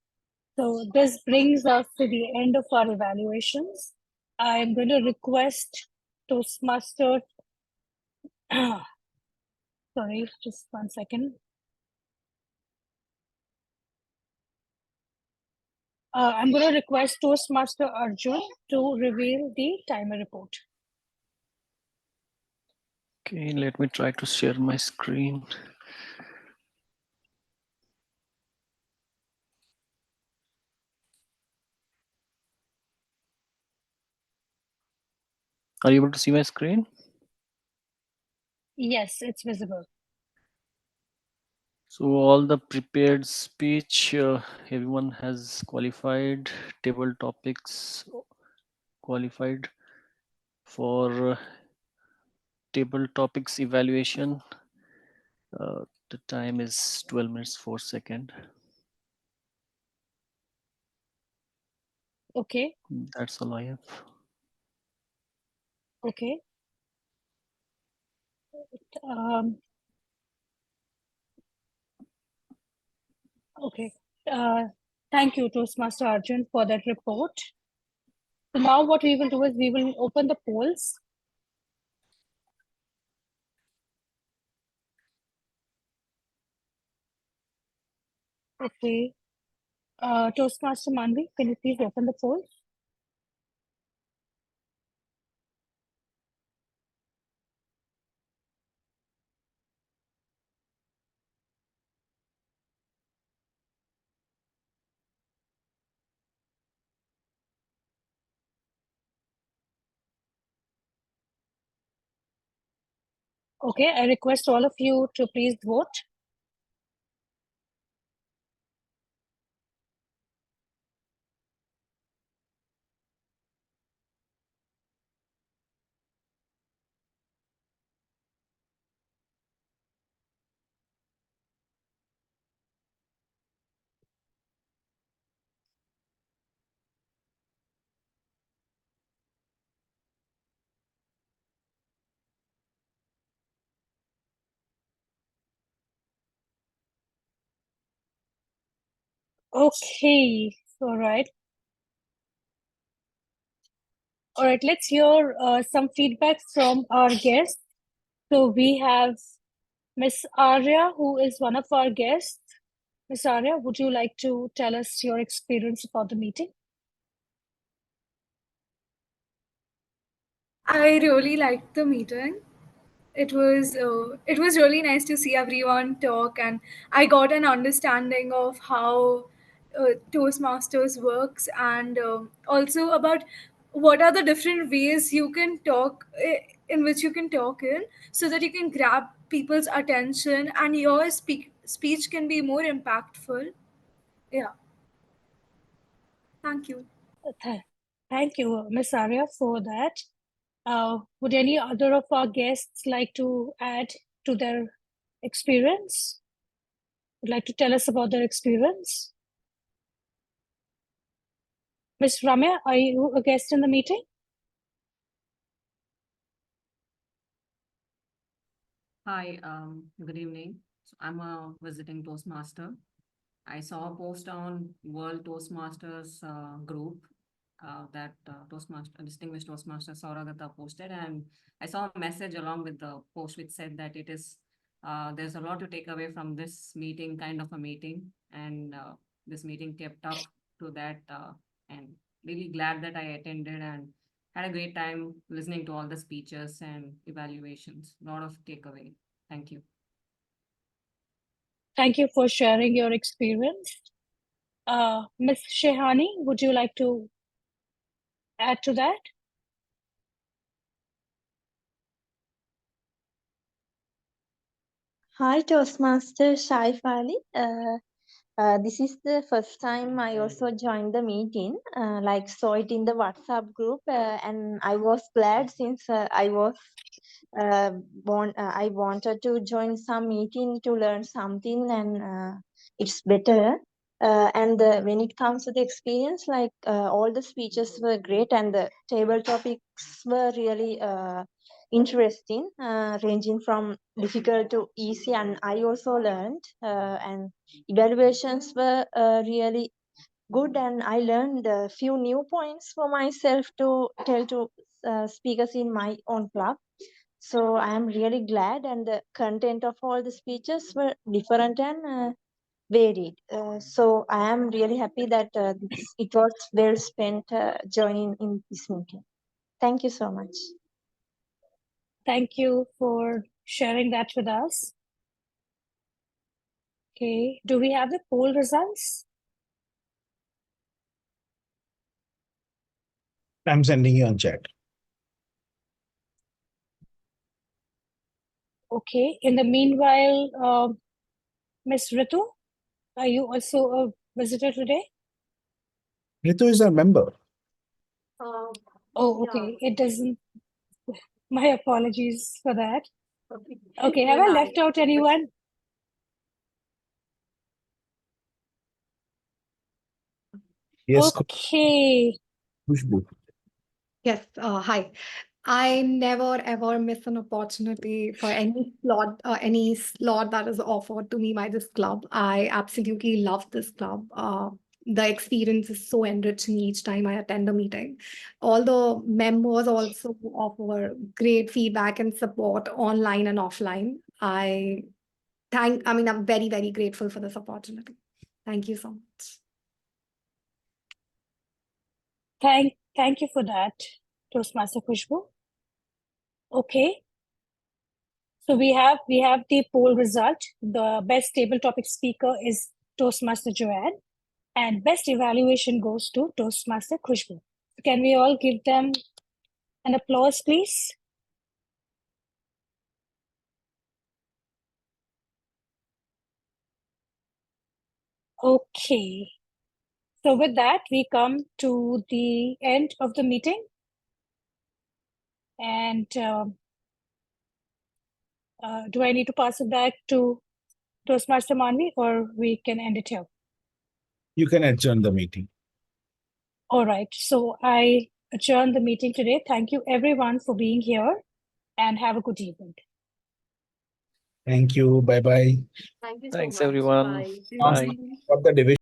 S2: So this brings us to the end of our evaluations. I'm going to request Toastmaster. Sorry, just 1 second. I'm going to request Toastmaster Arjun to reveal the timer report.
S3: Okay, let me try to share my screen. Are you able to see my screen?
S2: Yes, it's visible.
S3: So all the prepared speech, everyone has qualified. Table topics qualified for table topics evaluation. The time is 12 minutes 4 seconds.
S2: Okay.
S3: That's all I have.
S2: Okay. Okay. Thank you, Toastmaster Arjun, for that report. So now what we will do is we will open the polls. Okay. Toastmaster Maanvi, can you please open the polls? Okay, I request all of you to please vote. Okay, all right. All right, let's hear some feedback from our guests. So we have Miss Arya, who is one of our guests. Miss Arya, would you like to tell us your experience about the meeting?
S17: I really liked the meeting. It was really nice to see everyone talk, and I got an understanding of how Toastmasters works, and also about what are the different ways you can talk in which you can talk in, so that you can grab people's attention and your speech can be more impactful. Yeah. Thank you.
S2: Thank you, Miss Arya, for that. Would any other of our guests like to add to their experience? Would like to tell us about their experience? Miss Ramya, are you a guest in the meeting?
S6: Hi, good evening. So I'm a visiting Toastmaster. I saw a post on World Toastmasters group that distinguished Toastmaster Sourav posted, and I saw a message along with the post which said that it is there's a lot to take away from this meeting, kind of a meeting, and this meeting kept up to that, and really glad that I attended and had a great time listening to all the speeches and evaluations. A lot of takeaway. Thank you.
S2: Thank you for sharing your experience. Ms. Shehani, would you like to add to that?
S22: Hi, Toastmaster Shaifali. This is the first time I also joined the meeting. Like saw it in the WhatsApp group, and I was glad since I wanted to join some meeting to learn something, and it's better. When it comes to the experience, like all the speeches were great, and the table topics were really interesting, ranging from difficult to easy. And I also learned, and evaluations were really good, and I learned a few new points for myself to tell to speakers in my own club. So I am really glad, and the content of all the speeches were different and varied. So I am really happy that it was well spent joining in this meeting. Thank you so much.
S2: Thank you for sharing that with us. Okay, do we have the poll results?
S8: I'm sending you on chat.
S2: Okay, in the meanwhile, Ms. Ritu, are you also a visitor today?
S8: Ritu is a member.
S2: Oh, okay, it doesn't. My apologies for that. Okay, have I left out anyone?
S8: Yes.
S2: Okay.
S8: Khushbu.
S19: Yes, hi. I never ever miss an opportunity for any slot that is offered to me by this club. I absolutely love this club. The experience is so enriching each time I attend a meeting. All the members also offer great feedback and support online and offline. I'm very, very grateful for this opportunity. Thank you so much.
S2: Thank you for that, Toastmaster Khushbu. Okay. So we have the poll result. The best table topic speaker is Toastmaster Joane, and best evaluation goes to Toastmaster Khushbu. Can we all give them an applause, please? Okay. So with that, we come to the end of the meeting. And do I need to pass it back to Toastmaster Maanvi, or we can end it here?
S8: You can adjourn the meeting.
S2: All right. So I adjourn the meeting today. Thank you everyone for being here, and have a good evening.
S8: Thank you. Bye-bye.
S6: Thank you so
S3: Thanks,
S6: much.
S3: everyone.
S6: Bye.
S3: Bye.
S8: For the division.